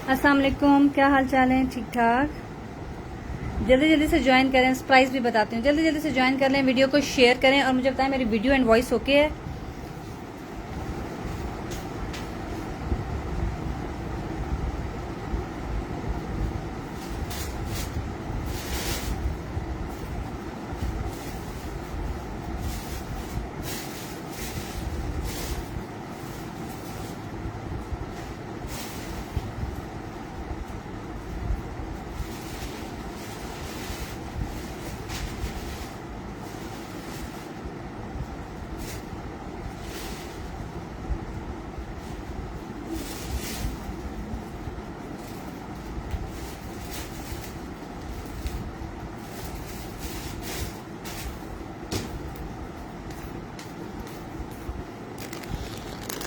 अस्सलाम वालेकुम, क्या हाल चाल है? ठीक ठाक। जल्दी जल्दी से ज्वाइन करें, प्राइस भी बताती हूँ। जल्दी जल्दी से ज्वाइन कर लें, वीडियो को शेयर करें और मुझे बताएं मेरी वीडियो एंड वॉइस ओके है।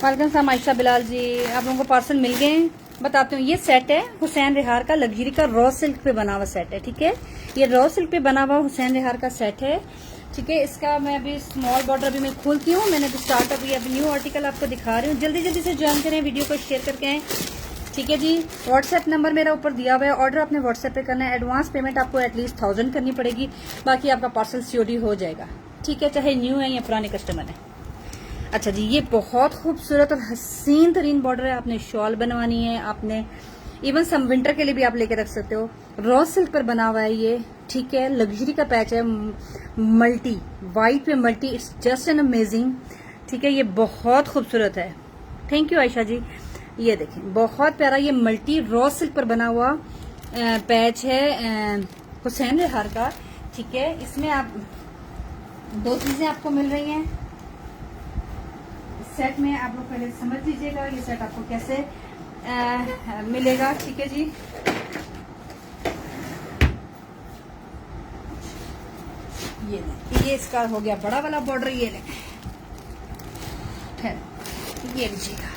वालेकुम सलाम आयशा बिलाल जी, आप लोगों को पार्सल मिल गए हैं। बताती हूँ, ये सेट है हुसैन रिहार का, लग्जरी का रॉ सिल्क पे बना हुआ सेट है। ठीक है, ये रॉ सिल्क पे बना हुआ हुसैन रिहार का सेट है। ठीक है, इसका मैं अभी स्मॉल बॉर्डर अभी मैं खोलती हूँ। मैंने अभी न्यू आर्टिकल आपको दिखा रही हूँ। जल्दी जल्दी से ज्वाइन करें, वीडियो को शेयर करके आए। ठीक है जी, व्हाट्सएप नंबर मेरा ऊपर दिया हुआ है। ऑर्डर आपने व्हाट्सएप पे करना है। एडवांस पेमेंट आपको एटलीस्ट 1000 करनी पड़ेगी, बाकी आपका पार्सल सीओडी हो जाएगा। ठीक है, चाहे न्यू है या पुराने कस्टमर है। अच्छा जी, ये बहुत खूबसूरत और हसीन तरीन बॉर्डर है। आपने शॉल बनवानी है, आपने इवन सम विंटर के लिए भी आप लेके रख सकते हो। रॉ सिल्क पर बना हुआ है ये। ठीक है, लग्जरी का पैच है, मल्टी वाइट पे multi, it's just an amazing. ठीक है, ये बहुत खूबसूरत है। थैंक यू आयशा जी। ये देखें, बहुत प्यारा ये मल्टी रॉ सिल्क पर बना हुआ पैच है हुसैन रिहार का। ठीक है, इसमें आप दो चीजें आपको मिल रही हैं सेट में। आप लोग पहले समझ लीजिएगा ये सेट आपको कैसे मिलेगा। ठीक है जी, ये लें, ये इसका हो गया बड़ा वाला बॉर्डर। ये लें, ये लीजिएगा,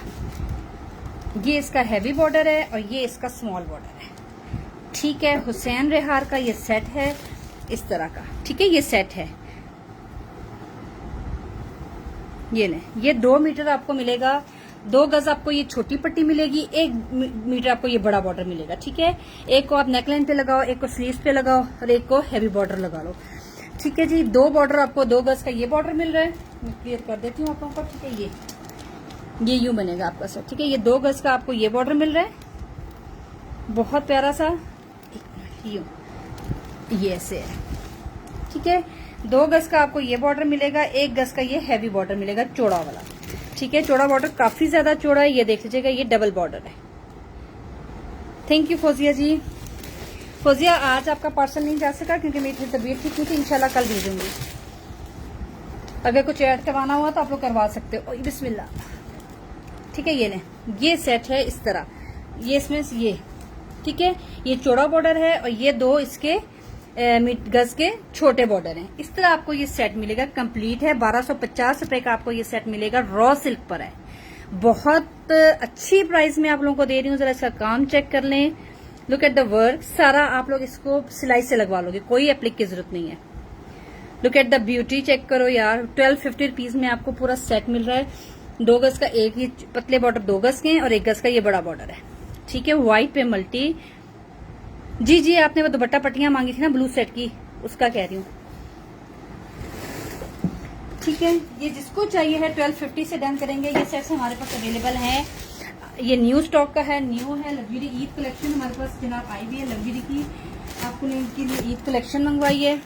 ये इसका हैवी बॉर्डर है और ये इसका स्मॉल बॉर्डर है। ठीक है, हुसैन रिहार का ये सेट है इस तरह का। ठीक है, ये सेट है, ये लें। ये 2 मीटर आपको मिलेगा, 2 गज आपको ये छोटी पट्टी मिलेगी, 1 मीटर आपको ये बड़ा बॉर्डर मिलेगा। ठीक है, एक को आप नेकलाइन पे लगाओ, एक को स्लीव्स पे लगाओ और एक को हैवी बॉर्डर लगा लो। ठीक है जी, 2 बॉर्डर आपको 2 गज का ये बॉर्डर मिल रहा है। मैं क्लियर कर देती हूँ आप लोगों को। ठीक है, ये यूं बनेगा आपका सेट। ठीक है, ये 2 गज का आपको ये बॉर्डर मिल रहा है, बहुत प्यारा सा यूं, ये ऐसे है। ठीक है, 2 गज का आपको ये बॉर्डर मिलेगा, 1 गज का ये हैवी बॉर्डर मिलेगा, चौड़ा वाला। ठीक है, चौड़ा बॉर्डर काफी ज्यादा चौड़ा है, ये देख लीजिएगा, ये डबल बॉर्डर है। थैंक यू फौजिया जी। फौजिया, आज आपका पार्सल नहीं जा सका क्योंकि मेरी तबीयत ठीक नहीं थी। इंशाल्लाह कल भेजूंगी। अगर कुछ ऐड करवाना हुआ तो आप लोग करवा सकते हो। बिस्मिल्लाह। ठीक है, ये लें, ये सेट है इस तरह, ये इसमें ये। ठीक है, ये चौड़ा बॉर्डर है और ये 2 इसके गज के छोटे बॉर्डर हैं। इस तरह आपको ये सेट मिलेगा, कंप्लीट है। 1250 रुपए का आपको ये सेट मिलेगा, रॉ सिल्क पर है। बहुत अच्छी प्राइस में आप लोगों को दे रही हूँ। जरा इसका काम चेक कर लें, लुक एट द वर्क। सारा आप लोग इसको सिलाई से लगवा लोगे, कोई एप्लिक की जरूरत नहीं है। Look at the beauty, check करो यार। 1250 रुपीज में आपको पूरा सेट मिल रहा है। 2 गज का एक ही पतले बॉर्डर 2 गज के हैं और 1 गज का ये बड़ा बॉर्डर है। ठीक है, व्हाइट पे मल्टी। जी जी, आपने वो दुपट्टा पट्टियां मांगी थी ना ब्लू सेट की, उसका कह रही हूँ। ठीक है, ये जिसको चाहिए है 1250 से डन करेंगे। ये सेट्स हमारे पास अवेलेबल हैं। ये न्यू स्टॉक का है, न्यू है। लग्जरी ईद कलेक्शन हमारे पास जनाब आई भी है लग्जरी की। आपको इनके लिए ईद कलेक्शन मंगवाई है।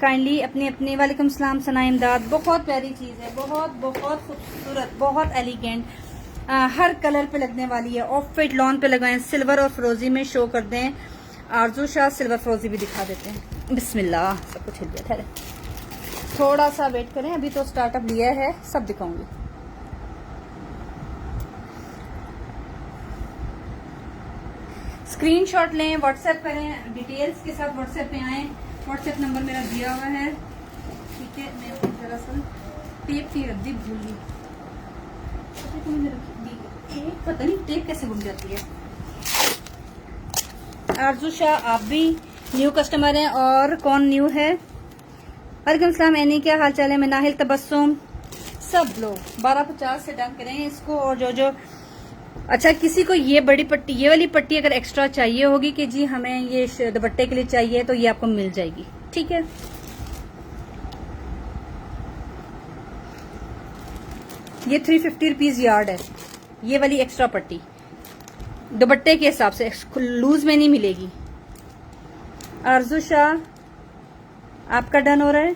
काइंडली अपने अपने। वालेकुम सलाम सना इमदाद। बहुत प्यारी चीज है, बहुत बहुत खूबसूरत, बहुत एलिगेंट, हर कलर पे लगने वाली है। ऑफ वाइट लॉन पे लगाएं, सिल्वर और फ्रोजी में शो कर दें। आरजू शाह सिल्वर फ्रोजी भी दिखा देते हैं। बिस्मिल्लाह, सब कुछ हिल गया। ठहरे, थोड़ा सा वेट करें, अभी तो स्टार्टअप लिया है, सब दिखाऊंगी। स्क्रीनशॉट लें, व्हाट्सएप करें, डिटेल्स के साथ व्हाट्सएप पे आए। व्हाट्सएप नंबर मेरा दिया हुआ है। ठीक है, मैं दरअसल टेप की रद्दी भूल गई, पता नहीं टेप कैसे भूल जाती है। आरजू शाह, आप भी न्यू कस्टमर हैं। और कौन न्यू है? वालेकुम सलाम एनी, क्या हाल चाल है? मैं नाहिल, तबस्सुम, सब लोग 1250 से डन करें इसको। और जो जो अच्छा, किसी को ये बड़ी पट्टी, ये वाली पट्टी अगर एक्स्ट्रा चाहिए होगी कि जी हमें ये दुपट्टे के लिए चाहिए, तो ये आपको मिल जाएगी, ठीक है। ये 350 रुपीज यार्ड है, ये वाली एक्स्ट्रा पट्टी दुपट्टे के हिसाब से, लूज में नहीं मिलेगी। आरजू शाह आपका डन हो रहा है,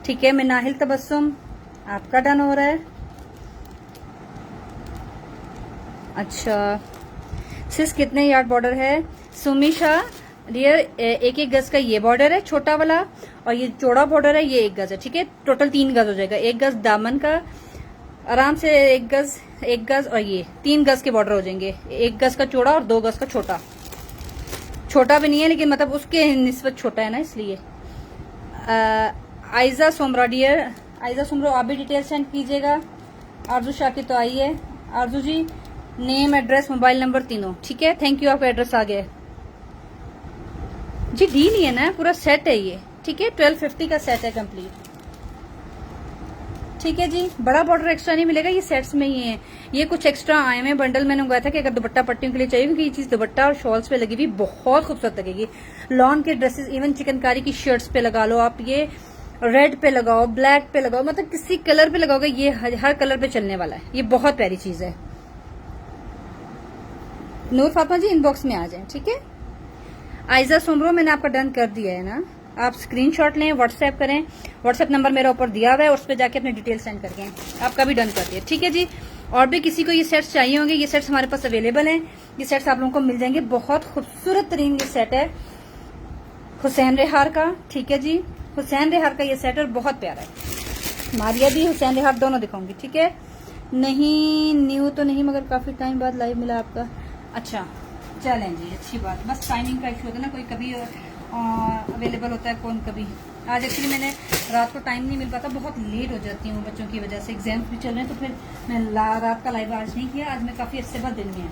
ठीक है। मिनाहिल तबस्सुम आपका डन हो रहा है। अच्छा सिस कितने यार्ड बॉर्डर है? सुमी शाह डियर, एक एक गज का ये बॉर्डर है छोटा वाला, और ये चौड़ा बॉर्डर है, ये 1 गज है, ठीक है। टोटल 3 गज हो जाएगा, 1 गज दामन का, आराम से 1 गज और ये 3 गज के बॉर्डर हो जाएंगे। 1 गज का चौड़ा और 2 गज का छोटा। छोटा भी नहीं है लेकिन मतलब उसके निस्बत छोटा है ना, इसलिए। आयजा सोमरा डियर, आयजा सोमरा आप भी डिटेल सेंड कीजिएगा। आरजू शाह की तो आई है। आरजू जी नेम, एड्रेस, मोबाइल नंबर तीनों, ठीक है। थैंक यू, आपका एड्रेस आ गया जी। डी नहीं है ना, पूरा सेट है ये, ठीक है। 1250 का सेट है कंप्लीट, ठीक है जी। बड़ा बॉर्डर एक्स्ट्रा नहीं मिलेगा, ये सेट्स में ही है। ये कुछ एक्स्ट्रा आए हैं बंडल, मैंने मंगवाया था कि अगर दुपट्टा पट्टियों के लिए चाहिए, क्योंकि ये चीज दुपट्टा और शॉल्स पे लगी हुई बहुत खूबसूरत लगेगी। लॉन के ड्रेसेस, इवन चिकनकारी की शर्ट्स पे लगा लो आप, ये रेड पे लगाओ, ब्लैक पे लगाओ, मतलब किसी कलर पे लगाओगे, ये हर कलर पे चलने वाला है। ये बहुत प्यारी चीज है। नूर फातिमा जी इनबॉक्स में आ जाए, ठीक है। आयजा सोमरो मैंने आपका डन कर दिया है ना, आप स्क्रीनशॉट लें, व्हाट्सएप करें। व्हाट्सएप नंबर मेरा ऊपर दिया हुआ है, उस पर जाके अपने डिटेल सेंड करके आपका भी डन कर दिया, ठीक है जी। और भी किसी को ये सेट्स चाहिए होंगे, ये सेट्स हमारे पास अवेलेबल हैं। ये सेट्स आप लोगों को मिल जाएंगे। बहुत खूबसूरत तरीन ये सेट है हुसैन रेहार का, ठीक है जी। हुसैन रेहार का ये सेट है, बहुत प्यारा है। मारिया भी, हुसैन रेहार दोनों दिखाऊंगी, ठीक है। नहीं न्यू तो नहीं, मगर काफी टाइम बाद लाइव मिला आपका। अच्छा चलें जी, अच्छी बात। बस टाइमिंग का इशू होता है ना, कोई कभी अवेलेबल होता है, कौन कभी। आज एक्चुअली मैंने रात को टाइम नहीं मिल पाता, बहुत लेट हो जाती हूँ बच्चों की वजह से, एग्जाम्स भी चल रहे हैं, तो फिर मैं रात का लाइव आज नहीं किया। आज मैं काफी अच्छे बाद दिन में है।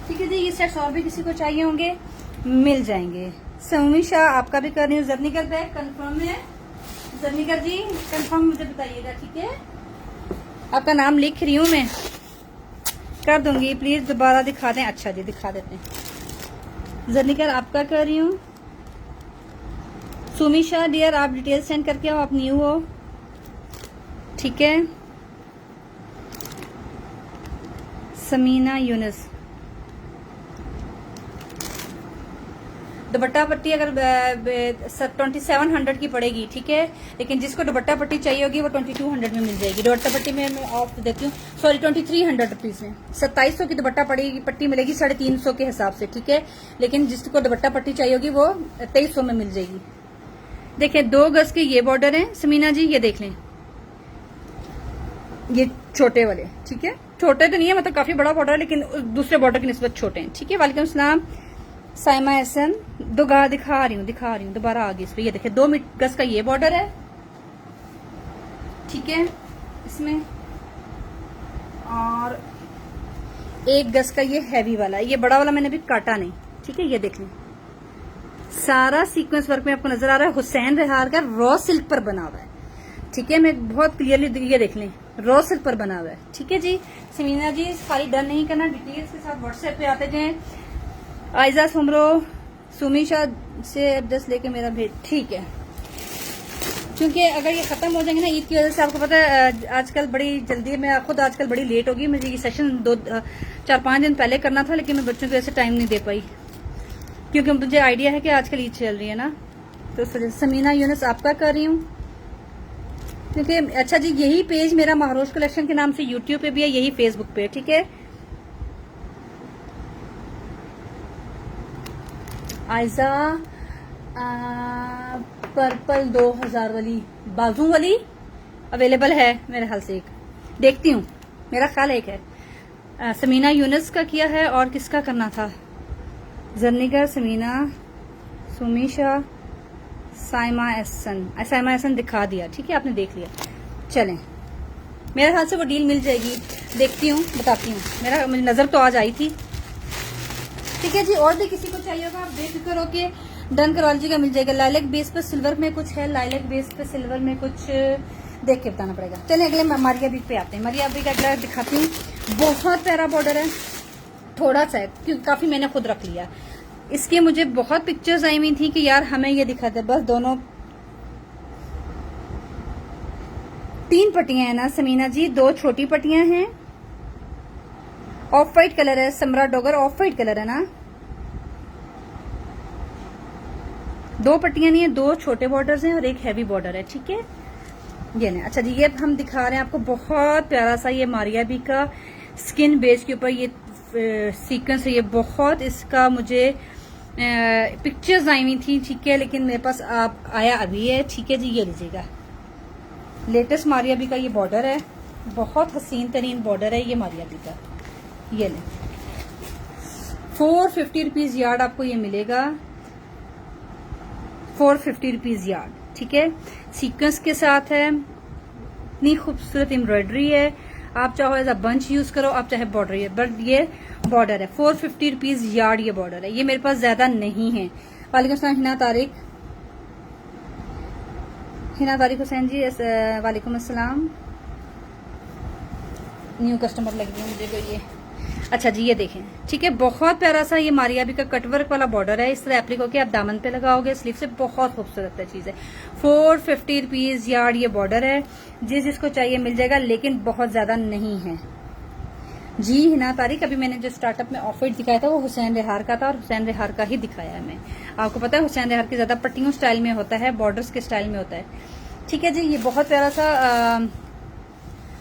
ठीक है जी, ये सेट्स और भी किसी को चाहिए होंगे मिल जाएंगे। समी शाह आपका भी कर रही हूँ। जर्निकर बैग कंफर्म है? जर्निकर जी कंफर्म मुझे बताइएगा, ठीक है। आपका नाम लिख रही हूँ मैं, कर दूंगी। प्लीज दोबारा दिखा दें। अच्छा जी दिखा देते हैं। जर्निकर आपका कर रही हूँ। सुमी शाह डियर आप डिटेल सेंड करके आओ, आप न्यू हो, ठीक है। समीना यूनुस दुपट्टा पट्टी अगर 2700 की पड़ेगी, ठीक है। लेकिन जिसको दुपट्टा पट्टी चाहिए होगी वो 2200 में मिल जाएगी। दुपट्टा पट्टी में मैं ऑफ देती हूँ, सॉरी 2300 रुपीज में 2700 की दुपट्टा पट्टी मिलेगी 350 के हिसाब से, ठीक है। लेकिन जिसको दुपट्टा पट्टी चाहिए होगी वो 2300 में मिल जाएगी। देखिए 2 गज के ये बॉर्डर है समीना जी, ये देख लें, ये छोटे वाले, ठीक है। छोटे तो नहीं है, मतलब काफी बड़ा बॉर्डर है, लेकिन दूसरे बॉर्डर की निस्बत छोटे हैं, ठीक है। वालेकुम सलाम साइमा एहसन। दिखा रही हूँ दोबारा आगे इस पे। ये देखिए 2 गज का ये बॉर्डर है, ठीक है इसमें, और 1 गज का ये हैवी वाला। ये बड़ा वाला मैंने अभी काटा नहीं, ठीक है। ये देख लें सारा सीक्वेंस वर्क में आपको नजर आ रहा है। हुसैन रेहार का रॉ सिल्क पर बना हुआ है, ठीक है। मैं बहुत क्लियरली, ये देख लें रॉ सिल्क पर बना हुआ है, ठीक है जी। समीना जी खाली डन नहीं करना, डिटेल्स के साथ व्हाट्सएप पे आते जाएं। आयजा सुमरो सुमी शाह से एड्रेस लेके मेरा भेज, ठीक है। क्योंकि अगर ये खत्म हो जाएंगे ना ईद की वजह से, आपको पता है आजकल बड़ी जल्दी, मैं खुद आजकल बड़ी लेट होगी। मुझे ये सेशन 4-5 दिन पहले करना था, लेकिन मैं बच्चों को ऐसे टाइम नहीं दे पाई, क्योंकि मुझे आइडिया है कि आजकल ईद चल रही है ना। तो समीना यूनुस आपका कर रही हूँ, क्योंकि अच्छा जी यही पेज मेरा महरोज कलेक्शन के नाम से यूट्यूब पे भी है, यही फेसबुक पे, ठीक है। आयजा पर्पल 2000 वाली बाजू वाली अवेलेबल है मेरे ख्याल से, एक देखती हूँ, मेरा ख्याल एक है। समीना यूनुस का किया है, और किसका करना था? जर्निकर, समीना, सुमीशा, साइमा एहसन दिखा दिया, ठीक है, आपने देख लिया। चलें मेरे ख्याल से वो डील मिल जाएगी, देखती हूँ बताती हूँ। मुझे नजर तो आज आई थी, ठीक है जी। और भी किसी को चाहिए होगा आप बेफिक्र होके डन करवा लीजिएगा, मिल जाएगा। लाइलैक बेस पे सिल्वर में कुछ है, लाइलैक बेस पे सिल्वर में कुछ देख के बताना पड़ेगा। चलिए अगले मारिया बीक पे आते हैं। मारिया बीक अगला दिखाती हूँ, बहुत प्यारा बॉर्डर है, थोड़ा सा है क्योंकि काफी मैंने खुद रख लिया। इसके मुझे बहुत पिक्चर्स आई हुई थी कि यार हमें ये दिखा दे, बस दोनों 3 पट्टियां हैं ना समीना जी, 2 छोटी पट्टियां हैं, ऑफ वाइट कलर है, समरा डॉगर ऑफ वाइट कलर है ना, 2 पट्टियां नहीं है, 2 छोटे बॉर्डर्स हैं और एक हैवी बॉर्डर है, ठीक है। ये नहीं, अच्छा जी ये हम दिखा रहे हैं आपको बहुत प्यारा सा ये मारिया बी का स्किन बेस के ऊपर ये सीक्वेंस है। ये बहुत इसका मुझे पिक्चर्स आई हुई थी, ठीक है, लेकिन मेरे पास आप आया अभी है, ठीक है जी। ये लीजिएगा, लेटेस्ट मारिया बी का ये बॉर्डर है, बहुत हसीन तरीन बॉर्डर है ये मारिया बी का। ये ले 450 रुपीज यार्ड आपको ये मिलेगा, 450 रुपीज यार्ड, ठीक है। सीक्वेंस के साथ है, इतनी खूबसूरत एम्ब्रॉयडरी है। आप चाहो एज अ बंच यूज करो, आप चाहे बॉर्डर, ये बट ये बॉर्डर है 450 रुपीज यार्ड ये बॉर्डर है। ये मेरे पास ज्यादा नहीं है। वालेकुम सलाम हिना तारिक, हिना तारिक हुसैन जी, वालेकुम अस्सलाम। न्यू कस्टमर लग गई मुझे कोई ये। अच्छा जी ये देखें, ठीक है, बहुत प्यारा सा ये मारिया बी का कटवर्क वाला बॉर्डर है। इस तरह एप्लिक होकर आप दामन पे लगाओगे स्लीव से, बहुत खूबसूरत चीज है। 450 रुपीज यार्ड ये बॉर्डर है, जिसको चाहिए मिल जाएगा, लेकिन बहुत ज्यादा नहीं है जी। हिना तारिक, अभी मैंने जो स्टार्टअप में ऑफर दिखाया था वो हुसैन रेहार का था और हुसैन रेहार का ही दिखाया है मैं। आपको पता है हुसैन रेहार की ज्यादा पट्टियों स्टाइल में होता है, बॉर्डर्स के स्टाइल में होता है, ठीक है जी। ये बहुत प्यारा सा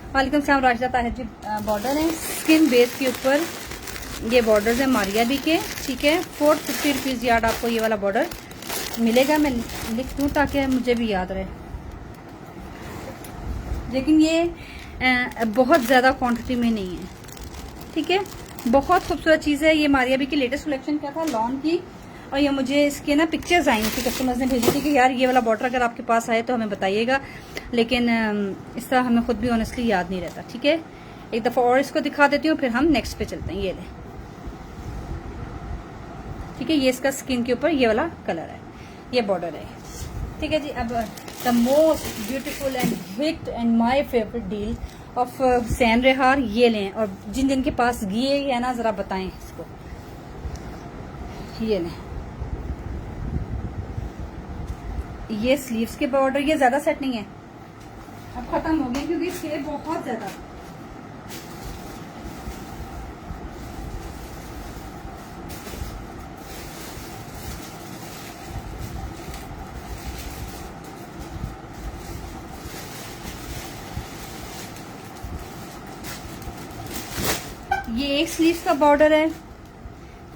वालेकुम सलाम राशिदा ताहिर जी, बॉर्डर है स्किन बेस के ऊपर, ये बॉर्डर्स है मारिया बी के, ठीक है। 450 रुपीज यार्ड आपको ये वाला बॉर्डर मिलेगा। मैं लिख दूं ताकि मुझे भी याद रहे, लेकिन ये बहुत ज्यादा क्वांटिटी में नहीं है, ठीक है। बहुत खूबसूरत चीज है ये मारिया बी की लेटेस्ट कलेक्शन क्या था लॉन की, और ये मुझे इसके ना पिक्चर्स आई थी, कस्टमर्स ने भेजी थी कि यार ये वाला बॉर्डर अगर आपके पास आए तो हमें बताइएगा, लेकिन इस तरह हमें खुद भी ऑनेस्टली याद नहीं रहता, ठीक है। एक दफा और इसको दिखा देती हूँ, फिर हम नेक्स्ट पे चलते हैं। ये ले, ठीक है, ये इसका स्किन के ऊपर ये वाला कलर है, ये बॉर्डर है, ठीक है जी। अब the most beautiful and hit and my favourite deal of Hussain Rehar, ये लें, और जिन जिन के पास ये है ना जरा बताएं इसको। ये लें, ये स्लीव्स के बॉर्डर, ये ज्यादा सेट नहीं है, अब खत्म हो गए क्योंकि इसके बहुत ज्यादा। ये एक स्लीव्स का बॉर्डर है,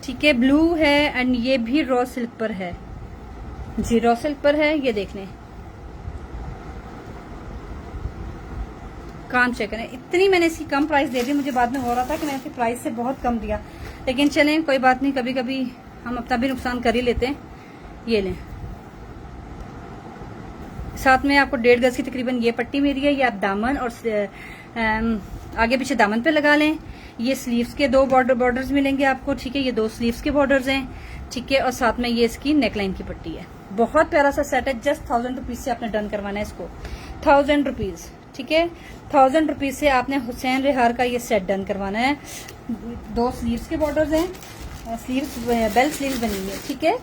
ठीक है, ब्लू है एंड ये भी रॉ सिल्क पर है जी, रॉ सिल्क पर है। ये देख लें, काम चेक करें। इतनी मैंने इसकी कम प्राइस दे दी, मुझे बाद में हो रहा था कि मैंने इसकी प्राइस से बहुत कम दिया, लेकिन चलें कोई बात नहीं, कभी कभी हम अपना भी नुकसान कर ही लेते हैं। ये लें, साथ में आपको 1.5 गज की तकरीबन ये पट्टी मेरी है, ये आप दामन और आगे पीछे दामन पे लगा लें। ये स्लीव्स के 2 बॉर्डर्स मिलेंगे आपको, ठीक है, ये 2 स्लीव्स के बॉर्डर्स हैं, ठीक है, और साथ में ये इसकी नेकलाइन की पट्टी है। बहुत प्यारा सा सेट है, जस्ट 1000 रुपीज से आपने डन करवाना है इसको, 1000 रुपीज, ठीक है। 1000 रुपीज से आपने हुसैन रेहार का ये सेट डन करवाना है। 2 स्लीव्स के बॉर्डर्स हैं, स्लीव्स बेल स्लीव्स बनी हुई है, ठीक है,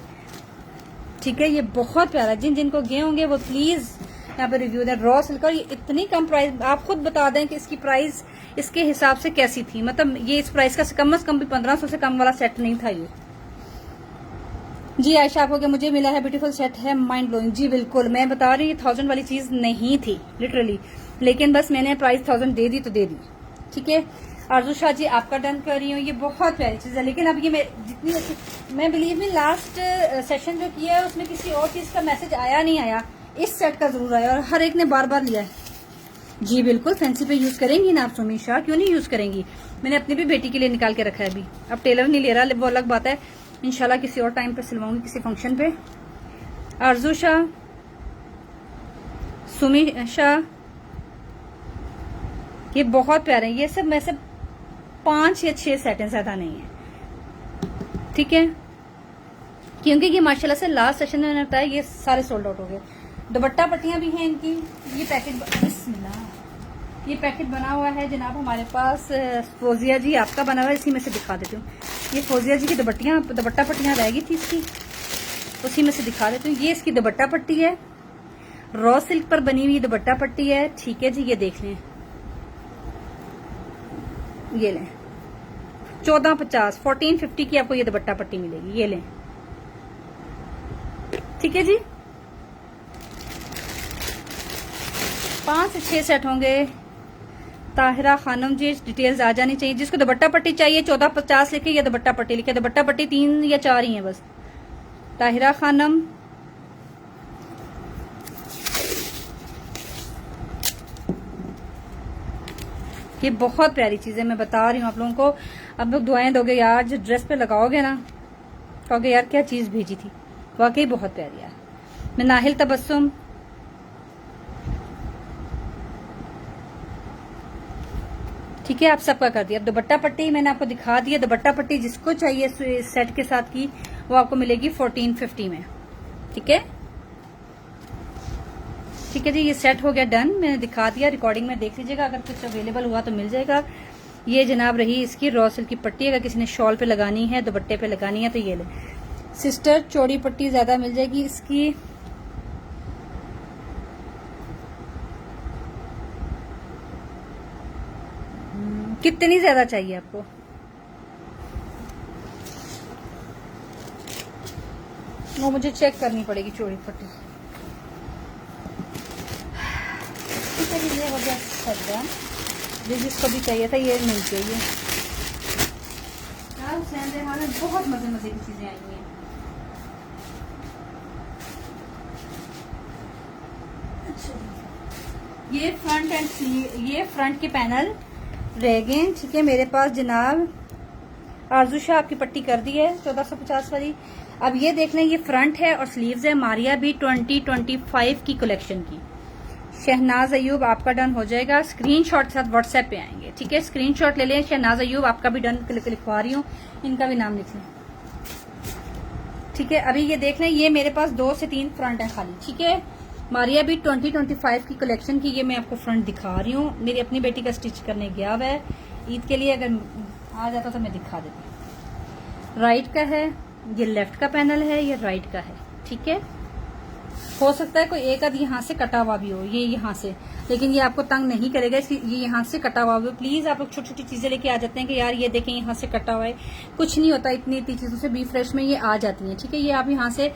ठीक है। ये बहुत प्यारा, जिन जिनको गए होंगे वो प्लीज यहाँ पे रिव्यू दें। रॉ सिल्क, और ये इतनी कम प्राइस, आप खुद बता दें कि इसकी प्राइस इसके हिसाब से कैसी थी, मतलब ये इस प्राइस का कम से कम भी 1500 से कम वाला सेट नहीं था ये जी। आयशा आप हो गया, मुझे मिला है ब्यूटीफुल सेट है, माइंड ब्लोइंग जी, बिल्कुल मैं बता रही हूँ 1000 वाली चीज नहीं थी लिटरली, लेकिन बस मैंने प्राइस 1000 दे दी तो दे दी, ठीक है। आरजू शाह जी आपका डन कर रही हूँ, ये बहुत प्यारी चीज है, लेकिन अब ये जितनी अच्छी, मैं बिलीव में लास्ट सेशन जो किया है उसमें किसी और चीज का मैसेज आया नहीं आया, इस सेट का जरूर आया और हर एक ने बार बार लिया है जी। बिल्कुल फैंसी पे यूज करेंगी ना आप सुमी शाह, क्यों नहीं यूज करेंगी। मैंने अपनी भी बेटी के लिए निकाल के रखा है अभी, अब टेलर नहीं ले रहा, वो अलग बात है, इंशाल्लाह किसी और टाइम पे सिलवाऊंगी किसी फंक्शन पे। आरजू शाह, सुमी शाह, ये बहुत प्यारे हैं, ये सब में से 5 या 6 सेट हैं, ज्यादा नहीं है, ठीक है। क्योंकि ये माशाल्लाह से लास्ट सेशन में मैंने बताया ये सारे सोल्ड आउट हो गए। दुपट्टा पट्टियां भी हैं इनकी। ये पैकेट बिस्मिल्लाह, ये पैकेट बना हुआ है जनाब हमारे पास फौजिया जी आपका बना हुआ है, इसी में से दिखा देती हूँ। ये फौजिया जी की दुपट्टा पट्टियां रह गई थी इसकी, उसी में से दिखा देती हूँ। ये इसकी दुपट्टा पट्टी है, रॉ सिल्क पर बनी हुई दुपट्टा पट्टी है। ठीक है जी, ये देख लें, ये लें 1450 1450 की आपको ये दुपट्टा पट्टी मिलेगी, ये लें। ठीक है जी, 5 से 6 सेट होंगे। ताहिरा खानम जी डिटेल्स आ जानी चाहिए। जिसको दुपट्टा पट्टी चाहिए 1450 लिखे या दुपट्टा पट्टी लिखे। दुपट्टा पट्टी 3 या 4 ही है बस। ताहिरा खानम, ये बहुत प्यारी चीज है, मैं बता रही हूँ आप लोगों को। अब लोग दुआएं दोगे यार, जो ड्रेस पे लगाओगे ना कहोगे यार क्या चीज भेजी थी। वाकई बहुत प्यारी है। मैं नाहिल तबस्सुम, ठीक है, आप सबका कर दिया। अब दुपट्टा पट्टी मैंने आपको दिखा दिया। दुपट्टा पट्टी जिसको चाहिए सेट के साथ की वो आपको मिलेगी 1450 में। ठीक है, ठीक है जी, ये सेट हो गया डन। मैंने दिखा दिया, रिकॉर्डिंग में देख लीजिएगा, अगर कुछ अवेलेबल हुआ तो मिल जाएगा। ये जनाब रही इसकी रॉ सिल्क की पट्टी। अगर किसी ने शॉल पे लगानी है, दुपट्टे पे लगानी है तो ये ले। सिस्टर चौड़ी पट्टी ज्यादा मिल जाएगी इसकी। कितनी ज्यादा चाहिए आपको? वो मुझे चेक करनी पड़ेगी चौड़ी पट्टी। ठीक है, ये हो गया सज्जा। जिसको भी चाहिए था ये मिल चाहिए। यार हुसैन रेहान में बहुत मजे मजे की चीजें आई हुई हैं। ये फ्रंट एंड ये फ्रंट के पैनल रह गए। ठीक है, मेरे पास जनाब आरजू शाह आपकी पट्टी कर दी है 1450 वाली। अब ये देख लें, ये फ्रंट है और स्लीव्स है। मारिया भी 2025 की कलेक्शन की। शहनाज अयूब आपका डन हो जाएगा। स्क्रीनशॉट के साथ व्हाट्सएप पे आएंगे। ठीक है, स्क्रीनशॉट ले लें। शहनाज अयूब आपका भी डन लिखवा रही हूँ, इनका भी नाम लिख लें। ठीक है, अभी ये देख लें, ये मेरे पास 2 से 3 फ्रंट है खाली। ठीक है, मारिया भी 2025 की कलेक्शन की। ये मैं आपको फ्रंट दिखा रही हूँ। मेरी अपनी बेटी का स्टिच करने गया हुआ है ईद के लिए, अगर आ जाता तो मैं दिखा देती। राइट का है, ये लेफ्ट का पैनल है, ये राइट का है। ठीक है, हो सकता है कोई एक आध यहाँ से कटा हुआ भी हो, ये यहाँ से, लेकिन ये आपको तंग नहीं करेगा। ये यहाँ से कटा हुआ हो। प्लीज आप लोग छोटी छोटी चीजें लेके आ जाते हैं कि यार ये देखें यहाँ से कटा हुआ है। कुछ नहीं होता, इतनी चीजों से बी फ्रेश में ये आ जाती है। ठीक है, ये आप यहाँ से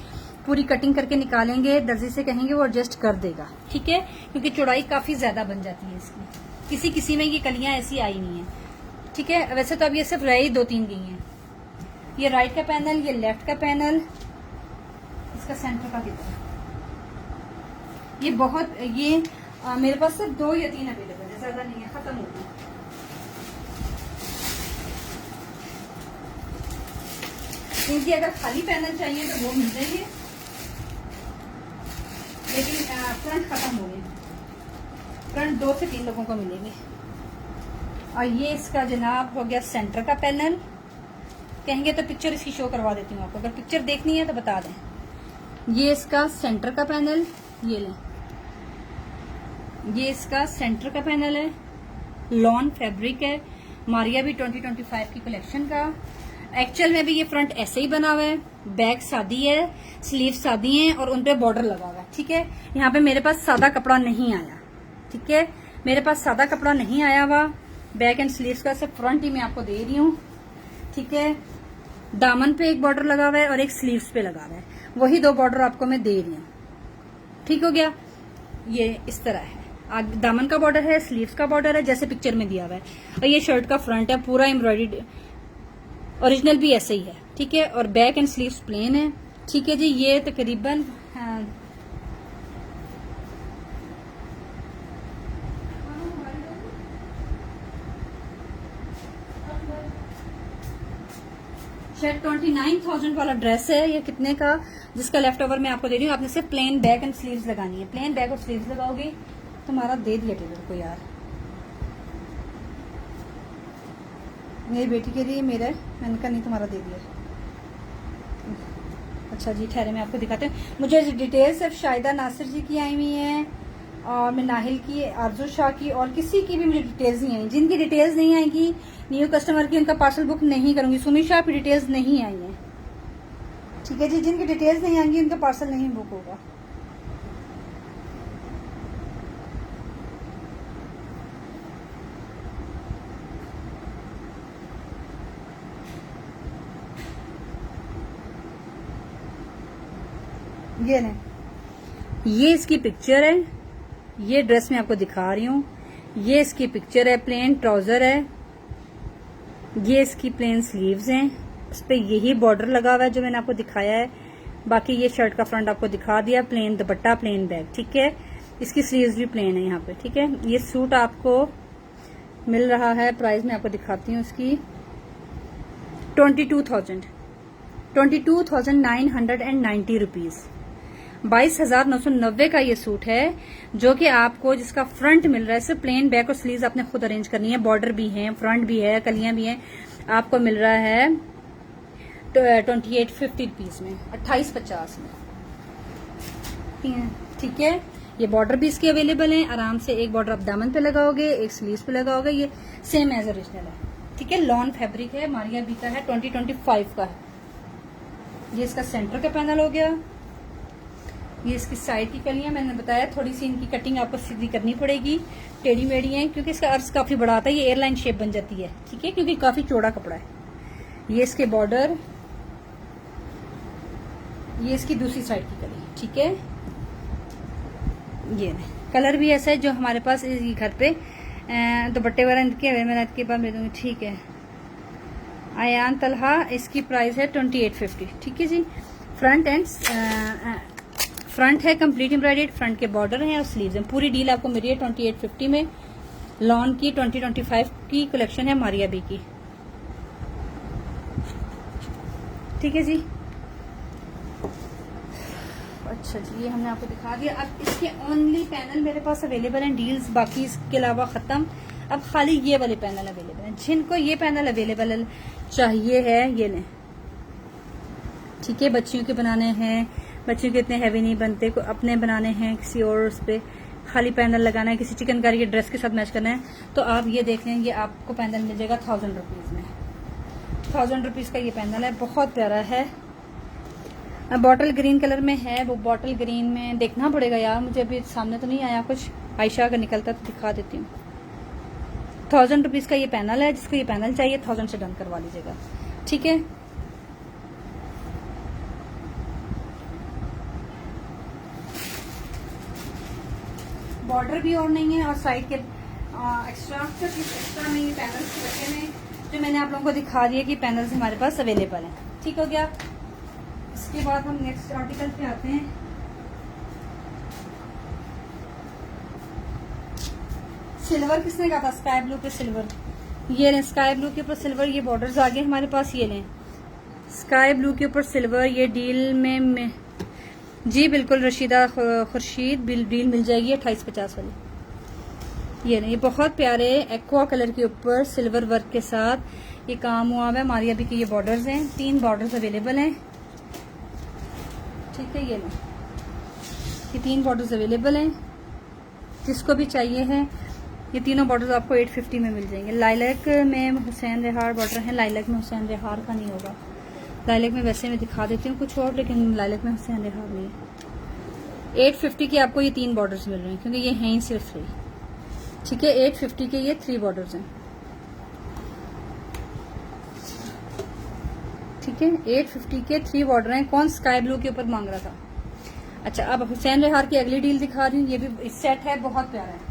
पूरी कटिंग करके निकालेंगे, दर्जी से कहेंगे वो एडजस्ट कर देगा। ठीक है, क्योंकि चौड़ाई काफी ज्यादा बन जाती है इसकी। किसी में ये कलियां ऐसी आई नहीं है। ठीक है, वैसे तो अब ये सिर्फ रही 2-3 गई हैं। ये राइट का पैनल, ये लेफ्ट का पैनल, इसका सेंटर का कितना, ये बहुत मेरे पास सिर्फ 2 या 3 अवेलेबल है, ज्यादा नहीं है, खत्म हो गई। इनकी अगर खाली पैनल चाहिए तो वो मिल जाएंगे, लेकिन फ्रंट खत्म हो गए। फ्रंट 2 से 3 लोगों को मिलेंगे। और ये इसका जनाब हो गया सेंटर का पैनल। कहेंगे तो पिक्चर इसकी शो करवा देती हूँ आपको, अगर पिक्चर देखनी है तो बता दें। ये इसका सेंटर का पैनल, ये लें, ये इसका सेंटर का पैनल है। लॉन फैब्रिक है, मारिया भी 2025 की कलेक्शन का। एक्चुअल में भी ये फ्रंट ऐसे ही बना हुआ है। बैक सादी है, स्लीव सादी हैं और उनपे बॉर्डर लगा हुआ है। ठीक है, यहाँ पे मेरे पास सादा कपड़ा नहीं आया। ठीक है, मेरे पास सादा कपड़ा नहीं आया हुआ। बैक एंड स्लीव्स का सिर्फ फ्रंट ही मैं आपको दे रही हूँ। ठीक है, दामन पे एक बॉर्डर लगा हुआ है और एक स्लीव्स पे लगा हुआ है, वही 2 बॉर्डर आपको मैं दे रही हूँ। ठीक हो गया, ये इस तरह है। दामन का बॉर्डर है, स्लीव्स का बॉर्डर है, जैसे पिक्चर में दिया हुआ है। और ये शर्ट का फ्रंट है, पूरा एम्ब्रॉयडर्ड, ओरिजिनल भी ऐसे ही है। ठीक है, और बैक एंड स्लीव्स प्लेन है। ठीक है जी, ये तकरीबन शायद 29,000 वाला ड्रेस है। ये कितने का, जिसका लेफ्ट ओवर मैं आपको दे रही हूँ। आपने सिर्फ प्लेन बैक एंड स्लीव्स लगानी है। प्लेन बैक और स्लीव्स लगाओगे। तुम्हारा दे दिया टेलर को यार, मेरी बेटी के लिए, मैंने कहा नहीं तुम्हारा दे दिया। अच्छा जी, ठहरे मैं आपको दिखाते हैं। मुझे डिटेल सिर्फ शाहिदा नासिर जी की आई हुई है, और मैं नाहिल की, आरजू शाह की, और किसी की भी मुझे डिटेल्स नहीं आई। जिनकी डिटेल्स नहीं आएगी न्यू कस्टमर की, उनका पार्सल बुक नहीं करूंगी। सुमी शाह की डिटेल्स नहीं आई है, ठीक है जी। जिनकी डिटेल्स नहीं आएंगी उनका पार्सल नहीं बुक होगा। ये नहीं, ये इसकी पिक्चर है, ये ड्रेस मैं आपको दिखा रही हूँ। ये इसकी पिक्चर है, प्लेन ट्राउजर है, ये इसकी प्लेन स्लीव्स हैं, उस पर यही बॉर्डर लगा हुआ है जो मैंने आपको दिखाया है। बाकी ये शर्ट का फ्रंट आपको दिखा दिया, प्लेन दुपट्टा, प्लेन बैग, ठीक है। इसकी स्लीव्स भी प्लेन है यहाँ पे, ठीक है। ये सूट आपको मिल रहा है, प्राइस मैं आपको दिखाती हूँ इसकी, 22,990 रुपीज, 22,990 का ये सूट है, जो कि आपको जिसका फ्रंट मिल रहा है, सिर्फ प्लेन बैक और स्लीव्स आपने खुद अरेंज करनी है। बॉर्डर भी है, फ्रंट भी है, कलियां भी हैं। आपको मिल रहा है 2850 रुपीज में, 2850 में, ठीक है। ये बॉर्डर भी इसके अवेलेबल है, आराम से एक बॉर्डर आप दामन पे लगाओगे, एक स्लीव्स पे लगाओगे, ये सेम एज ओरिजिनल है, ठीक है। लॉन फैब्रिक है, मारिया बी का है, 2025 का है। ये इसका सेंटर का पैनल हो गया। ये इसकी साइड की कलियां, मैंने बताया थोड़ी सी इनकी कटिंग आपको सीधी करनी पड़ेगी, टेढ़ी मेढ़ी है, क्योंकि इसका अर्ज काफी बड़ा आता है, ये एयरलाइन शेप बन जाती है, ठीक है, क्योंकि काफी चौड़ा कपड़ा है। ये इसके बॉर्डर, ये इसकी दूसरी साइड की कली, ठीक है। ये कलर भी ऐसा है जो हमारे पास घर पे दुपट्टे वगैरह इनके मैं के बाद दे दूंगी, ठीक है। आयान तलहा, इसकी प्राइस है 2850, ठीक है जी। फ्रंट एंड फ्रंट है कंप्लीट एम्ब्रॉयडर्ड, फ्रंट के बॉर्डर हैं और स्लीव्स हैं। पूरी डील आपको मिली है 2850 में। लॉन की 2025 की कलेक्शन है मारिया बी की, ठीक है जी। अच्छा जी, ये हमने आपको दिखा दिया। अब इसके ओनली पैनल मेरे पास अवेलेबल हैं, डील्स बाकी इसके अलावा खत्म। अब खाली ये वाले पैनल अवेलेबल हैं। जिनको ये पैनल अवेलेबल चाहिए है ये लें, ठीक है। बच्चियों के बनाने हैं, बच्चियों के इतने हैवी नहीं बनते, को अपने बनाने हैं, किसी और उस पर खाली पैनल लगाना है, किसी चिकनकारी के ड्रेस के साथ मैच करना है, तो आप ये देख लें। ये आपको पैनल मिल जाएगा 1000 रुपीज में, 1000 रुपीज का ये पैनल है, बहुत प्यारा है। बॉटल ग्रीन कलर में है, वो बॉटल ग्रीन में देखना पड़ेगा यार, मुझे अभी सामने तो नहीं आया कुछ। आयशा अगर निकलता तो दिखा देती हूँ। 1000 रुपीज का ये पैनल है, जिसको ये पैनल चाहिए 1000 से डन करवा लीजिएगा, ठीक है। बॉर्डर भी और नहीं है, और साइड के एक्स्ट्रा में ये पैनल्स रखे हैं जो मैंने आप लोगों को दिखा दिया कि पैनल्स हमारे पास अवेलेबल हैं, ठीक हो गया। इसके बाद हम नेक्स्ट आर्टिकल पे आते हैं। सिल्वर किसने कहा था, स्काई ब्लू पे सिल्वर, ये लें स्काई ब्लू के ऊपर सिल्वर, ये बॉर्डर्स आ गए हमारे पास। ये लें स्काई ब्लू के ऊपर सिल्वर, ये डील में जी बिल्कुल रशीदा खुर्शीद डील मिल जाएगी 2850 वाली। ये नहीं, ये बहुत प्यारे एक्वा कलर के ऊपर सिल्वर वर्क के साथ ये काम हुआ है। मारिया बी के ये बॉर्डर्स हैं, 3 बॉर्डर्स अवेलेबल हैं, ठीक है। ये 3 बॉर्डर्स अवेलेबल हैं, जिसको भी चाहिए है। ये तीनों बॉर्डर्स आपको 850 में मिल जाएंगे। लाइलैक में हुसैन रेहार बॉर्डर है, लाइलैक में हुसैन रेहार का नहीं होगा। लाइलैक में वैसे मैं दिखा देती हूँ कुछ और, लेकिन लाइलैक में हुसैन रेहार नहीं है। 850 के आपको ये 3 बॉर्डर्स मिल रहे हैं, क्योंकि ये हैं ही सिर्फ 3, ठीक है। 850 के ये 3 बॉर्डर्स हैं, ठीक है। 850 के 3 बॉर्डर हैं। कौन स्काई ब्लू के ऊपर मांग रहा था। अच्छा, अब हुसैन रेहार की अगली डील दिखा रही हूँ। ये भी सेट है, बहुत प्यारा है।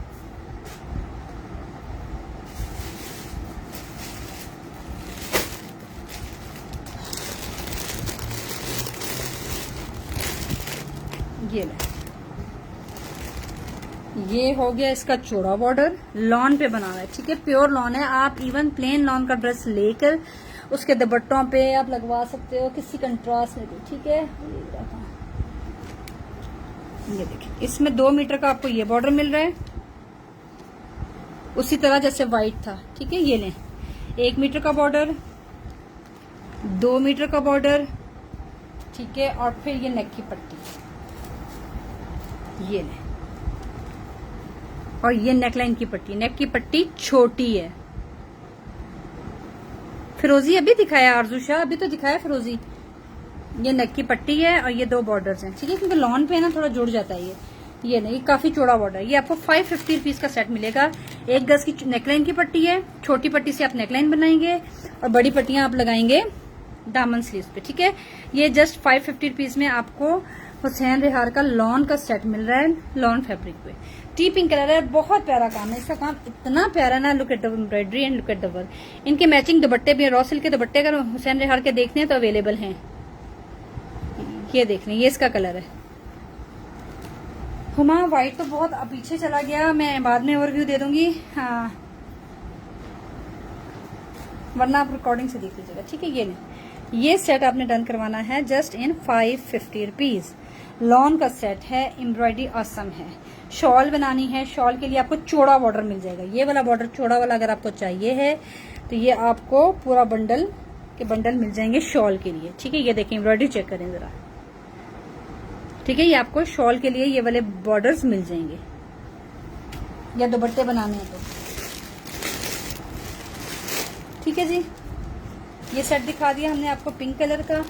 ये हो गया इसका चौड़ा बॉर्डर, लॉन पे बना हुआ है, ठीक है। प्योर लॉन है। आप इवन प्लेन लॉन का ड्रेस लेकर उसके दुपट्टों पे आप लगवा सकते हो, किसी कंट्रास्ट में भी, ठीक है। ये देखिए, इसमें 2 मीटर का आपको ये बॉर्डर मिल रहा है, उसी तरह जैसे व्हाइट था, ठीक है। ये लें 1 मीटर का बॉर्डर, 2 मीटर का बॉर्डर, ठीक है। और फिर ये नेक की पट्टी, ये ले, और ये नेकलाइन की पट्टी। नेक की पट्टी छोटी है। फिरोजी अभी दिखाया आरजूशा, अभी तो दिखाया फिरोजी। ये नेक की पट्टी है और ये दो बॉर्डर्स हैं, ठीक है, क्योंकि लॉन पे है ना थोड़ा जुड़ जाता है ये नहीं, काफी चौड़ा बॉर्डर है। ये आपको 550 रुपीज का सेट मिलेगा। 1 गज की नेकलाइन की पट्टी है, छोटी पट्टी से आप नेकलाइन बनाएंगे और बड़ी पट्टियां आप लगाएंगे दामन स्लीव्स पे, ठीक है। ये जस्ट 550 रुपीज में आपको हुसैन रिहार का लॉन का सेट मिल रहा है, लॉन फैब्रिक पे। टी पिंक कलर है, बहुत प्यारा काम है इसका। काम इतना प्यारा ना, look at the embroidery and look at the work. इनके मैचिंग दुपट्टे भी, रॉ सिल्क के दुपट्टे अगर हुसैन रिहार के देखने हैं तो अवेलेबल हैं। ये देख लें, ये इसका कलर है। हुमा व्हाइट तो बहुत पीछे चला गया, मैं बाद में ओवरव्यू दे दूंगी, हाँ, वरना आप रिकॉर्डिंग से देख लीजिएगा, ठीक है। ये सेट आपने डन करवाना है जस्ट इन 550 रुपीज। लॉन का सेट है, एम्ब्रॉयडरी ऑसम है। शॉल बनानी है, शॉल के लिए आपको चौड़ा बॉर्डर मिल जाएगा। ये वाला बॉर्डर चौड़ा वाला अगर आपको चाहिए है तो ये आपको पूरा बंडल के बंडल मिल जाएंगे शॉल के लिए, ठीक है। ये देखिए एम्ब्रॉयडरी चेक करें जरा, ठीक है। ये आपको शॉल के लिए ये वाले बॉर्डर्स मिल जाएंगे, या दुपट्टे बनाने हैं तो, ठीक है जी। ये सेट दिखा दिया हमने आपको पिंक कलर का।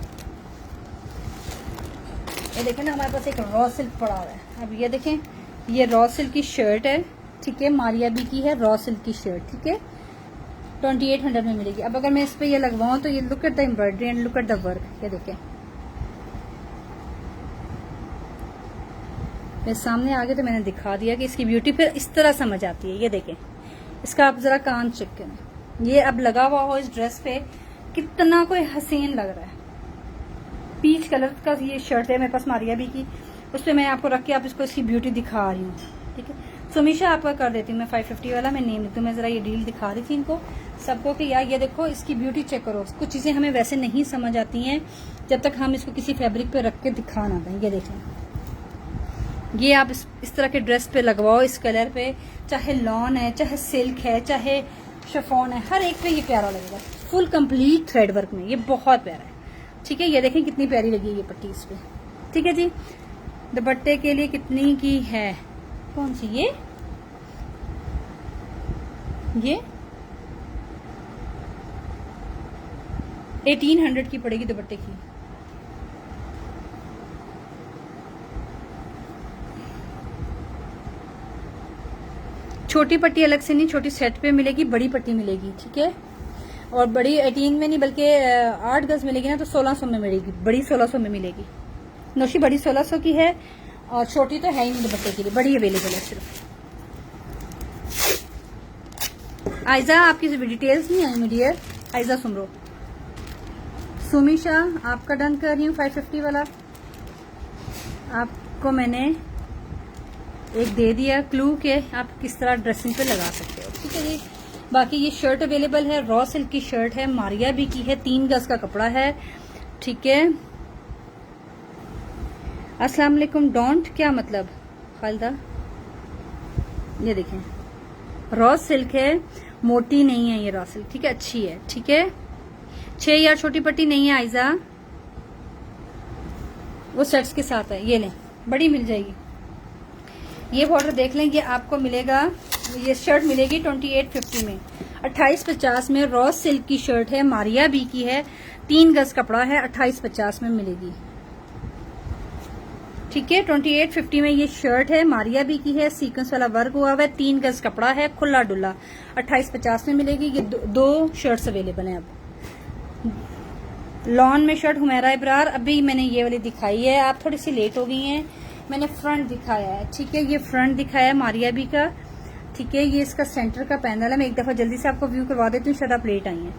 ये देखें ना, हमारे पास एक रॉ सिल्क पड़ा हुआ है। अब ये देखें, ये रॉ सिल्क की शर्ट है, ठीक है, मारिया बी की है रॉ सिल्क की शर्ट, ठीक है, 2800 में मिलेगी। अब अगर मैं इस पे ये लगवाऊं तो ये look at the embroidery and look at the work. ये देखें, मेरे सामने आ गए तो मैंने दिखा दिया कि इसकी ब्यूटी फिर इस तरह समझ आती है। ये देखें, इसका आप जरा कान चेक करें। ये अब लगा हुआ हो इस ड्रेस पे, कितना कोई हसीन लग रहा है। पीच कलर का ये शर्ट है मेरे पास मारिया बी की, उस पर मैं आपको रख के आप इसको इसकी ब्यूटी दिखा रही हूँ, ठीक है। सुमीशा आपका कर देती हूँ मैं 550 वाला, मैं नेम लिखती हूँ। मैं जरा ये डील दिखा रही थी इनको सबको कि यार ये देखो इसकी ब्यूटी चेक करो। कुछ चीजें हमें वैसे नहीं समझ आती हैं जब तक हम इसको किसी फैब्रिक पे रख के दिखा ना दें। ये देखें, ये आप इस तरह के ड्रेस पे लगवाओ, इस कलर पे, चाहे लॉन है, चाहे सिल्क है, चाहे शिफॉन है, हर एक पे ये प्यारा लगेगा। फुल कंप्लीट थ्रेड वर्क में ये बहुत प्यारा है, ठीक है। ये देखें कितनी प्यारी लगी है ये पट्टी इस पे, ठीक है जी। दुपट्टे के लिए कितनी की है, कौन सी, ये 1800 की पड़ेगी दुपट्टे की। छोटी पट्टी अलग से नहीं, छोटी सेट पे मिलेगी, बड़ी पट्टी मिलेगी, ठीक है। और बड़ी 18 में नहीं बल्कि 8 गज मिलेगी ना तो 1600 में मिलेगी, बड़ी 1600 में मिलेगी। नौशी बड़ी 1600 की है और छोटी तो है ही नहीं दुपट्टे के लिए, बड़ी अवेलेबल है सिर्फ। आयजा आपकी डिटेल्स नहीं आई मीडियर, आयजा सुमरो। सुमीशा आपका डन कर रही हूँ 550 वाला। आपको मैंने एक दे दिया क्लू के आप किस तरह ड्रेसिंग पे लगा सकते हो, ठीक है जी। बाकी ये शर्ट अवेलेबल है, रॉ सिल्क की शर्ट है, मारिया बी की है, 3 गज का कपड़ा है, ठीक है। अस्सलाम वालेकुम। डोंट क्या मतलब खालिदा, ये देखें रॉ सिल्क है, मोटी नहीं है ये रॉ सिल्क, ठीक है, अच्छी है, ठीक है। 6 यार छोटी पट्टी नहीं है आयजा, वो सेट्स के साथ है। ये लें, बड़ी मिल जाएगी। ये बॉर्डर देख लें, ये आपको मिलेगा, ये शर्ट मिलेगी 2850 में, 2850 में रॉ सिल्क की शर्ट है, मारिया बी की है, 3 गज कपड़ा है, 2850 में मिलेगी, ठीक है। 2850 में ये शर्ट है, मारिया बी की है, सीक्वेंस वाला वर्क हुआ हुआ है, 3 गज कपड़ा है, खुला डुला, 2850 में मिलेगी। ये दो शर्ट्स अवेलेबल हैं। अब लॉन में शर्ट हुमैरा इब्रार, अभी मैंने ये वाली दिखाई है, आप थोड़ी सी लेट हो गई हैं, मैंने फ्रंट दिखाया है, ठीक है। ये फ्रंट दिखाया है मारिया बी का, ठीक है। ये इसका सेंटर का पैनल है, मैं एक दफा जल्दी से आपको व्यू करवा देती हूँ, शायद आप लेट आई हैं,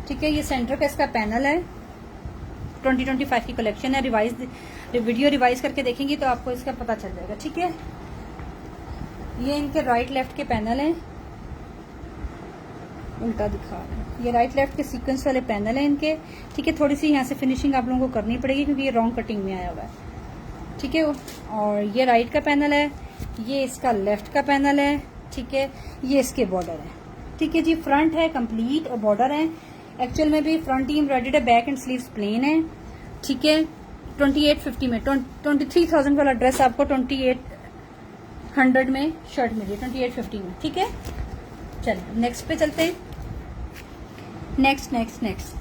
ठीक है। ये सेंटर का इसका पैनल है, 2025 की कलेक्शन है। वीडियो रिवाइज करके देखेंगी तो आपको इसका पता चल जाएगा, ठीक है। ये इनके राइट लेफ्ट के पैनल हैं, उल्टा दिखा रहे हैं, ये राइट लेफ्ट के सीक्वेंस वाले पैनल हैं इनके, ठीक है। थोड़ी सी यहाँ से फिनिशिंग आप लोगों को करनी पड़ेगी क्योंकि ये रॉन्ग कटिंग में आया हुआ है, ठीक है। और ये राइट का पैनल है, ये इसका लेफ्ट का पैनल है, ठीक है। ये इसके बॉर्डर है, ठीक है जी। फ्रंट है कंप्लीट और बॉर्डर है, एक्चुअल में भी फ्रंट ही एम्ब्रॉयडर्ड है, बैक एंड स्लीव्स प्लेन है, ठीक है। 2850 में 23,000 वाला ड्रेस आपको 2800 में शर्ट मिली 2850 में, ठीक है। चलिए नेक्स्ट पे चलते हैं। नेक्स्ट नेक्स्ट नेक्स्ट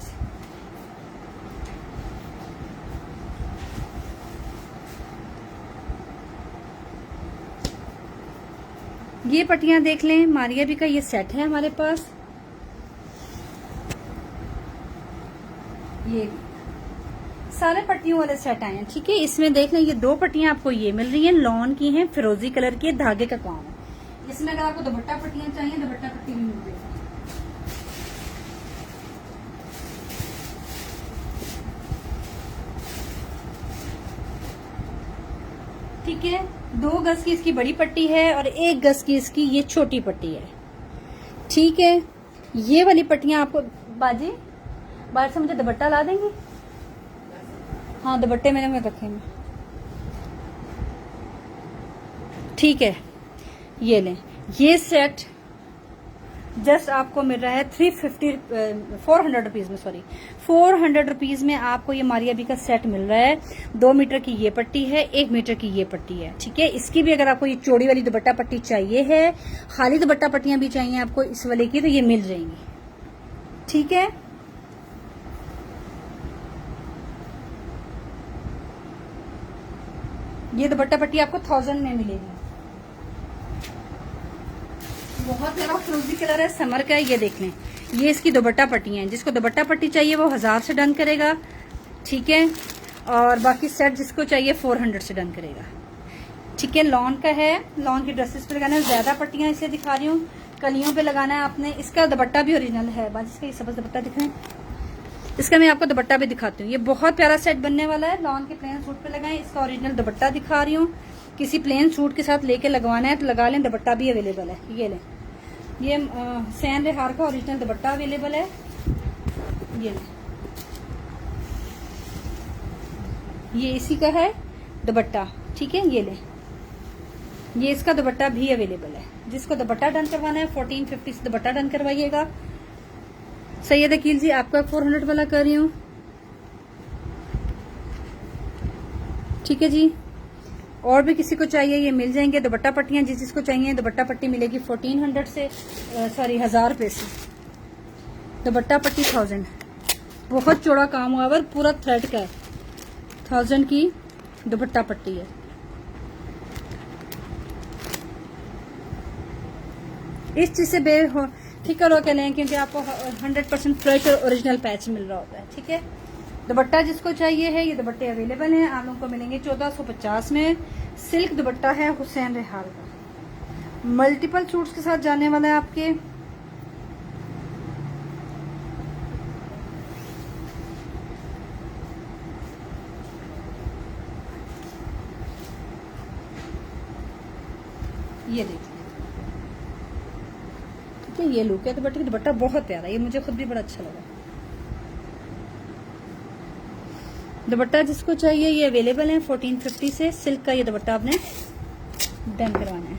ये पट्टियां देख लें, मारिया भी का ये सेट है हमारे पास। ये सारे पट्टियों वाले सेट आए हैं, ठीक है। इसमें देख लें ये 2 पट्टियां आपको ये मिल रही हैं, लॉन की हैं, फिरोजी कलर की, धागे का काम है। इसमें अगर आपको दुपट्टा पट्टियां चाहिए, दुपट्टा पट्टी भी मिल जाएगी। ठीक है, 2 गज की इसकी बड़ी पट्टी है और 1 गज की इसकी ये छोटी पट्टी है, ठीक है। ये वाली पट्टियां आपको बाजी बाहर से मुझे दुपट्टा ला देंगी? हाँ, दुपट्टे मैंने में रखेंगे, ठीक है। ये लें, ये सेट जस्ट आपको मिल रहा है 400 रुपीज में, सॉरी 400 रुपीज में आपको ये मारिया बी का सेट मिल रहा है। 2 मीटर की ये पट्टी है, 1 मीटर की ये पट्टी है, ठीक है। इसकी भी अगर आपको ये चौड़ी वाली दुपट्टा पट्टी चाहिए है, खाली दुपट्टा पट्टियां भी चाहिए आपको इस वाले की, तो ये मिल जाएंगी, ठीक है। ये दुपट्टा पट्टी आपको 1000 में मिलेगी। बहुत प्यारा फिरोजी कलर है, समर का है, ये देख लें। ये इसकी दुपट्टा पट्टियां हैं, जिसको दुपट्टा पट्टी चाहिए वो 1000 से डन करेगा, ठीक है। और बाकी सेट जिसको चाहिए 400 से डन करेगा, ठीक है। लॉन का है, लॉन की ड्रेसेस पे लगाना है, ज्यादा पट्टियां इसलिए दिखा रही हूँ, कलियों पे लगाना है आपने। इसका दुपट्टा भी ओरिजिनल है, बाजी इसका ये सबज दुपट्टा दिख रहे हैं, इसका मैं आपको दुपट्टा भी दिखाती हूँ। ये बहुत प्यारा सेट बनने वाला है, लॉन के प्लेन सूट पे लगाएं। इसका ओरिजिनल दुपट्टा दिखा रही हूँ, किसी प्लेन सूट के साथ लेके लगवाना है तो लगा लें, दुपट्टा भी अवेलेबल है। ये लें, ये हुसैन रेहार का ओरिजिनल दुपट्टा अवेलेबल है, ये लें। ये इसी का है दुपट्टा, ठीक है, ये लें। ये इसका दुपट्टा भी अवेलेबल है, जिसको दुपट्टा डन करवाना है 1450 से दुपट्टा डन करवाइएगा। सैयद अकील जी आपका 400 वाला कर रही हूँ, ठीक है जी। और भी किसी को चाहिए ये मिल जाएंगे दुपट्टा पट्टियां, जिसको चाहिए दुपट्टा पट्टी मिलेगी 1400 से, सॉरी 1000 रुपए से। दुपट्टा पट्टी 1000, बहुत चौड़ा काम हुआ है, पूरा थ्रेड का है, 1000 की दुपट्टा पट्टी है। इस चीज से बेफिक्र हो के लें, क्योंकि आपको 100% फ्रेश और ओरिजिनल पैच मिल रहा होता है, ठीक है। दुपट्टा जिसको चाहिए है, ये दुपट्टे अवेलेबल हैं, आप लोगों को मिलेंगे 1450 में। सिल्क दुपट्टा है हुसैन रेहार का, मल्टीपल सूट्स के साथ जाने वाला है आपके। ये देखिए, ठीक है, ये लुक है दुपट्टे की। दुपट्टा बहुत प्यारा है, ये मुझे खुद भी बड़ा अच्छा लगा। दुपट्टा जिसको चाहिए ये अवेलेबल है 1450 से। सिल्क का ये दुपट्टा आपने डन करवाना है।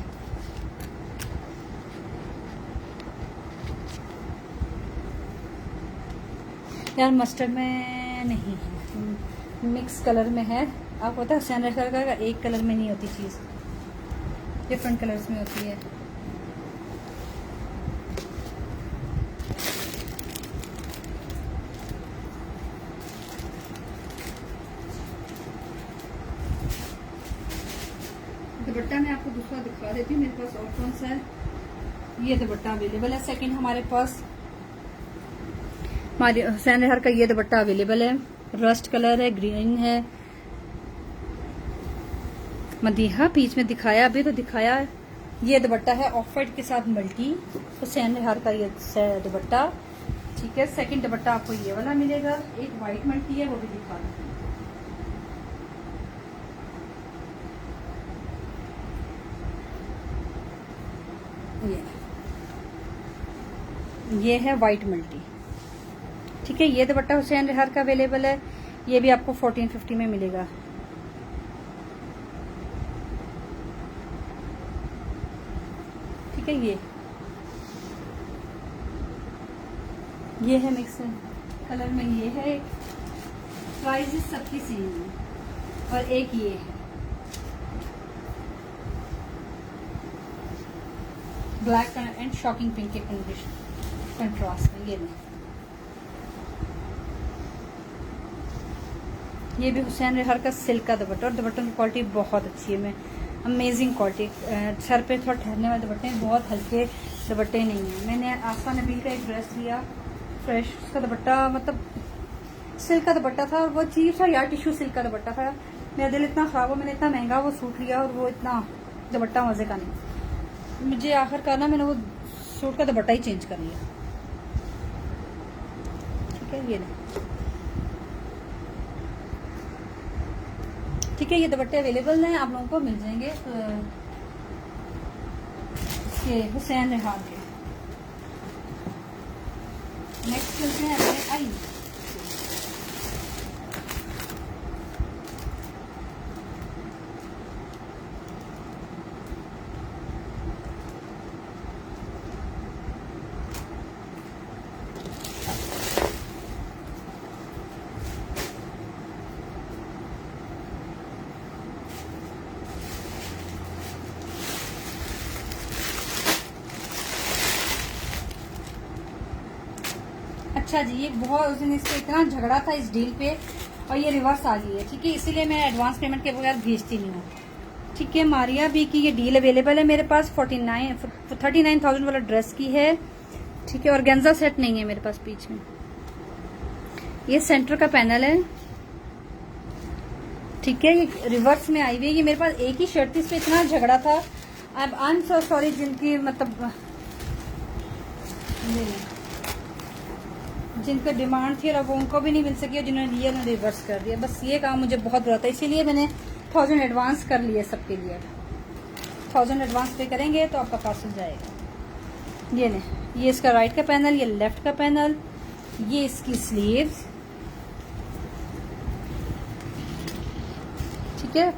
यार मस्टर्ड में नहीं है, मिक्स कलर में है। आपको पता है हुसैन रेहार का एक कलर में नहीं होती चीज, डिफरेंट कलर्स में होती है। दुपट्टा मैं आपको दूसरा दिखा देती हूँ, मेरे पास और कौन सा है। ये दुपट्टा अवेलेबल है सेकंड हमारे पास, हमारे हुसैन रेहार का ये दुपट्टा अवेलेबल है। रस्ट कलर है, ग्रीन है, मदीहा बीच में दिखाया, अभी तो दिखाया। ये दुपट्टा है ऑफ वाइट के साथ मल्टी, हुसैन रेहार का ये दुपट्टा, ठीक है। सेकंड दुपट्टा आपको ये वाला मिलेगा, एक व्हाइट मल्टी है, वो भी दिखा दूँ। ये है व्हाइट मल्टी, ठीक है। ये दुपट्टा हुसैन रेहार का अवेलेबल है, ये भी आपको 1450 में मिलेगा। ठीक है, ये है मिक्स कलर में, ये है। प्राइस सबकी सेम है, और एक ये है ब्लैक एंड शॉकिंग पिंक के कंट्रास्ट में। ये भी हुसैन रेहार का सिल्क का दुपट्टा, और दुपट्टों की क्वालिटी बहुत अच्छी है, मैं अमेजिंग क्वालिटी। सर पे थोड़ा ठहरने वाले दुपट्टे हैं, बहुत हल्के दुपट्टे नहीं हैं। मैंने आस्था नबील का एक ड्रेस लिया फ्रेश, उसका दुपट्टा मतलब सिल्क का दुपट्टा था, और वो चीप सा यार टिश्यू सिल्क का दुपट्टा था। मेरा दिल इतना खराब हुआ, मैंने इतना महंगा वो सूट लिया और वो इतना दुपट्टा मजे का नहीं। मुझे आखिरकार ना मैंने वो सूट का दुपट्टा ही चेंज कर लिया। ठीक है, ये नहीं ठीक है, ये दुपट्टे अवेलेबल हैं, आप लोगों को मिल जाएंगे इसके हुसैन रेहान के। नेक्स्ट चलते हैं अपने आई। अच्छा जी, ये बहुत उस दिन इससे इतना झगड़ा था इस डील पे, और ये रिवर्स आ गई है। ठीक है, इसीलिए मैं एडवांस पेमेंट के बगैर भेजती नहीं हूँ। ठीक है, मारिया बी की ये डील अवेलेबल है मेरे पास, 39,000 वाला ड्रेस की है। ठीक है, और गेंजा सेट नहीं है मेरे पास बीच में। ये सेंटर का पैनल है। ठीक है, ये रिवर्स में आई हुई है। ये मेरे पास एक ही शर्ट थी, इस पे इतना झगड़ा था। अब आई एम सो सॉरी जिनकी मतलब जिनका डिमांड थी और अब उनको भी नहीं मिल सकी, और जिन्होंने लिया उन्होंने रिवर्स कर दिया। बस ये काम मुझे बहुत बुरा था, इसीलिए मैंने 1000 एडवांस कर लिया सबके लिए। 1000 एडवांस पे करेंगे तो आपका पार्सल जाएगा। ये नहीं, ये इसका राइट का पैनल, ये लेफ्ट का पैनल, ये इसकी स्लीव्स। ठीक है,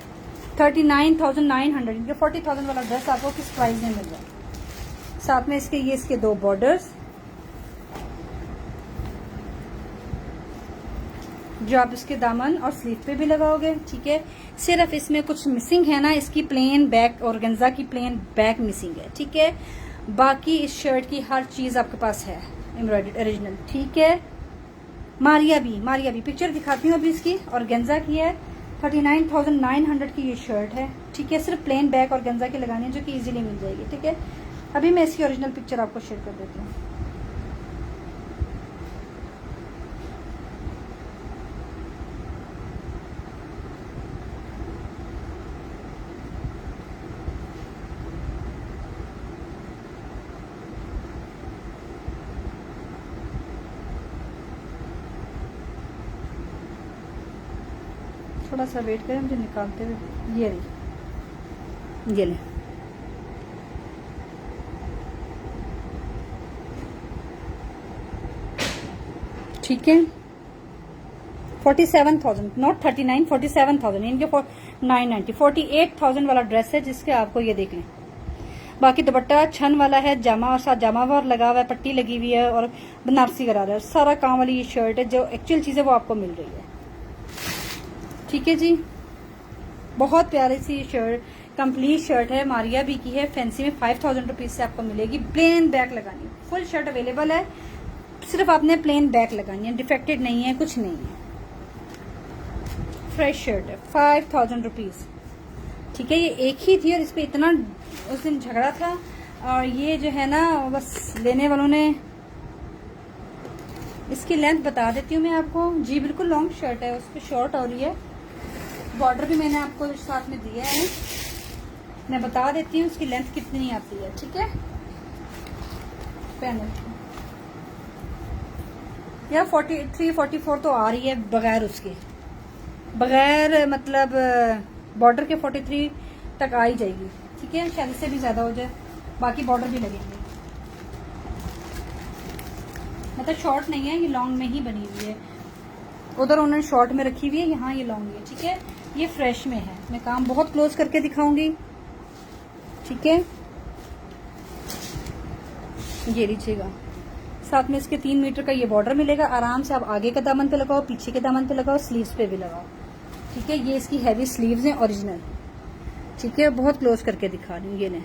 39,900, इनके 40,000 वाला ड्रेस आपको किस प्राइस में मिल रहा है। साथ में इसके ये इसके 2 बॉर्डर्स जो आप इसके दामन और स्लीव पे भी लगाओगे। ठीक है, सिर्फ इसमें कुछ मिसिंग है ना, इसकी प्लेन बैक और गंजा की प्लेन बैक मिसिंग है। ठीक है, बाकी इस शर्ट की हर चीज आपके पास है एम्ब्रॉयडर्ड ओरिजिनल। ठीक है, मारिया भी पिक्चर दिखाती हूँ अभी इसकी, और गंजा की है। 39,900 की ये शर्ट है। ठीक है, सिर्फ प्लेन बैक और गंजा की लगानी है, जो कि इजीली मिल जाएगी। ठीक है, अभी मैं इसकी ओरिजिनल पिक्चर आपको शेयर कर देती हूँ। थोड़ा सा वेट करें मुझे निकालते हुए। ये ले ठीक है, 47,000 नॉट 39, 47,000 इनके 990, 48,000 वाला ड्रेस है, जिसके आपको ये देख लें। बाकी दुपट्टा छन वाला है, जामा और साथ जामा वार लगा हुआ है, पट्टी लगी हुई है और बनारसी करा रहा है। सारा काम वाली ये शर्ट है, जो एक्चुअल चीज है वो आपको मिल रही है। ठीक है जी, बहुत प्यारी सी शर्ट, कंप्लीट शर्ट है, मारिया बी की है, फैंसी में 5,000 रुपीज से आपको मिलेगी। प्लेन बैक लगानी है, फुल शर्ट अवेलेबल है, सिर्फ आपने प्लेन बैक लगानी है, डिफेक्टेड नहीं है, कुछ नहीं है, फ्रेश शर्ट है, 5,000 रुपीज। ठीक है, ये एक ही थी और इस पे इतना उस दिन झगड़ा था, और ये जो है ना बस लेने वालों ने। इसकी लेंथ बता देती हूँ मैं आपको जी, बिल्कुल लॉन्ग शर्ट है, उस पर शॉर्ट हो रही है, बॉर्डर भी मैंने आपको साथ में दिया है। मैं बता देती हूँ इसकी लेंथ कितनी आती है। ठीक है, पैनल या 43, 44 तो आ रही है बगैर उसके, बगैर मतलब बॉर्डर के 43 तक आ ही जाएगी। ठीक है, शायद इससे भी ज्यादा हो जाए, बाकी बॉर्डर भी लगेंगे। मतलब शॉर्ट नहीं है, ये लॉन्ग में ही बनी हुई है, उधर उन्होंने शॉर्ट में रखी हुई है, यहाँ ये लॉन्ग है। ठीक है, ये फ्रेश में है, मैं काम बहुत क्लोज करके दिखाऊंगी। ठीक है, ये लीजिएगा, साथ में इसके 3 मीटर का ये बॉर्डर मिलेगा। आराम से आप आगे के दामन पे लगाओ, पीछे के दामन पे लगाओ, स्लीव्स पे भी लगाओ। ठीक है, ये इसकी हैवी स्लीव्स हैं ओरिजिनल। ठीक है, बहुत क्लोज करके दिखा रही हूँ, ये लें।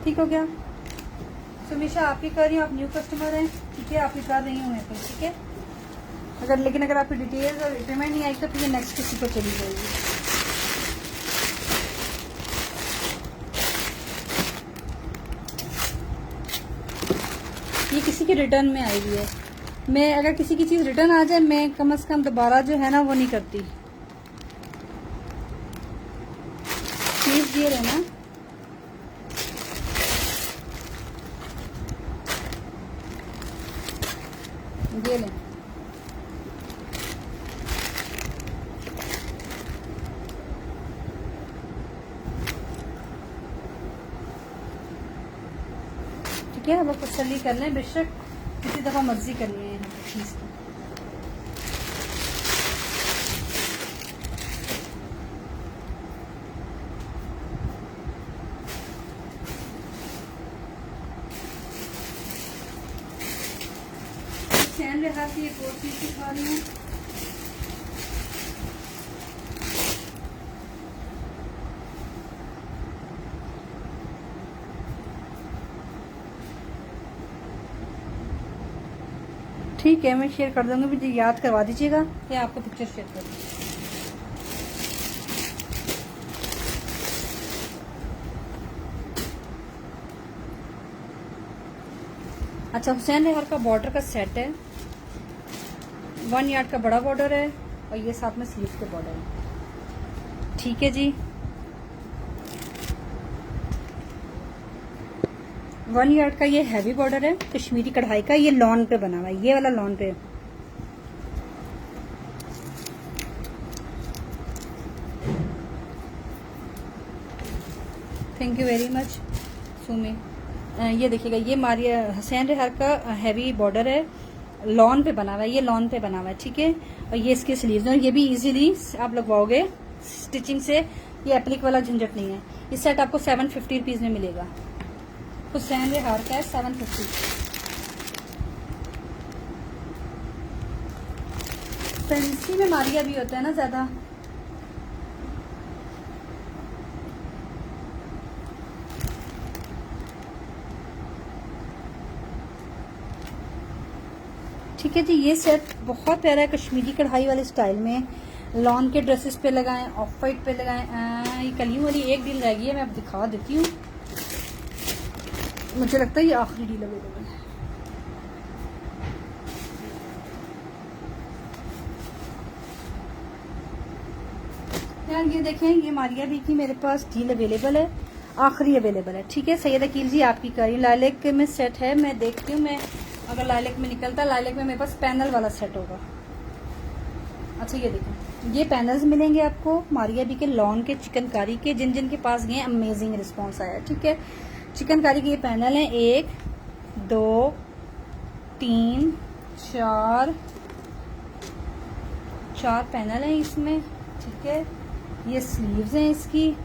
ठीक हो गया। सुमिशा आपकी कर रही हूँ, आप न्यू कस्टमर हैं। ठीक है, आपकी कर रही हूँ मैं तो। ठीक है, लेकिन अगर आपकी डिटेल्स और पेमेंट नहीं आई तो फिर नेक्स्ट किसी को चली जाएगी। ये किसी की रिटर्न में आई हुई है। मैं अगर किसी की चीज़ रिटर्न आ जाए, मैं कम से कम दोबारा जो है ना वो नहीं करती। प्लीज ये रहना। ये लें। ठीक है, अब आप तसल्ली कर लें, बेशक किसी दफ़ा मर्जी करनी है यहाँ पर चीज़ की। चैन रहा की एक और चीज़ दिखा रही हूँ। ठीक है, मैं शेयर कर दूंगी, मुझे याद करवा दीजिएगा या आपको पिक्चर शेयर कर दूँगी। अच्छा, हुसैन रेहार का बॉर्डर का सेट है। 1 यार्ड का बड़ा बॉर्डर है और ये साथ में स्लीव के बॉर्डर है। ठीक है जी, 1 यार्ड का ये हैवी बॉर्डर है कश्मीरी कढ़ाई का। ये लॉन पे बना हुआ है, ये वाला लॉन पे। Thank you very much Sumi. ये देखिएगा, ये मारिया हुसैन रेहार का हैवी बॉर्डर है, लॉन पे बना हुआ है। ये लॉन पे बना हुआ है। ठीक है, और ये इसके स्लीव्स हैं। ये भी इजीली आप लगवाओगे स्टिचिंग से, ये एप्लिक वाला झंझट नहीं है। ये सेट आपको 750 रुपीज में मिलेगा। हुसैन रेहार का है 750। फैंसी में मारिया भी होता है ना ज्यादा। ठीक है जी, ये सेट बहुत प्यारा है कश्मीरी कढ़ाई वाले स्टाइल में। लॉन के ड्रेसेस पे लगाएं, ऑफ वाइट पे लगाएं। ये कलियों वाली एक डील रह गई है, मैं अब दिखा देती हूँ। मुझे लगता है ये आखिरी डील अवेलेबल है। यार ये देखें, ये मारिया भी की मेरे पास डील अवेलेबल है, आखिरी अवेलेबल है। ठीक है, सैयद अकील जी आपकी करी लाइलेक में सेट है। मैं देखती हूँ, मैं अगर लाइलेक में निकलता, लाइलेक में मेरे पास पैनल वाला सेट होगा। अच्छा ये देखें, ये पैनल्स मिलेंगे आपको मारिया बी के लॉन के चिकनकारी के। जिन जिन के पास गए अमेजिंग रिस्पॉन्स आया। ठीक है, चिकनकारी के ये पैनल हैं 1 2 3 4 पैनल हैं इसमें। ठीक है, ये स्लीव्स हैं इसकी।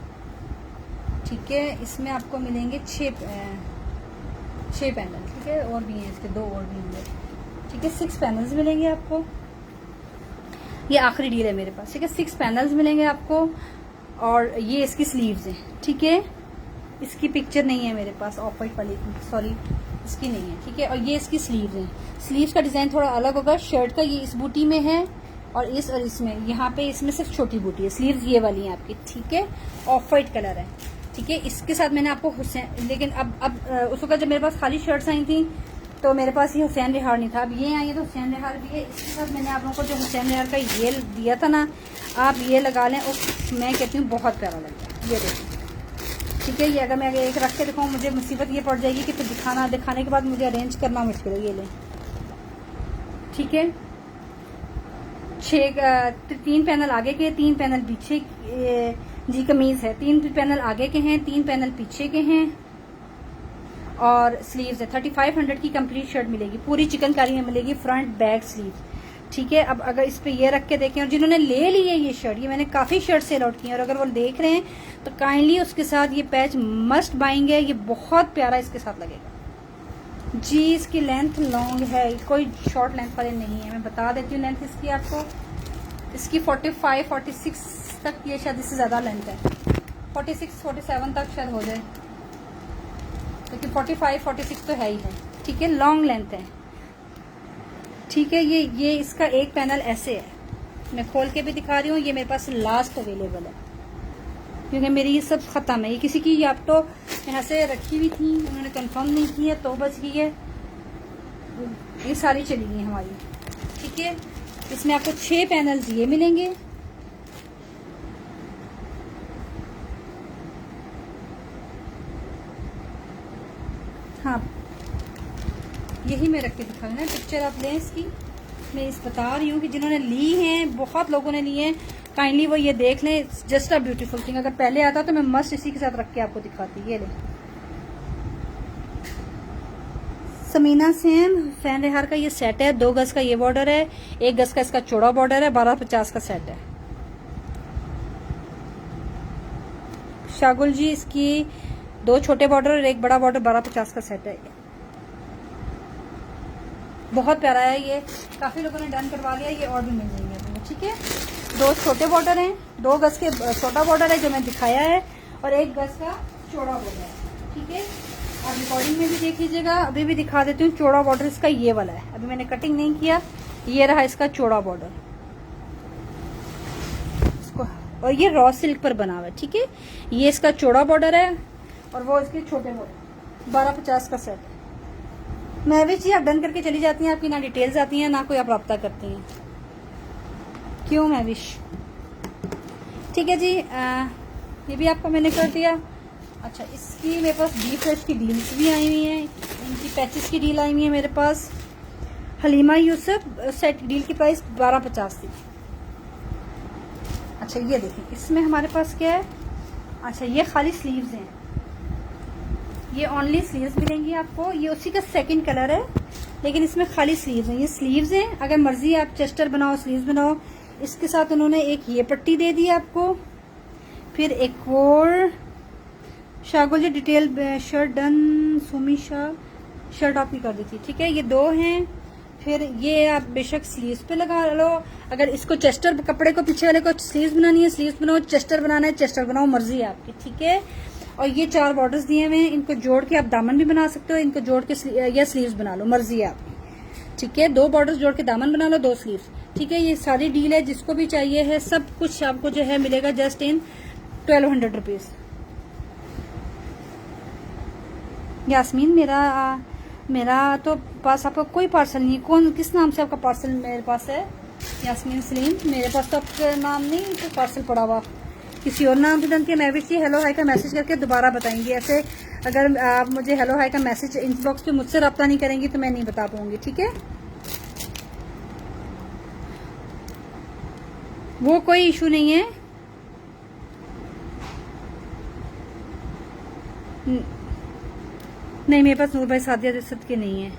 ठीक है, इसमें आपको मिलेंगे 6 पैनल। ठीक है, और भी हैं इसके 2 और भी होंगे। ठीक है, 6 पैनल्स मिलेंगे आपको। ये आखिरी डील है मेरे पास। ठीक है, 6 पैनल्स मिलेंगे आपको और ये इसकी स्लीव्स हैं। ठीक है, इसकी पिक्चर नहीं है मेरे पास, ऑफ वाइट वाली, सॉरी इसकी नहीं है। ठीक है, और ये इसकी स्लीव्स हैं। स्लीव्स का डिजाइन थोड़ा अलग होगा। शर्ट का ये इस बूटी में है और इसमें यहाँ पे इसमें सिर्फ छोटी बूटी है। स्लीव्स ये वाली हैं आपकी। ठीक है, ऑफ वाइट कलर है। ठीक है, इसके साथ मैंने आपको हुसैन, लेकिन अब उस वक्त जब मेरे पास खाली शर्ट्स आई थी तो मेरे पास ये हुसैन रेहार नहीं था। अब ये आई है तो हुसैन रेहार भी है। इसके साथ मैंने आप लोगों को जो हुसैन रेहार का ये दिया था ना, आप ये लगा लें। और मैं कहती हूँ बहुत प्यारा लगता है। ये देखिए। ठीक है, ये अगर मैं एक रख के दिखाऊँ, मुझे मुसीबत ये पड़ जाएगी कि फिर दिखाने के बाद मुझे अरेंज करना मुश्किल है। ये लें। ठीक है, 3 पैनल आगे के, 3 पैनल पीछे जी कमीज है। 3 पैनल आगे के हैं, 3 पैनल पीछे के हैं और स्लीव्स है। 3500 की कंप्लीट शर्ट मिलेगी, पूरी चिकनकारी में मिलेगी, फ्रंट बैक स्लीव। ठीक है, अब अगर इस पे ये रख के देखें, और जिन्होंने ले ली है ये शर्ट, ये मैंने काफी शर्ट सेल आउट की है, और अगर वो देख रहे हैं तो काइंडली उसके साथ ये पैच मस्ट बाइंग है। ये बहुत प्यारा इसके साथ लगेगा। जी इसकी लेंथ लॉन्ग है, कोई शॉर्ट लेंथ वाले नहीं है। मैं बता देती हूँ लेंथ इसकी आपको। इसकी 45 46 तक, ये शायद इससे ज़्यादा लेंथ है, 46 47 तक शायद हो जाए, क्योंकि 45 46 तो है ही है। ठीक है, लॉन्ग लेंथ है। ठीक है, ये इसका एक पैनल ऐसे है, मैं खोल के भी दिखा रही हूँ। ये मेरे पास लास्ट अवेलेबल है, क्योंकि मेरी ये सब ख़त्म है। ये किसी की आप तो यहाँ से रखी हुई थी, उन्होंने कंफर्म नहीं की है तो बच गई है, ये सारी चली गई हमारी। ठीक है, इसमें आपको 6 पैनल्स ये मिलेंगे। हाँ, यही मैं रख के दिखा रही हूँ ना, पिक्चर आप लें इसकी। मैं इस बता रही हूँ कि जिन्होंने ली हैं, बहुत लोगों ने ली हैं, काइंडली वो ये देख लें। Just a beautiful thing. अगर पहले आता तो मैं मस्त इसी के साथ रख के आपको दिखाती। ये ले समीना सेम फैन रेहार का ये सेट है। 2 गज का ये बॉर्डर है, 1 गज का इसका चौड़ा बॉर्डर है, 1250 का सेट है। शागुल जी इसकी 2 छोटे बॉर्डर और 1 बड़ा बॉर्डर, 1250 का सेट है। बहुत प्यारा है ये, काफी लोगों ने डन करवा लिया। ये और भी मिल जाएंगे आपको। ठीक है, 2 छोटे बॉर्डर हैं, 2 गज के छोटा बॉर्डर है जो मैं दिखाया है, और 1 गज का चौड़ा बॉर्डर है। ठीक है, आप रिकॉर्डिंग में भी देख लीजिएगा। अभी भी दिखा देती हूँ। चौड़ा बॉर्डर इसका ये वाला है, अभी मैंने कटिंग नहीं किया। ये रहा इसका चौड़ा बॉर्डर, इसको, और ये रॉ सिल्क पर बना हुआ है। ठीक है, ये इसका चौड़ा बॉर्डर है और वो इसके छोटे बॉर्डर, 1250 का सेट है। महविश जी आप डन करके चली जाती हैं, आपकी ना डिटेल्स आती हैं ना कोई आप रब्ता करती हैं। क्यों महविश? ठीक है जी, ये भी आपको मैंने कर दिया। अच्छा, इसकी मेरे पास डी फ्रेश की डील्स भी आई हुई हैं, इनकी पैचेस की डील आई हुई है मेरे पास। हलीमा यूसुफ सेट डील की प्राइस 1250 थी। अच्छा ये देखें, इसमें हमारे पास क्या है। अच्छा ये खाली स्लीव्स हैं, ये ओनली स्लीव्स मिलेंगी आपको। ये उसी का सेकंड कलर है, लेकिन इसमें खाली स्लीव्स हैं। ये स्लीव्स हैं, अगर मर्जी आप चेस्टर बनाओ, स्लीव्स बनाओ। इसके साथ उन्होंने एक ये पट्टी दे दी आपको, फिर एक और Shagul ji detail shirt done, Sumi Shah shirt आपकी कर दी थी। ठीक है, ये 2 हैं। फिर ये आप बेशक स्लीव्स पे लगा लो। अगर इसको चेस्टर कपड़े को पीछे वाले को स्लीव्स बनानी है स्लीव्स बनाओ, चेस्टर बनाना है चेस्टर बनाओ, मर्जी है आपकी। ठीक है, और ये 4 बॉर्डर्स दिए हुए हैं, इनको जोड़ के आप दामन भी बना सकते हो, इनको जोड़ के या स्लीव्स बना लो, मर्जी है आपकी। ठीक है, 2 बॉर्डर्स जोड़ के दामन बना लो, 2 स्लीव्स। ठीक है, ये सारी डील है, जिसको भी चाहिए है सब कुछ आपको जो है मिलेगा जस्ट इन 1200 रुपीज। यास्मीन मेरा तो पास आपका कोई पार्सल नहीं है। किस नाम से आपका पार्सल मेरे पास है? यास्मीन सलीम, मेरे पास तो आपका नाम नहीं, तो पार्सल पड़ा हुआ किसी और नाम से डन के। मैं भी हेलो हाई का मैसेज करके दोबारा बताएंगी। ऐसे अगर आप मुझे हेलो हाई का मैसेज इनबॉक्स पे मुझसे रब्ता नहीं करेंगी तो मैं नहीं बता पाऊंगी। ठीक है, वो कोई इशू नहीं है। नहीं, मेरे पास नूर भाई सादिया रिसत के नहीं है।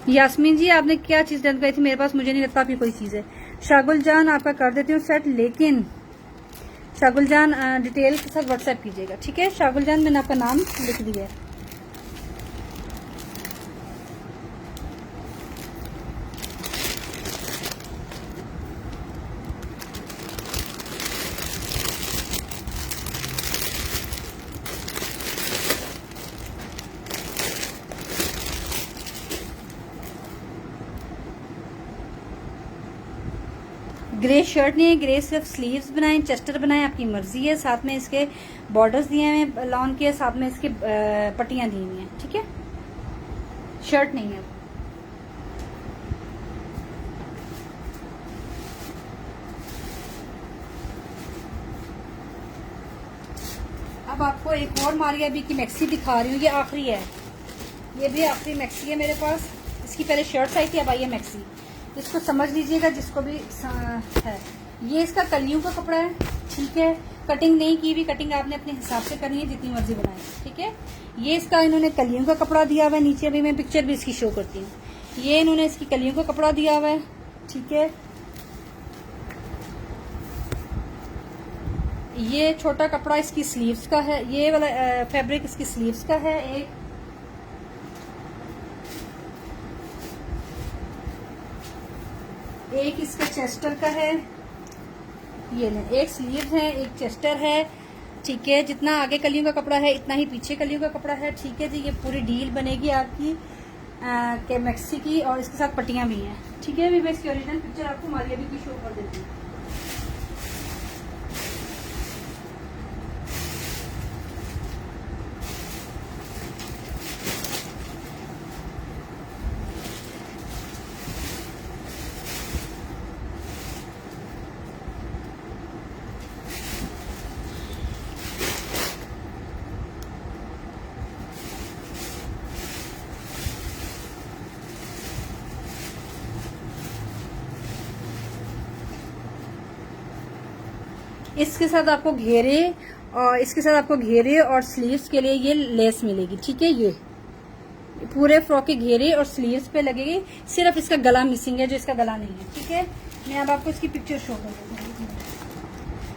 यास्मीन जी आपने क्या चीज डन कराई थी मेरे पास? मुझे नहीं लगता आपकी कोई चीज है। शागुल जान आपका कर देती हूँ सेट, लेकिन शागुल जान डिटेल के साथ व्हाट्सएप कीजिएगा। ठीक है, शागुल जान मैंने आपका नाम लिख दिया है। ग्रे शर्ट नहीं है, ग्रे सिर्फ स्लीव्स बनाएं, चेस्टर बनाएं, आपकी मर्जी है। साथ में इसके बॉर्डर्स दिए हैं लॉन के, साथ में इसके पट्टियां दी हुई हैं। ठीक है, शर्ट नहीं है। अब आपको एक और मारिया बी की मैक्सी दिखा रही हूँ, ये आखिरी है, ये भी आखिरी मैक्सी है मेरे पास। इसकी पहले शर्ट आई थी, अब आई है मैक्सी। इसको समझ लीजिएगा जिसको भी है। ये इसका कलियों का कपड़ा है। ठीक है, कटिंग नहीं की हुई, कटिंग आपने अपने हिसाब से करनी है, जितनी मर्जी बनाए। ठीक है, ये इसका इन्होंने कलियों का कपड़ा दिया हुआ है नीचे, अभी मैं पिक्चर भी इसकी शो करती हूँ। ये इन्होंने इसकी कलियों का कपड़ा दिया हुआ है। ठीक है, ये छोटा कपड़ा इसकी स्लीव्स का है, ये वाला फैब्रिक इसकी स्लीव्स का है एक। इसका चेस्टर का है, ये लें, एक स्लीव है, एक चेस्टर है, ठीक है। जितना आगे कलियों का कपड़ा है इतना ही पीछे कलियों का कपड़ा है, ठीक है जी। ये पूरी डील बनेगी आपकी के मैक्सी की, और इसके साथ पट्टियां भी हैं, ठीक है। मैं इसकी ओरिजिनल पिक्चर आपको मारिया भी की शो कर देती हूँ। इसके साथ आपको घेरे, और इसके साथ आपको घेरे और स्लीव्स के लिए ये लेस मिलेगी, ठीक है। ये पूरे फ्रॉक के घेरे और स्लीव्स पे लगेगी, सिर्फ इसका गला मिसिंग है, जो इसका गला नहीं है, ठीक है। मैं अब आपको इसकी पिक्चर शो कर देती हूँ,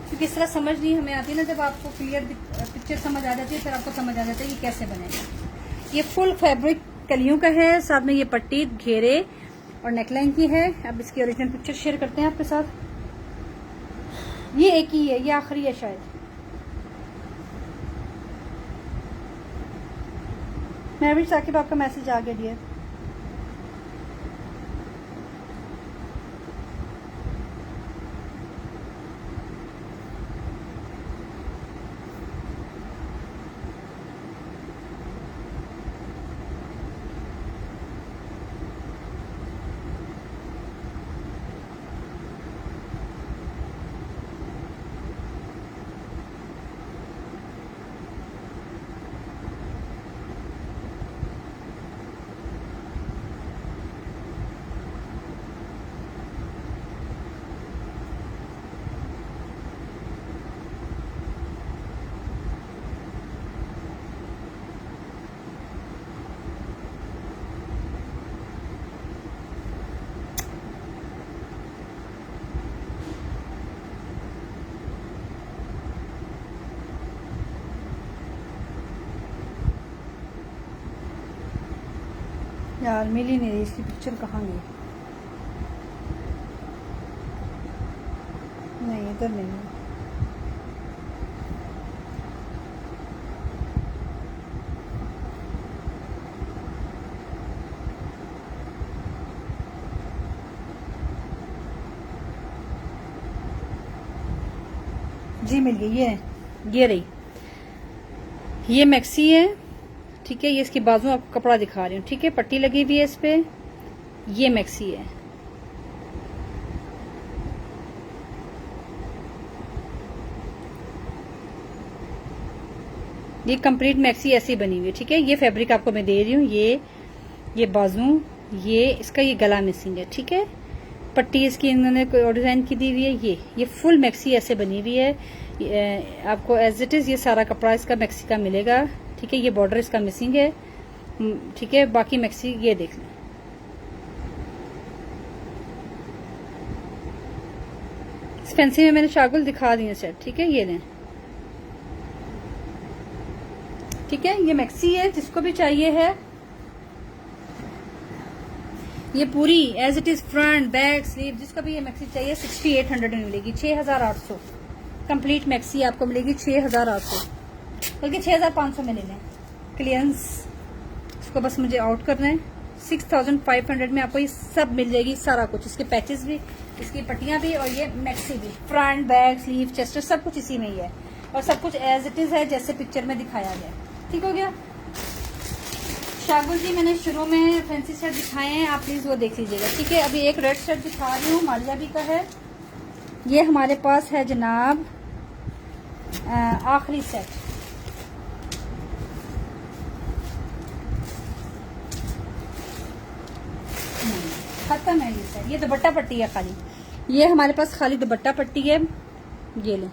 क्योंकि इस तरह समझ नहीं हमें आती ना, जब आपको क्लियर पिक्चर समझ आ जाती है फिर आपको समझ आ जाता है कि कैसे बनेगा। ये फुल फैब्रिक कलियों का है, साथ में ये पट्टी, घेरे और नेकलाइन की है। अब इसकी ओरिजिनल पिक्चर शेयर करते हैं आपके साथ। ये एक ही है, ये आखिरी है शायद। मैं साकिब आपका मैसेज आ गया डियर। यार मिल ही नहीं रही इसकी पिक्चर, कहाँ गई? नहीं, इधर नहीं है। जी मिल गई, ये रही, ये मैक्सी है, ठीक है। ये इसकी बाजू आपको कपड़ा दिखा रही हूँ, ठीक है। पट्टी लगी हुई है इस पे, ये मैक्सी है। ये कंप्लीट मैक्सी ऐसी बनी हुई है, ठीक है। ये फैब्रिक आपको मैं दे रही हूँ, ये बाजू, ये इसका ये गला मिसिंग है, ठीक है। पट्टी इसकी इन्होंने डिजाइन की दी हुई है। ये फुल मैक्सी ऐसे बनी हुई है। आपको एज इट इज ये सारा कपड़ा इसका मैक्सी का मिलेगा, ठीक है। ये बॉर्डर इसका मिसिंग है, ठीक है। बाकी मैक्सी ये देख लें। इस फैंसी में मैंने शागुल दिखा दी है सेट, ठीक है। ये लें, ठीक है। ये मैक्सी है, जिसको भी चाहिए है ये पूरी as it is front back sleeve, जिसको भी ये मैक्सी चाहिए 6800 में मिलेगी, 6800 कंप्लीट मैक्सी आपको मिलेगी 6800, बल्कि 6500 में ले लें। क्लियरेंस इसको बस मुझे आउट करना है। 6500 में आपको ये सब मिल जाएगी, सारा कुछ, इसके पैचेस भी, इसकी पट्टियां भी, और ये मैक्सी भी, फ्रंट बैक स्लीव चेस्टर सब कुछ इसी में ही है, और सब कुछ एज इट इज है जैसे पिक्चर में दिखाया गया। ठीक हो गया। शागुल जी मैंने शुरू में फैंसी शर्ट दिखाए हैं, आप प्लीज वो देख लीजिएगा, ठीक है। अभी एक रेड शर्ट दिखा रही हूँ, मालिया भी का है। ये हमारे पास है जनाब आखिरी सेट, खत्म है ये सेट। ये दुपट्टा पट्टी है खाली, ये हमारे पास खाली दुपट्टा पट्टी है। ये लो,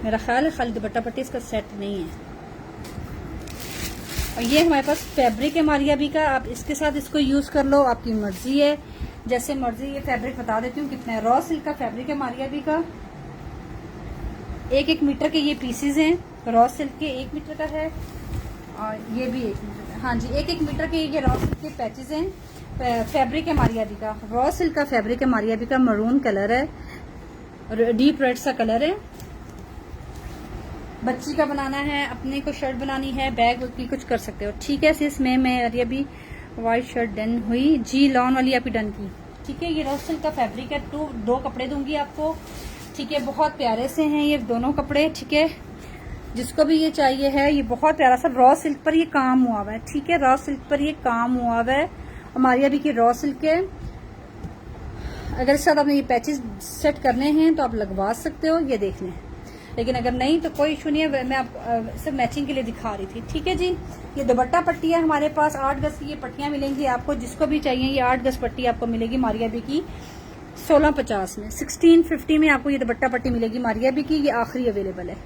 मेरा ख्याल है खाली दुपट्टा पट्टी, इसका सेट नहीं है। और ये हमारे पास फैब्रिक है मारिया भी का, आप इसके साथ इसको यूज कर लो, आपकी मर्जी है, जैसे मर्जी। ये फैब्रिक बता देती हूँ कितना है। रॉ सिल्क का फैब्रिक है मारिया भी का, 1-1 मीटर के ये पीसेज हैं। रॉ सिल्क के 1 मीटर का है, और ये भी 1 मीटर का हाँ जी, 1-1 मीटर के ये रॉ सिल्क के पैचेस हैं। फैब्रिक है मारियाबी का, रॉ सिल्क का फैब्रिक है मारियाबी का, मरून कलर है, डीप रेड सा कलर है। बच्ची का बनाना है, अपने को शर्ट बनानी है, बैग की कुछ कर सकते हो। ठीक है सिस, मैं अभी व्हाइट शर्ट डन हुई जी, लॉन वाली आपकी डन की। ठीक है, ये रॉ सिल्क का फैब्रिक है, 2 कपड़े दूंगी आपको। ठीक है, बहुत प्यारे से हैं ये दोनों कपड़े। ठीक है, जिसको भी ये चाहिए है, ये बहुत प्यारा सा रॉ सिल्क पर ये काम हुआ हुआ है। ठीक है, रॉ सिल्क पर ये काम हुआ हुआ है, हमारी अभी की रॉ सिल्क है। अगर इसके साथ आपने ये पैचेस सेट करने हैं तो आप लगवा सकते हो, ये देख लें। लेकिन अगर नहीं तो कोई इशू नहीं है, मैं आपको सिर्फ मैचिंग के लिए दिखा रही थी। ठीक है जी, ये दुपट्टा पट्टी है हमारे पास, 8 गज की ये पट्टियां मिलेंगी आपको, जिसको भी चाहिए ये 8 गज पट्टी आपको मिलेगी मारियाबी की 1650 में। 1650 में आपको ये दुपट्टा पट्टी मिलेगी मारियाबी की, ये आखिरी अवेलेबल है।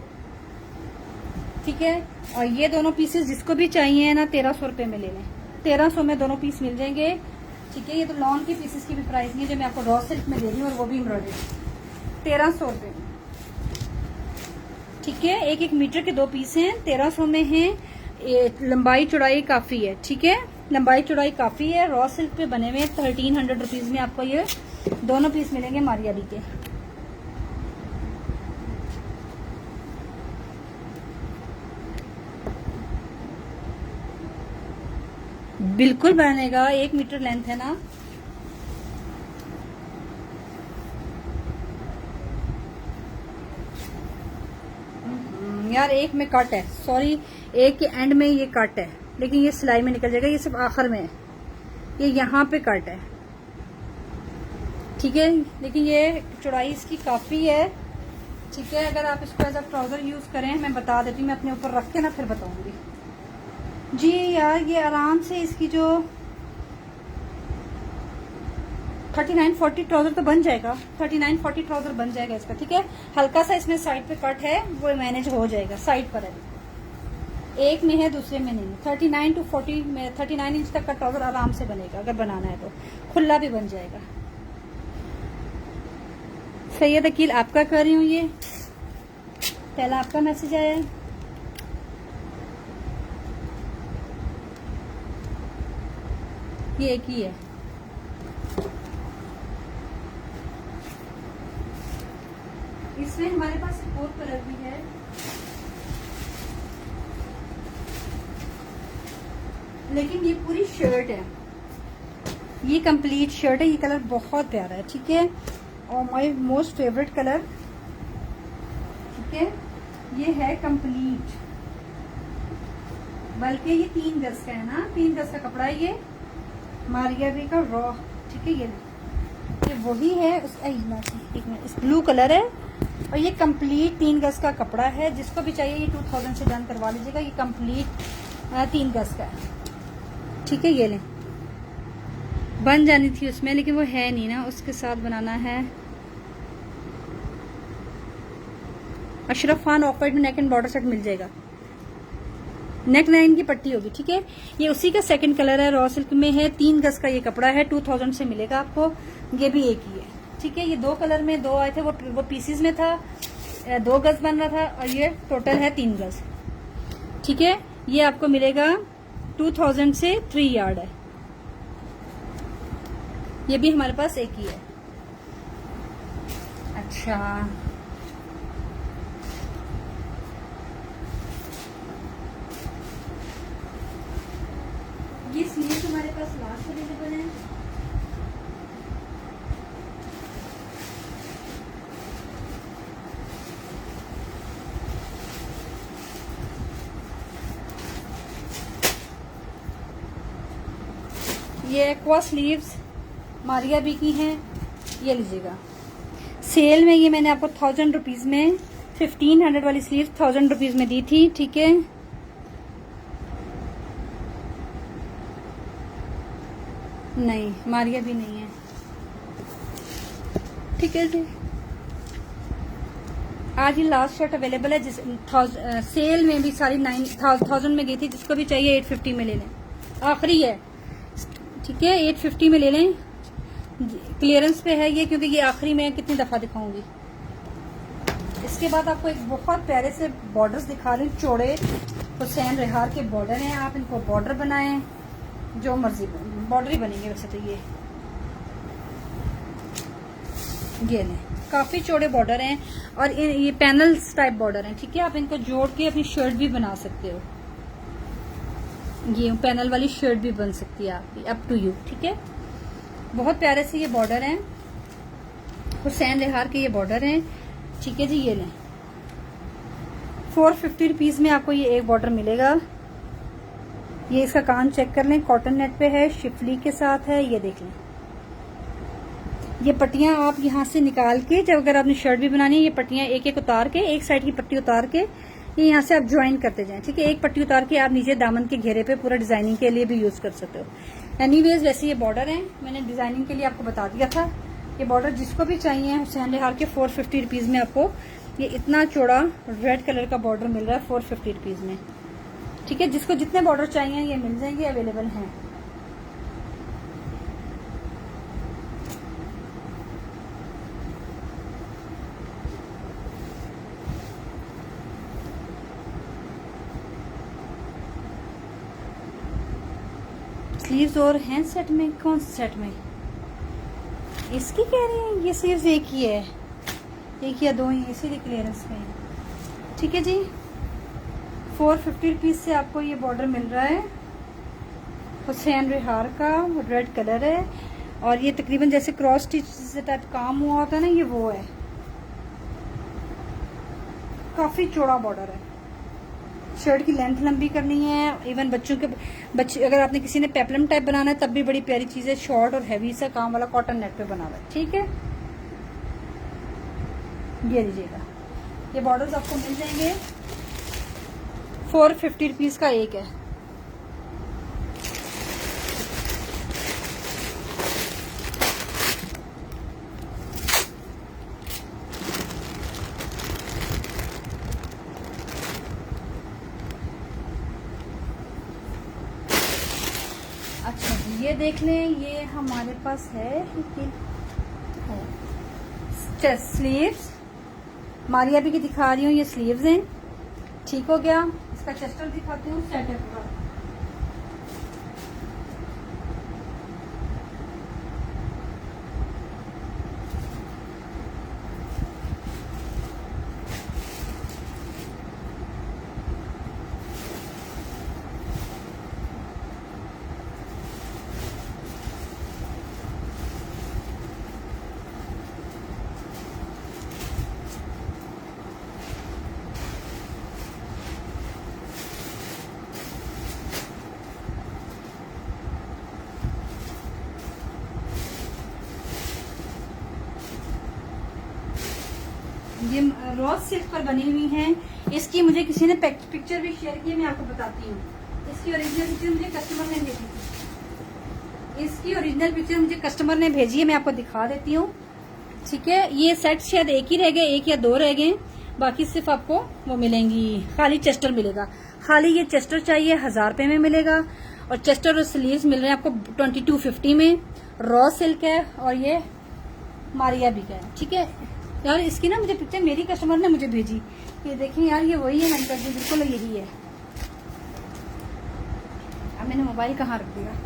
ठीक है, और ये दोनों पीसेस जिसको भी चाहिए ना 1300 रुपए में ले लें, 1300 में दोनों पीस मिल जाएंगे। ठीक है, ये तो लॉन के पीसेस की भी प्राइस नहीं है जो मैं आपको रॉ सिल्क में दे रही हूँ, और वो भी एम्ब्रॉयडरी 1300 रुपए में। ठीक है, 1-1 मीटर के 2 पीस हैं, 1300 में हैं। लंबाई चौड़ाई काफी है। ठीक है, लंबाई चौड़ाई काफी है, रॉ सिल्क पे बने हुए 1300 रुपीज में आपको ये दोनों पीस मिलेंगे मारियाबी के। बिल्कुल बनेगा, 1 मीटर लेंथ है ना। यार एक में कट है, सॉरी, एक के एंड में ये कट है, लेकिन ये सिलाई में निकल जाएगा, ये सिर्फ आखिर में है, ये यहाँ पे कट है। ठीक है, लेकिन ये चौड़ाई इसकी काफी है। ठीक है, अगर आप इसको एज अ ट्राउजर यूज करें, मैं बता देती हूँ, मैं अपने ऊपर रख के ना फिर बताऊंगी जी। यार ये आराम से इसकी जो 39-40 ट्राउजर तो बन जाएगा, 39-40 ट्राउजर बन जाएगा इसका। ठीक है, हल्का सा इसमें साइड पे कट है, वो मैनेज हो जाएगा, साइड पर है, एक में है दूसरे में नहीं। 39 to 40 में 39 इंच तक का ट्राउजर आराम से बनेगा, अगर बनाना है तो खुला भी बन जाएगा। सैयद अकील आपका कर रही हूँ, ये पहला आपका मैसेज आया है। ये एक ही है, इसमें हमारे पास एक और कलर भी है। लेकिन ये पूरी शर्ट है, ये कंप्लीट शर्ट है, ये कलर बहुत प्यारा है। ठीक है, और माय मोस्ट फेवरेट कलर। ठीक है, ये है कंप्लीट, बल्कि ये 3 गज का है ना, 3 गज का कपड़ा है ये मारियाबी का रॉ। ठीक है, ये वही है, इस ब्लू कलर है, और ये कंप्लीट 3 गज का कपड़ा है। जिसको भी चाहिए ये 2000 से डन करवा लीजिएगा, ये कंप्लीट 3 गज का है। ठीक है, ये लें, बन जानी थी उसमें, लेकिन वो है नहीं ना, उसके साथ बनाना है। अशरफ खान ऑफर्ड में नेक एंड बॉर्डर सेट मिल जाएगा, नेक लाइन की पट्टी होगी। ठीक है, ये उसी का सेकंड कलर है, रॉ सिल्क में है, 3 गज का ये कपड़ा है, 2000 से मिलेगा आपको। ये भी एक ही है। ठीक है, ये 2 कलर में 2 आए थे, वो पीसीज में था, 2 गज बन रहा था, और ये टोटल है 3 गज। ठीक है, ये आपको मिलेगा 2000 से 3 यार्ड है, ये भी हमारे पास एक ही है। अच्छा, ये स्लीव्स हमारे पास लास्ट अवेलेबल है। ये एक्वा स्लीव्स मारियाबी की हैं, ये लीजिएगा। सेल में ये मैंने आपको 1000 रुपीज में 1500 वाली स्लीव्स 1000 रुपीज में दी थी। ठीक है, नहीं मारियाबी नहीं है। ठीक है जी, आज ही लास्ट शर्ट अवेलेबल है, जिस सेल में भी सारी 9000 में गई थी, जिसको भी चाहिए 850 में ले लें, आखिरी है। ठीक है, 850 में ले लें, क्लियरेंस पे है ये, क्योंकि ये आखिरी में कितनी दफा दिखाऊंगी। इसके बाद आपको एक बहुत प्यारे से बॉर्डर्स दिखा रही हूँ, चौड़े हुसैन रिहार के बॉर्डर हैं। आप इनको बॉर्डर बनाएं, जो मर्जी बॉर्डर ही बनेंगे वैसे तो। ये लें, काफी चौड़े बॉर्डर हैं और ये पैनल्स टाइप बॉर्डर हैं, ठीक है। आप इनको जोड़ के अपनी शर्ट भी बना सकते हो, ये पैनल वाली शर्ट भी बन सकती है आपकी, अप टू यू, ठीक है। बहुत प्यारे से ये बॉर्डर हैं, हुसैन रिहार के ये बॉर्डर हैं, ठीक है जी। ये लें, 450 रुपीज में आपको ये एक बॉर्डर मिलेगा। ये इसका कान चेक कर लें, कॉटन नेट पे है, शिफली के साथ है, ये देख लें। ये पट्टियां आप यहाँ से निकाल के, जब अगर आपने शर्ट भी बनानी है, ये पट्टियां एक एक उतार के, एक साइड की पट्टी उतार के ये यहाँ से आप ज्वाइन करते जाएं, ठीक है। एक पट्टी उतार के आप नीचे दामन के घेरे पे पूरा डिजाइनिंग के लिए भी यूज कर सकते हो। एनीवेज वैसे ये बॉर्डर है, मैंने डिजाइनिंग के लिए आपको बता दिया था। ये बॉर्डर जिसको भी चाहिए हुसैन रिहार के 450 रुपीज में आपको ये इतना चौड़ा रेड कलर का बॉर्डर मिल रहा है 450 रुपीज में, ठीक है। जिसको जितने बॉर्डर चाहिए ये मिल जाएंगे, अवेलेबल हैं। स्लीव्स और हैं सेट में, कौन से सेट में? इसकी कह रही हैं, ये स्लीव्स एक ही है, एक या दो ही, इसीलिए क्लियरेंस में, ठीक है जी। 450 रुपीज से आपको ये बॉर्डर मिल रहा है हुसैन रिहार का, रेड कलर है और ये तकरीबन जैसे क्रॉस स्टिच से टाइप काम हुआ होता है ना, ये वो है। काफी चौड़ा बॉर्डर है, शर्ट की लेंथ लंबी करनी है, इवन बच्चे अगर आपने किसी ने पेपलम टाइप बनाना है तब भी बड़ी प्यारी चीज है। शॉर्ट और हैवी सा काम वाला कॉटन नेट पे बना हुआ है, ठीक है। ये लीजिएगा, ये बॉर्डर्स आपको मिल जाएंगे, 450 रुपीज का एक है। अच्छा जी, ये देख लें, ये हमारे पास है चेस्ट स्लीव्स, मारिया भी की दिखा रही हूँ, ये स्लीव्स हैं, ठीक हो गया। इसका चेस्टर दिखाती हूँ, सेट है। ये रोज सिल्क पर बनी हुई हैं। इसकी मुझे किसी ने पिक्चर भी शेयर की, मैं आपको बताती हूँ। इसकी ओरिजिनल पिक्चर मुझे कस्टमर ने भेजी थी, इसकी ओरिजिनल पिक्चर मुझे कस्टमर ने भेजी है, मैं आपको दिखा देती हूँ, ठीक है। ये सेट शायद एक ही रह गए, एक या दो रह गए, बाकी सिर्फ आपको वो मिलेंगी, खाली चेस्टर मिलेगा। खाली ये चेस्टर चाहिए 1000 रुपए में मिलेगा और चेस्टर और स्लीव्स मिल रहे हैं आपको 2250 में। रॉ सिल्क है और ये मारिया भी का है, ठीक है यार। इसकी ना मुझे पिक्चर मेरी कस्टमर ने मुझे भेजी, ये देखें यार, ये वही है, मैंने कहा बिल्कुल यही है। अब मैंने मोबाइल कहाँ रख दिया?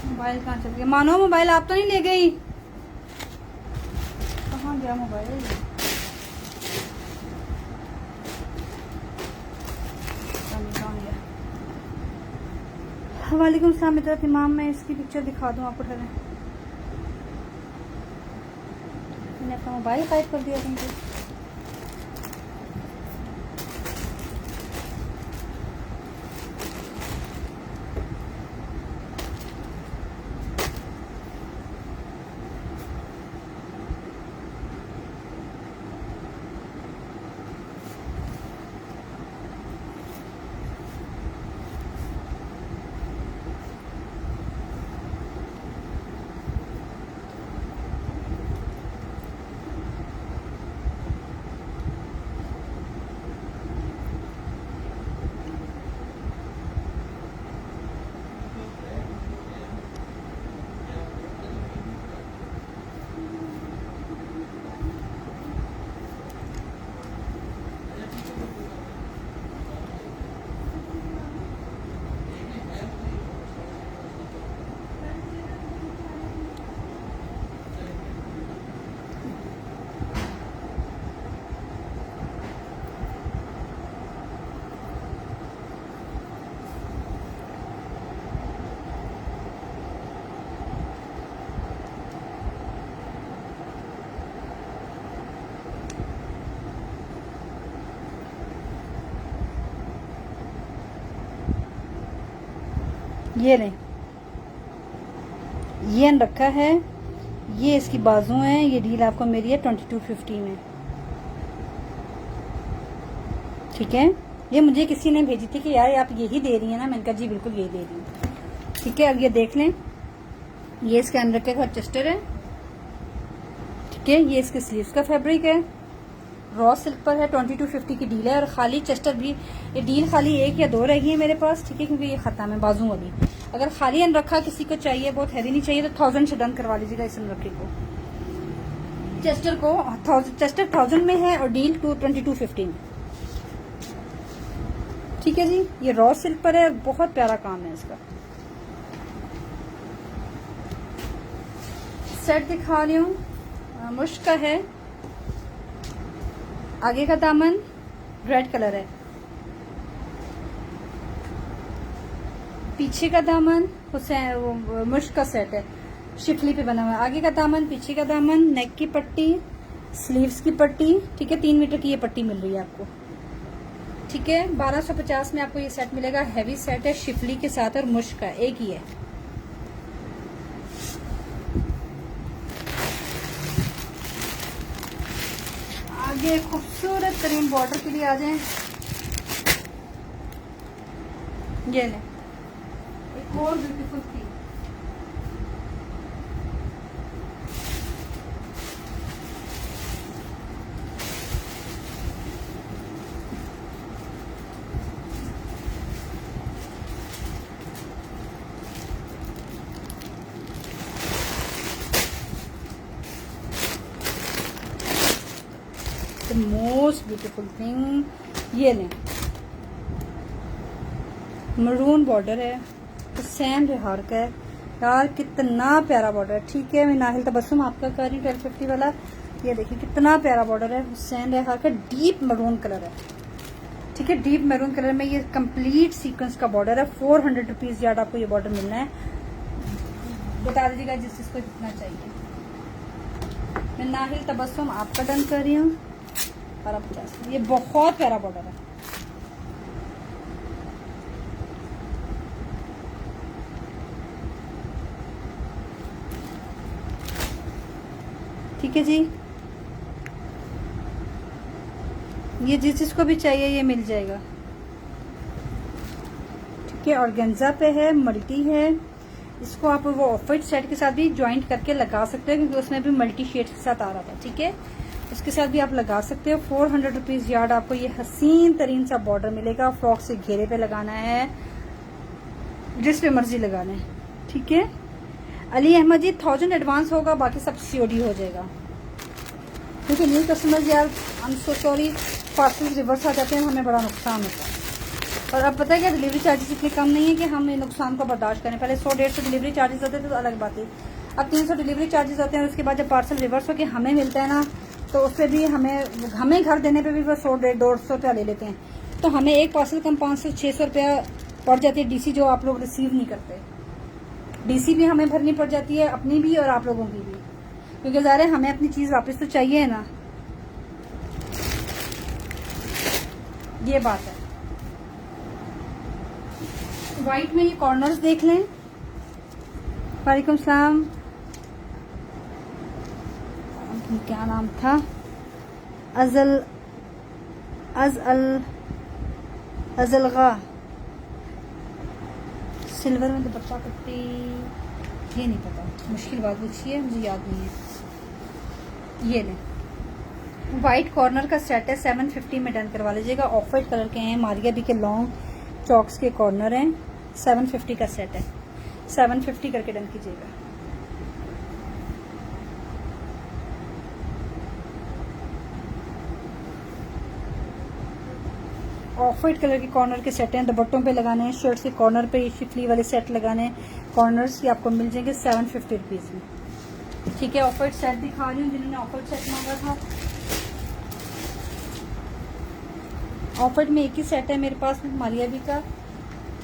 मोबाइल कहाँ चल गया? मानो मोबाइल आप तो नहीं ले गई? कहाँ गया मोबाइल? वालेकुम सलाम मित्र इमाम, मैं इसकी पिक्चर दिखा दूं आपको। ठहरें, मैंने अपना मोबाइल गायब कर दिया तुमको। ये लें, ये रखा है, ये इसकी बाजू है। ये डील आपको मेरी है 2250 में, ठीक है। ये मुझे किसी ने भेजी थी कि यार आप यही दे रही हैं ना, मैंने कहा जी बिल्कुल यही दे रही हूँ, ठीक है। अब ये देख लें, ये इसके अंदर का चेस्टर है, ठीक है। ये इसके स्लीव्स का फैब्रिक है, रॉ सिल्क पर है, 2250 की डील है। और खाली चेस्टर भी, ये डील खाली 1 या 2 रह गई है मेरे पास, ठीक है, क्योंकि ये खत्म है बाजू वाली। अगर खाली अनरखा किसी को चाहिए, बहुत हैवी नहीं चाहिए, तो 1000 से डन करवा लीजिएगा इस अनरखे को। चेस्टर को चेस्टर 1000 में है और डील 2250 में, ठीक है जी। ये रॉ सिल्क पर है, बहुत प्यारा काम है इसका। सेट दिखा रही हूँ, मुश्क का है, आगे का दामन रेड कलर है, पीछे का दामन हुसैन मुश्क का सेट है, शिफली पे बना हुआ है। आगे का दामन, पीछे का दामन, नेक की पट्टी, स्लीव्स की पट्टी, ठीक है। 3 मीटर की ये पट्टी मिल रही है आपको, ठीक है। 1250 में आपको ये सेट मिलेगा। हैवी सेट है, शिफली के साथ और मुश्क का एक ही है। आगे खूबसूरत तरीन बॉर्डर के लिए आ जाएं, ये लें एक और ब्यूटीफुल थी, मोस्ट ब्यूटीफुल थिंग। ये लें, मरून बॉर्डर है, हुसैन रेहार का है, यार कितना प्यारा बॉर्डर है, ठीक है। मैं नाहिल तबस्सुम आपका कर रही हूँ 1250 वाला। ये देखिए कितना प्यारा बॉर्डर है, हुसैन रेहार का डीप मरून कलर है, ठीक है। डीप मरून कलर में ये कंप्लीट सीक्वेंस का बॉर्डर है। 400 रुपीज यार्ड आपको ये बॉर्डर मिलना है। बता दीजिएगा जिस जिसको जितना चाहिए। मैं नाहिल तबस्सुम आपका डन कर रही हूँ। 1250, ये बहुत प्यारा बॉर्डर है, ठीक है जी। ये जिस जिसको भी चाहिए ये मिल जाएगा, ठीक है। ऑर्गेन्जा पे है, मल्टी है, इसको आप वो ऑफ वाइट सेट के साथ भी ज्वाइंट करके लगा सकते हैं, क्योंकि उसमें भी मल्टी शेड के साथ आ रहा था, ठीक है। इसके साथ भी आप लगा सकते हो। 400 रुपीज यार्ड आपको ये हसीन तरीन सा बॉर्डर मिलेगा। फ्रॉक से घेरे पे लगाना है, जिस पे मर्जी लगाना है, ठीक है। अली अहमद जी 1000 एडवांस होगा, बाकी सब सीओडी हो जाएगा, क्योंकि न्यू कस्टमर्स यार I am so sorry parcel reverse आ जाते हैं, हमें बड़ा नुकसान होता है। और अब पता है क्या, डिलीवरी चार्जेस इतने कम नहीं है कि हम नुकसान को बर्दाश्त करें। पहले 100-150 डिलीवरी चार्जेस होते थे तो अलग बात है, अब 300 डिलीवरी चार्जेस होते हैं। उसके बाद जब पार्सल रिवर्स होकर हमें मिलता है ना, तो उससे भी हमें घर देने पे भी वो 100-150 रुपया ले लेते हैं। तो हमें एक पार्सल कम 500-600 रुपया पड़ जाती है डीसी, जो आप लोग रिसीव नहीं करते। डीसी भी हमें भरनी पड़ जाती है, अपनी भी और आप लोगों की भी, क्योंकि ज़ाहिर है हमें अपनी चीज़ वापस तो चाहिए ना, ये बात है। व्हाइट में ये कॉर्नर्स देख लें। वालेकुम सलाम, क्या नाम था, अजलगा सिल्वर में दुपट्टा पट्टी, ये नहीं पता, मुश्किल बात पूछी है, मुझे याद नहीं है। ये लें, व्हाइट कॉर्नर का सेट है, 750 में डन करवा लीजिएगा। ऑफ वाइट कलर के हैं, मारिया बी के लॉन्ग चॉक्स के कॉर्नर हैं, 750 का सेट है, 750 करके डन कीजिएगा। ऑफ वाइट कलर के कॉर्नर के सेट हैं, दुपट्टों पे लगाने हैं, शर्ट्स के कॉर्नर पे शिफली वाले सेट लगाने हैं। कॉर्नर्स ये आपको मिल जाएंगे 750 रुपीज में, ठीक है। ऑफ वाइट सेट दिखा रही हूँ, जिन्होंने ऑफ वाइट सेट मांगा था। ऑफ वाइट में एक ही सेट है मेरे पास मारिया बी का।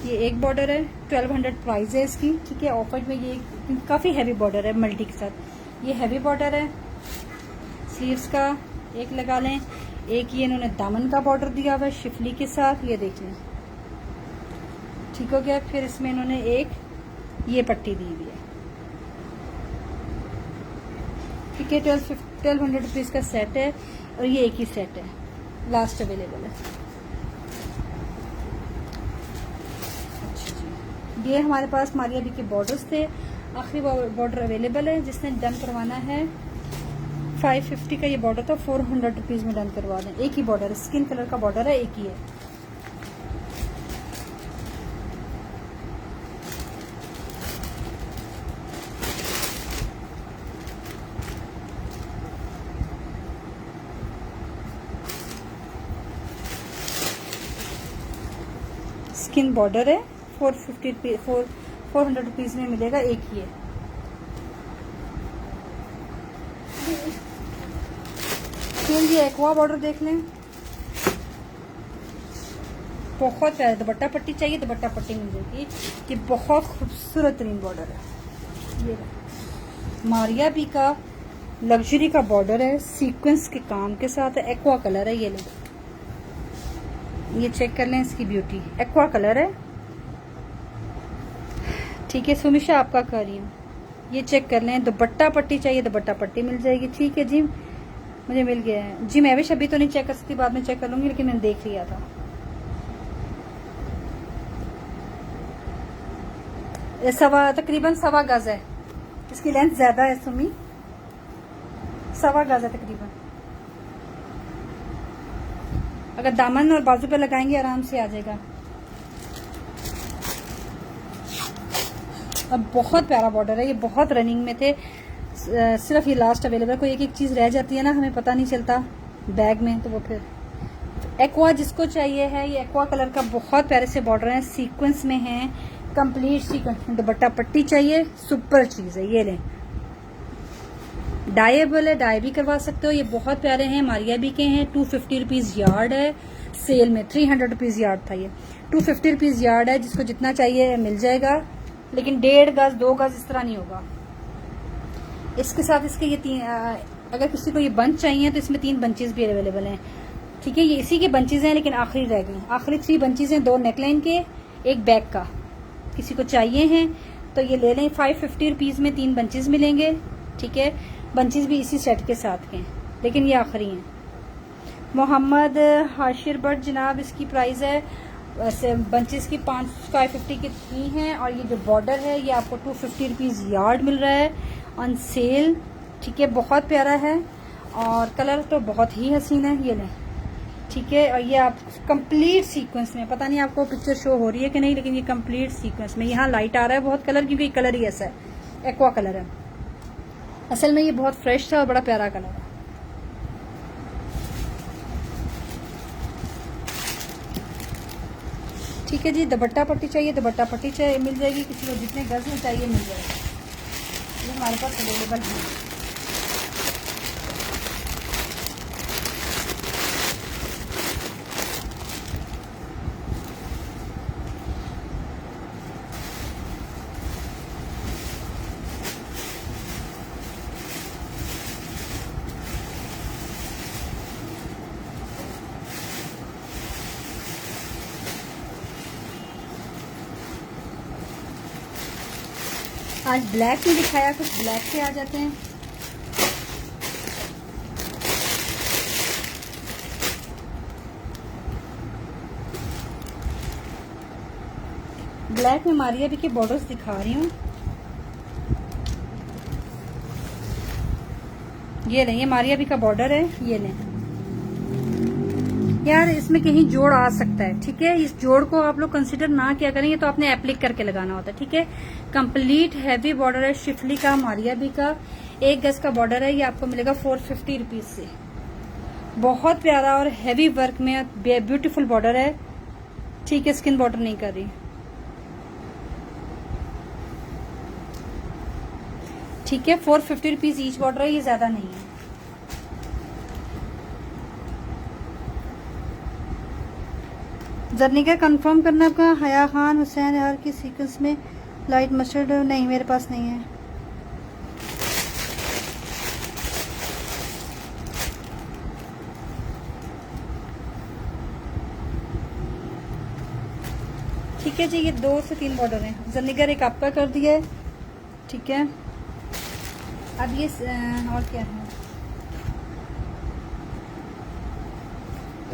ये एक बॉर्डर है, 1200 प्राइस है इसकी, ठीक है। ऑफ वाइट में ये काफ़ी हैवी बॉर्डर है मल्टी के साथ, ये हैवी बॉर्डर है। स्लीव्स का एक लगा लें, एक ये इन्होंने दामन का बॉर्डर दिया हुआ है शिफली के साथ, ये देख लें। ठीक हो गया। फिर इसमें इन्होंने एक ये पट्टी दी हुई है, ठीक है। 1200 रुपीज़ का सेट है और ये एक ही सेट है, लास्ट अवेलेबल है। अच्छा जी, ये हमारे पास मारिया बी के बॉर्डर्स थे। आखिरी बॉर्डर अवेलेबल है, जिसने डन करवाना है 550 का ये बॉर्डर था, 400 रुपीज़ में डन करवा दें। एक ही बॉर्डर, स्किन कलर का बॉर्डर है, एक ही है। स्किन बॉर्डर है, 400 रुपीज़ में मिलेगा, एक ही है। फिर ये एक्वा बॉर्डर देख लें, बहुत प्यारा। दुपट्टा पट्टी चाहिए, दुपट्टा पट्टी मिल जाएगी। ये बहुत खूबसूरत तरीन बॉर्डर है। ये मारिया बी का लग्जरी का बॉर्डर है, सीक्वेंस के काम के साथ है, एक्वा कलर है। ये लें, ये चेक कर लें इसकी ब्यूटी, एक्वा कलर है, ठीक है। सुमिशा आपका कर रही हूँ, ये चेक कर लें। दुपट्टा पट्टी चाहिए, दुपट्टा पट्टी मिल जाएगी, ठीक है जी। मुझे मिल गया है जी। मैं भी अभी तो नहीं चेक कर सकती, बाद में चेक कर लूंगी, लेकिन मैंने देख लिया था। तकरीबन 1.25 गज है, इसकी लेंथ ज्यादा है सुमी, 1.25 गज है तकरीबन। अगर दामन और बाजू पे लगाएंगे आराम से आ जाएगा। अब बहुत प्यारा बॉर्डर है, ये बहुत रनिंग में थे, सिर्फ ये लास्ट अवेलेबल। कोई एक एक चीज रह जाती है ना, हमें पता नहीं चलता बैग में, तो वो फिर एक्वा जिसको चाहिए है। ये एक्वा कलर का बहुत प्यारे से बॉर्डर है, सीक्वेंस में है, कंप्लीट सीक्वेंस। दुपट्टा पट्टी चाहिए, सुपर चीज है। ये लें, डाइएबल है, डाई भी करवा सकते हो। ये बहुत प्यारे हैं, मारिया बी के हैं। 250 रुपीज यार्ड है, सेल में 300 रुपीज यार्ड था। ये 250 रुपीज यार्ड है, जिसको जितना चाहिए मिल जाएगा, लेकिन 1.5 गज 2 गज इस तरह नहीं होगा। इसके साथ इसके ये तीन, अगर किसी को ये बंच चाहिए तो इसमें 3 बंचेस भी अवेलेबल हैं, ठीक है। ये इसी के बंचेस हैं, लेकिन आखिरी रह गए। आखिरी 3 बंचेस हैं, 2 नेकलाइन के, एक बैग का। किसी को चाहिए हैं तो ये ले लें। 550 रुपीज में 3 बंचेस मिलेंगे, ठीक है। बंचेस भी इसी सेट के साथ के हैं, लेकिन ये आखिरी हैं। मोहम्मद हाशिर बट जनाब, इसकी प्राइस है वैसे बंचेस की 550 की 3 हैं, और ये जो बॉर्डर है ये आपको 250 रुपीज यार्ड मिल रहा है ऑन सेल, ठीक है। बहुत प्यारा है और कलर तो बहुत ही हसीन है। ये लें, ठीक है। और ये आप कंप्लीट सीक्वेंस में, पता नहीं आपको पिक्चर शो हो रही है कि नहीं, लेकिन ये कंप्लीट सीक्वेंस में। यहाँ लाइट आ रहा है बहुत कलर, क्योंकि कलर ही ऐसा है, एक्वा कलर है। असल में ये बहुत फ्रेश था और बड़ा प्यारा कलर है। ठीक है जी। दुपट्टा पट्टी चाहिए, दुपट्टा पट्टी चाहिए, मिल जाएगी। किसी को जितने गज में चाहिए मिल जाएगा, ये हमारे पास अवेलेबल है। आज ब्लैक में दिखाया, कुछ ब्लैक पे आ जाते हैं। ब्लैक में मारिया बी के बॉर्डर्स दिखा रही हूँ। ये लें, ये मारिया बी का बॉर्डर है। ये लें यार, इसमें कहीं जोड़ आ सकता है, ठीक है। इस जोड़ को आप लोग कंसिडर ना किया करेंगे, तो आपने एप्लिक करके लगाना होता है, ठीक है। कंप्लीट हैवी बॉर्डर है शिफली का, मारिया बी का। 1 गज का बॉर्डर है, ये आपको मिलेगा 450 रुपीज से। बहुत प्यारा और हैवी वर्क में ब्यूटीफुल बॉर्डर है, ठीक है। स्किन बॉर्डर नहीं कर रही, ठीक है। 450 रुपीज ईच बॉर्डर है, ये ज्यादा नहीं है। जर्निका कंफर्म करना आपका। हया खान हुसैन यार की सीक्वेंस में लाइट मस्टर्ड नहीं, मेरे पास नहीं है। ठीक है जी, ये 2 से 3 बॉर्डर हैं। जनीगर एक आपका कर दिया है, ठीक है। अब ये और क्या है,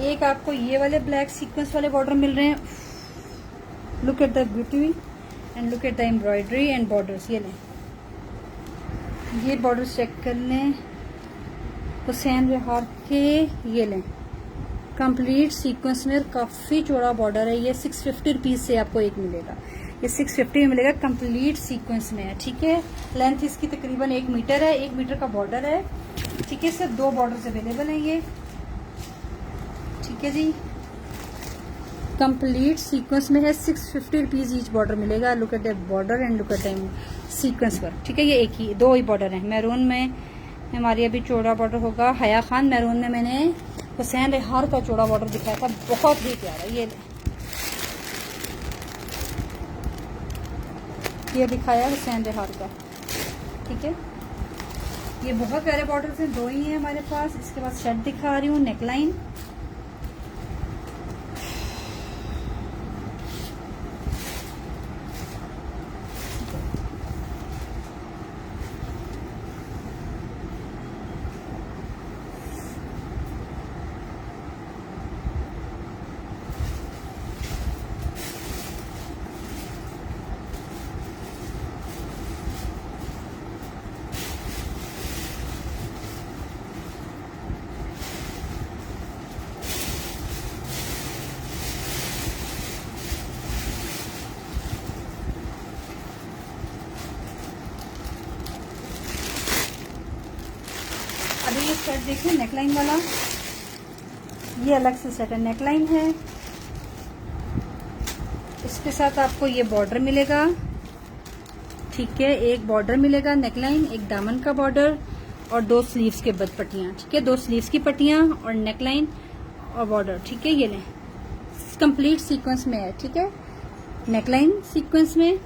एक आपको ये वाले ब्लैक सीक्वेंस वाले बॉर्डर मिल रहे हैं। Look at the beauty and look at the embroidery and borders. ये लें, ये बॉर्डर चेक कर लें, हुसैन रिहार के। ये लें, कंप्लीट सीक्वेंस में काफी चौड़ा बॉर्डर है। ये 650 रुपीज से आपको एक मिलेगा, ये 650 में मिलेगा, कंप्लीट सीक्वेंस में है, ठीक है। लेंथ इसकी तकरीबन 1 मीटर है, 1 मीटर का बॉर्डर है, ठीक है। सिर्फ 2 बॉर्डर अवेलेबल हैं ये, ठीक है जी। कंप्लीट सीक्वेंस में है, 650 रुपीज ईच बॉर्डर मिलेगा। Look at the border and look at the sequence work, ठीक है। ये एक ही 2 ही बॉर्डर हैं। मैरून में हमारी अभी चौड़ा बॉर्डर होगा, हया खान मैरून में मैंने हुसैन रिहार का चौड़ा बॉर्डर दिखाया था, बहुत ही प्यारा। ये दिखाया हुसैन रिहार का, ठीक है। ये बहुत प्यारे बॉर्डर्स हैं, 2 ही हैं हमारे पास। इसके बाद शर्ट दिखा रही हूँ, नेकलाइन। अभी ये सेट देखिए नेकलाइन वाला, ये अलग से सेट है, नेकलाइन है। इसके साथ आपको ये बॉर्डर मिलेगा, ठीक है। एक बॉर्डर मिलेगा नेकलाइन, एक दामन का बॉर्डर और 2 स्लीव्स के बद पट्टियां, ठीक है। 2 स्लीव्स की पट्टियां और नेकलाइन और बॉर्डर, ठीक है। ये लें, कंप्लीट सीक्वेंस में है, ठीक है। नेकलाइन सीक्वेंस में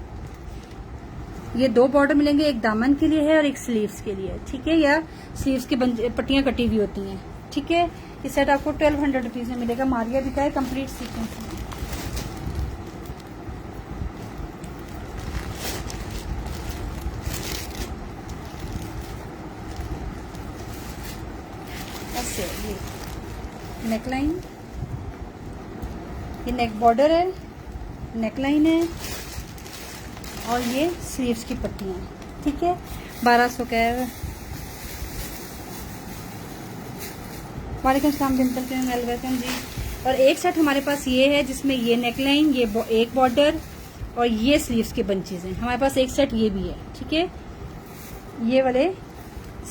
ये 2 बॉर्डर मिलेंगे, एक दामन के लिए है और एक स्लीव्स के लिए, ठीक है। या स्लीव्स की पट्टियां कटी हुई होती हैं, ठीक है। ये सेट आपको 1200 रुपीज में मिलेगा। मारिया भी का है, कंप्लीट सीक्वेंस में। ऐसे ये नेकलाइन, ये नेक बॉर्डर है, नेकलाइन है और ये स्लीव्स की पट्टियां, ठीक है। 1200 का है। वालेकुम सलाम डिम्पल, वेलकम जी। और एक सेट हमारे पास ये है जिसमें ये नेकलाइन, ये एक बॉर्डर और ये स्लीव्स के बंचेज हैं। हमारे पास एक सेट ये भी है, ठीक है। ये वाले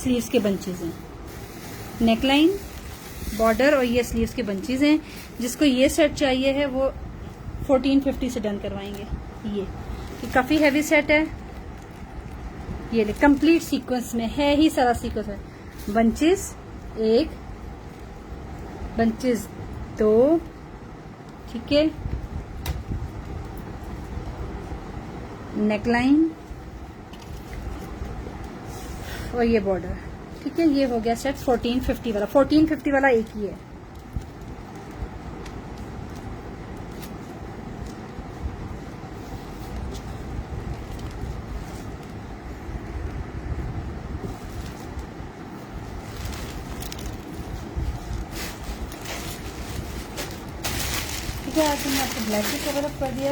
स्लीव्स के बंचेज हैं, नेकलाइन, बॉर्डर और ये स्लीव्स के बंचेज हैं। जिसको ये सेट चाहिए है वो 1450 से डन करवाएंगे। ये काफी हैवी सेट है। ये ले, कंप्लीट सीक्वेंस में है ही, सारा सीक्वेंस है। बंचेस 1, बंचेस 2, ठीक है। नेकलाइन और ये बॉर्डर, ठीक है। ये हो गया सेट 1450 वाला। 1450 वाला एक ही है। ठीक है, आज मैंने आपको ब्लैक भी कवर अप कर दिया।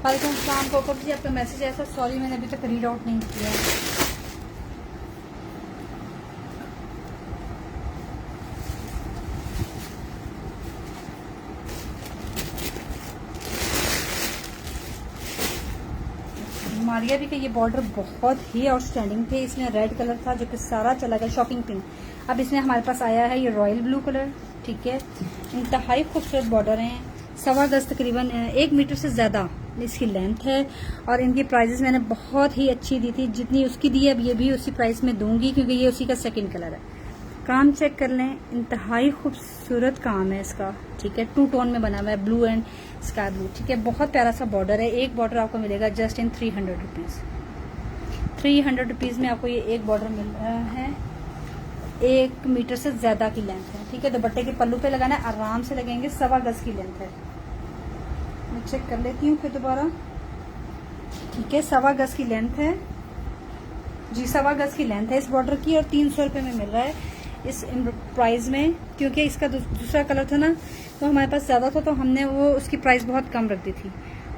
वालेकुम सलाम कोकब जी, आपका मैसेज ऐसा, सॉरी मैंने अभी तक रीड आउट नहीं किया। मारिया भी का ये बॉर्डर बहुत ही आउटस्टैंडिंग थे। इसमें रेड कलर था जो कि सारा चला गया शॉकिंग पिंक। अब इसमें हमारे पास आया है ये रॉयल ब्लू कलर, ठीक है। इंतहाई खूबसूरत बॉर्डर हैं, 1.25 गज तकरीबन 1 मीटर से ज्यादा इसकी लेंथ है। और इनकी प्राइजेस मैंने बहुत ही अच्छी दी थी, जितनी उसकी दी है अब ये भी उसी प्राइस में दूंगी, क्योंकि ये उसी का सेकंड कलर है। काम चेक कर लें, इंतहाई खूबसूरत काम है इसका, ठीक है। 2 टोन में बना हुआ है, ब्लू एंड स्काई ब्लू, ठीक है। बहुत प्यारा सा बॉर्डर है। एक बॉर्डर आपको मिलेगा जस्ट इन 300 रुपीज, 300 रुपीज़ में आपको ये एक बॉर्डर मिल रहा है। 1 मीटर से ज्यादा की लेंथ है, ठीक है। दुपट्टे के पल्लू पे लगाना है, आराम से लगेंगे। 1.25 गज की लेंथ है। मैं चेक कर लेती हूँ फिर दोबारा, ठीक है। 1.25 गज की लेंथ है जी, 1.25 गज की लेंथ है इस बॉर्डर की, और 300 रुपये में मिल रहा है इस प्राइस में। क्योंकि इसका दूसरा कलर था ना, तो हमारे पास ज्यादा था, तो हमने वो उसकी प्राइस बहुत कम रख दी थी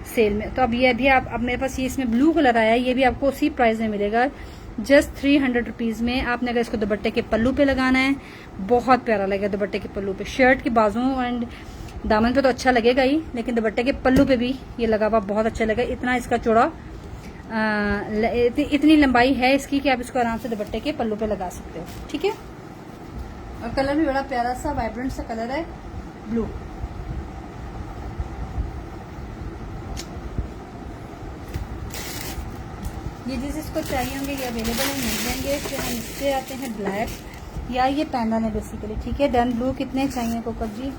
सेल में। तो अब ये भी अब मेरे पास ये इसमें ब्लू कलर आया है, ये भी आपको उसी प्राइस में मिलेगा, जस्ट 300 रुपीज में। आपने अगर इसको दुपट्टे के पल्लू पे लगाना है, बहुत प्यारा लगेगा दुपट्टे के पल्लू पे। शर्ट के बाजुओं एंड दामन पे तो अच्छा लगेगा ही, लेकिन दुपट्टे के पल्लू पे भी ये लगा हुआ बहुत अच्छा लगेगा। इतना इसका चौड़ा इतनी लंबाई है इसकी कि आप इसको आराम से दुपट्टे के पल्लू पे लगा सकते हो, ठीक है। और कलर भी बड़ा प्यारा सा वाइब्रेंट सा कलर है, ब्लू। ये जिसको चाहिए होंगे ये अवेलेबल है, मिल जाएंगे। फिर हम इससे आते हैं ब्लैक, या ये पैनल है बेसिकली, ठीक है। डन ब्लू कितने चाहिए कोकब जी?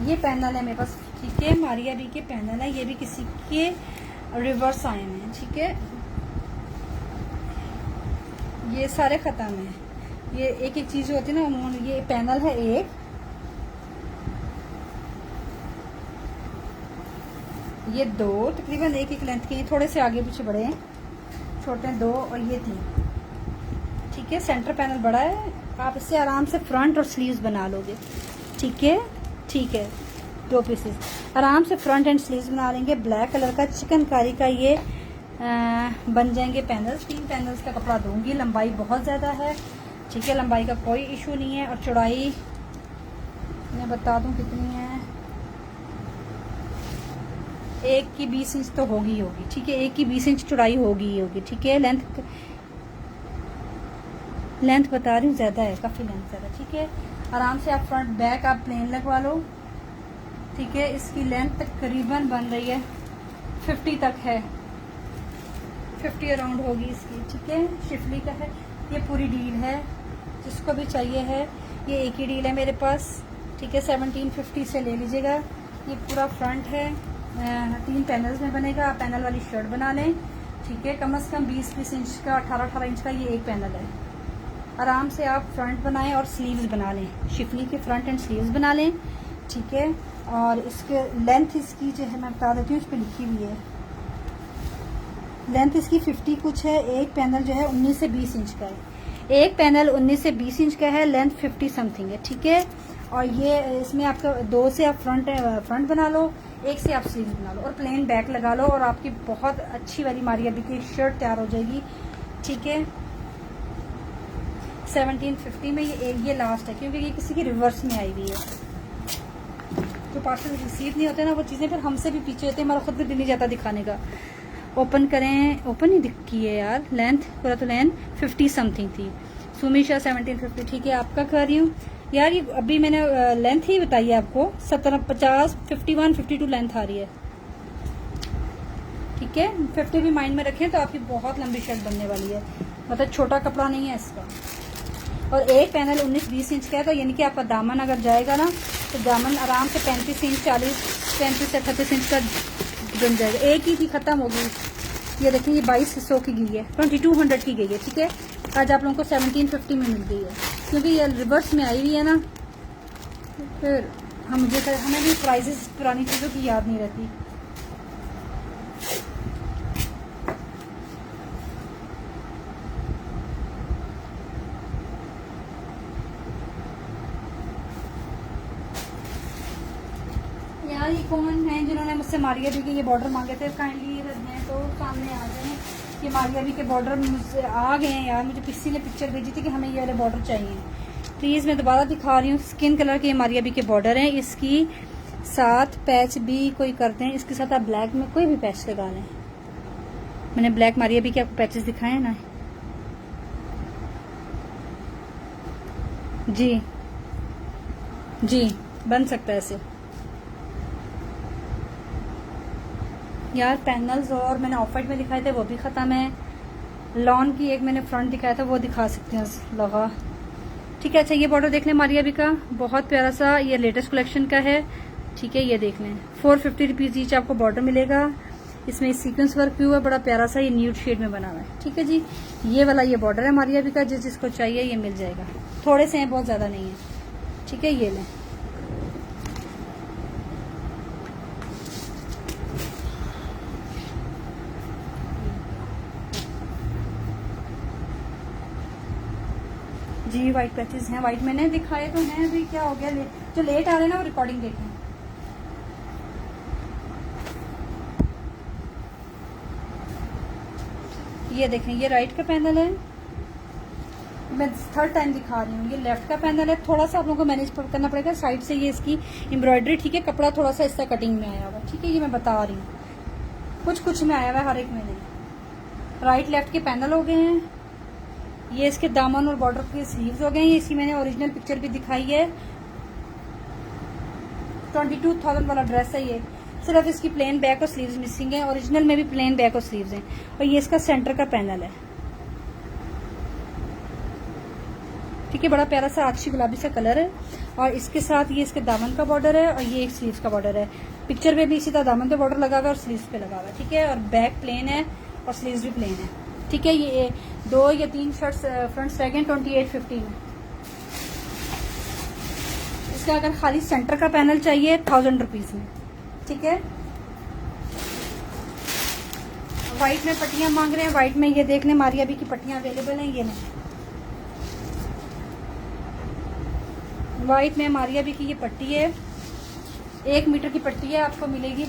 ये पैनल है मेरे पास, ठीक है। मारिया बी के पैनल है, ये भी किसी के रिवर्स आए हैं, ठीक है। ये सारे खत्म है, ये एक एक चीज होती है ना। ये पैनल है एक, ये 2, तकरीबन एक लेंथ के, थोड़े से आगे पीछे बड़े हैं, छोटे 2 और ये 3, ठीक है। सेंटर पैनल बड़ा है, आप इससे आराम से फ्रंट और स्लीव्स बना लोगे, ठीक है, ठीक है। 2 पीसेस आराम से फ्रंट एंड स्लीव्स बना लेंगे। ब्लैक कलर का चिकनकारी का ये बन जाएंगे पैनल्स। 3 पैनल्स का कपड़ा दूंगी, लंबाई बहुत ज्यादा है, ठीक है। लंबाई का कोई इशू नहीं है, और चौड़ाई मैं बता दूं कितनी है, 1 की 20 इंच तो होगी, ठीक है। 1 की 20 इंच चौड़ाई होगी, ठीक है। लेंथ बता रही हूँ, ज्यादा है, काफी लेंथ ज्यादा, ठीक है। आराम से आप फ्रंट बैक आप प्लेन लगवा लो, ठीक है। इसकी लेंथ तकरीबन बन रही है 50 तक है, 50 अराउंड होगी इसकी, ठीक है। शिफली का है, ये पूरी डील है, जिसको भी चाहिए है ये एक ही डील है मेरे पास, ठीक है। 1750 से ले लीजिएगा। ये पूरा फ्रंट है, 3 पैनल्स में बनेगा। आप पैनल वाली शर्ट बना लें, ठीक है। कम से कम 20-20 इंच का, 18-18 इंच का ये एक पैनल है। आराम से आप फ्रंट बनाएं और स्लीव्स बना लें, शिफली के फ्रंट एंड स्लीव्स बना लें, ठीक है। और इसके लेंथ इसकी जो है मैं बता देती हूँ, इस पर लिखी हुई है लेंथ इसकी 50 कुछ है। एक पैनल जो है 19 से 20 इंच का है, एक पैनल 19 से 20 इंच का है, लेंथ 50 समथिंग है, ठीक है। और ये इसमें आपका 2 से आप फ्रंट बना लो, 1 से आप स्लीव्स बना लो, और प्लेन बैक लगा लो, और आपकी बहुत अच्छी वाली मारिया बी की शर्ट तैयार हो जाएगी, ठीक है। 1750 में ये लास्ट है, क्योंकि ये किसी की रिवर्स में आई हुई है। जो पार्सल रिसीव नहीं होते ना, वो चीजें फिर हमसे भी पीछे होते हैं, हमारा खुद भी दिल नहीं जाता दिखाने का। ओपन करें, ओपन ही दिखी है यार, लेंथ पूरा तो लेंथ 50 समथिंग थी। सुमीशा 1750, ठीक है। आपका कर रही हूँ यार, ये अभी मैंने लेंथ ही बताई है आपको, 17, 50, 51, 52 लेंथ आ रही है, ठीक है। 50 भी माइंड में रखें तो आपकी बहुत लंबी शर्ट बनने वाली है, मतलब छोटा कपड़ा नहीं है इसका। और एक पैनल 19-20 इंच का है, तो यानी कि आपका दामन अगर जाएगा ना, तो दामन आराम से 35 इंच 35 से 38 इंच का बन जाएगा। एक ही थी, खत्म हो गई। ये देखिए, ये 22 हिस्सों की गई है, 2200 की गई है, ठीक है। आज आप लोगों को 1750 में मिल गई है, क्योंकि ये रिवर्स में आई हुई है ना। फिर हमें भी प्राइसेस पुरानी चीजों की याद नहीं रहती। यार ये कौन है जिन्होंने मुझसे मारिया बी के ये बॉर्डर मांगे थे? काइंडली हैं तो सामने आ जाए। ये मारिया बी के बॉर्डर मुझसे आ गए हैं यार, मुझे किसी ने पिक्चर भेजी थी कि हमें ये वाले बॉर्डर चाहिए। प्लीज मैं दोबारा दिखा रही हूँ, स्किन कलर के मारिया बी के बॉर्डर हैं। इसकी साथ पैच भी कोई करते हैं, इसके साथ आप ब्लैक में कोई भी पैच लगा लें। मैंने ब्लैक मारिया बी के आपको पैचेस दिखाए हैं ना जी, जी बन सकता है ऐसे यार। पैनल्स और मैंने ऑफ वाइट में दिखाए थे, वो भी खत्म है। लॉन की एक मैंने फ्रंट दिखाया था, वो दिखा सकते हैं लगा, ठीक है। अच्छा, ये बॉर्डर देख लें मारिया बी का, बहुत प्यारा सा, ये लेटेस्ट कलेक्शन का है, ठीक है। ये देख लें, 450 रुपीज ईच आपको बॉर्डर मिलेगा। इसमें सीक्वेंस वर्क भी हुआ है, बड़ा प्यारा सा, ये न्यूड शेड में बना हुआ है। ठीक है जी, ये वाला ये बॉर्डर है मारिया भी का, जिसको चाहिए ये मिल जाएगा। थोड़े से हैं, बहुत ज्यादा नहीं है। ठीक है, ये लें। जी व्हाइट पैचेस हैं, व्हाइट मैंने दिखाए तो हैं, अभी क्या हो गया, जो लेट आ रहे हैं ना वो रिकॉर्डिंग देखें। ये देखें, ये राइट का पैनल है, मैं थर्ड टाइम दिखा रही हूँ। ये लेफ्ट का पैनल है, थोड़ा सा आप लोगों को मैनेज करना पड़ेगा साइड से, ये इसकी एम्ब्रॉयडरी। ठीक है, कपड़ा थोड़ा सा इसका कटिंग में आया हुआ। ठीक है, ये मैं बता रही हूँ, कुछ कुछ में आया हुआ है, हर एक में नहीं। राइट लेफ्ट के पैनल हो गए हैं, ये इसके दामन और बॉर्डर के स्लीव्स हो गए हैं। ये इसकी मैंने ओरिजिनल पिक्चर भी दिखाई है, 22,000 वाला ड्रेस है ये। सिर्फ इसकी प्लेन बैक और स्लीव्स मिसिंग है, ओरिजिनल में भी प्लेन बैक और स्लीव्स हैं। और ये इसका सेंटर का पैनल है। ठीक है, बड़ा प्यारा सा आक्षी गुलाबी सा कलर है। और इसके साथ ये इसके दामन का बॉर्डर है और ये एक स्लीव्स का बॉर्डर है। पिक्चर में भी इसी तरह दामन पे बॉर्डर लगा हुआ है और स्लीव्स पे लगा हुआ है। ठीक है, और बैक प्लेन है और स्लीव्स भी प्लेन है। ठीक है, ये 2 या 3 शर्ट्स फ्रंट्स रह गए 2850 में। इसका अगर खाली सेंटर का पैनल चाहिए 1000 रुपीज में। ठीक है, व्हाइट में पट्टियां मांग रहे हैं, व्हाइट में ये देख लें, मारिया भी की पट्टियां अवेलेबल हैं। ये नहीं, व्हाइट में मारिया भी की ये पट्टी है, 1 मीटर की पट्टी है, आपको मिलेगी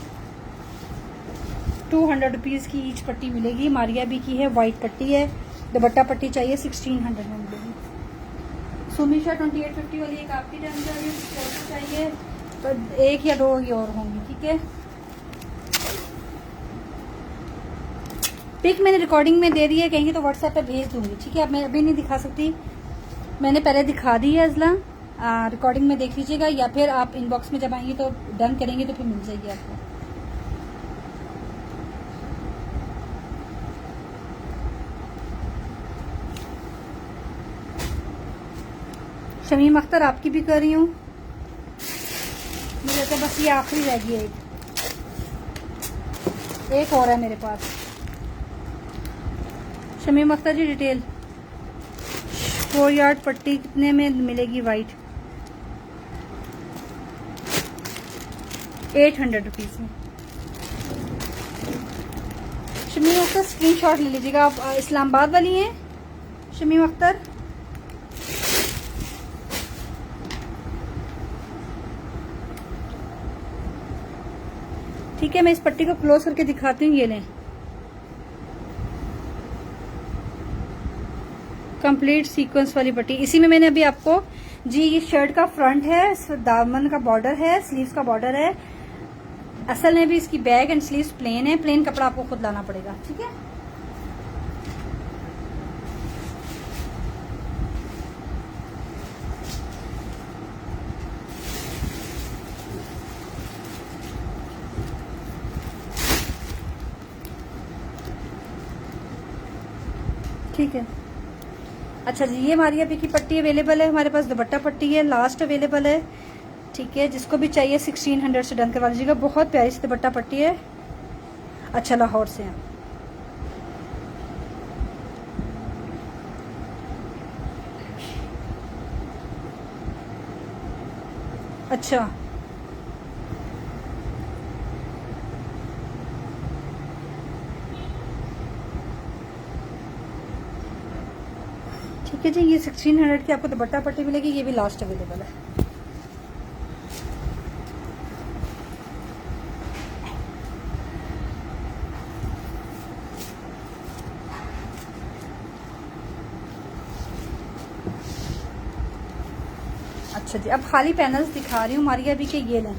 200 रुपीज की ईच पट्टी मिलेगी। मारिया भी की है, व्हाइट पट्टी है। दुपट्टा पट्टी चाहिए 1600 में मिलेगी। सुमीशा 2850 वाली एक आपकी टर्न चाहिए, तो 1 या 2 ही और होंगी। ठीक है, पिक मैंने रिकॉर्डिंग में दे दी है, कहेंगे तो व्हाट्सएप पे भेज दूंगी। ठीक है, अब मैं अभी नहीं दिखा सकती, मैंने पहले दिखा दी है अजला, रिकॉर्डिंग में देख लीजिएगा, या फिर आप इनबॉक्स में जब आएंगे तो डन करेंगे तो फिर मिल जाएगी आपको। शमीम अख्तर आपकी भी कर रही हूँ, मुझे तो बस ये आखिरी रह गई है, एक और है मेरे पास। शमीम अख्तर जी डिटेल 4 यार्ड पट्टी कितने में मिलेगी वाइट? 800 रुपीज में। शमीम अख्तर स्क्रीनशॉट ले लीजिएगा, आप इस्लामाबाद वाली हैं शमीम अख्तर? ठीक है, मैं इस पट्टी को क्लोज करके दिखाती हूँ। ये लें, कंप्लीट सीक्वेंस वाली पट्टी। इसी में मैंने अभी आपको जी, ये शर्ट का फ्रंट है, दामन का बॉर्डर है, स्लीव्स का बॉर्डर है। असल में भी इसकी बैक एंड स्लीव्स प्लेन है, प्लेन कपड़ा आपको खुद लाना पड़ेगा। ठीक है, ठीक है। अच्छा जी, ये मारिया भी की पट्टी अवेलेबल है हमारे पास, दुपट्टा पट्टी है, लास्ट अवेलेबल है। ठीक है, जिसको भी चाहिए 1600 से डन करवा लीजिएगा। बहुत प्यारी सी दुपट्टा पट्टी है। अच्छा, लाहौर से है। अच्छा, ठीक है जी, ये 1600 की आपको दुपट्टा पट्टी मिलेगी, ये भी लास्ट अवेलेबल है। अच्छा जी, अब खाली पैनल्स दिखा रही हूँ मारिया भी के, ये लें।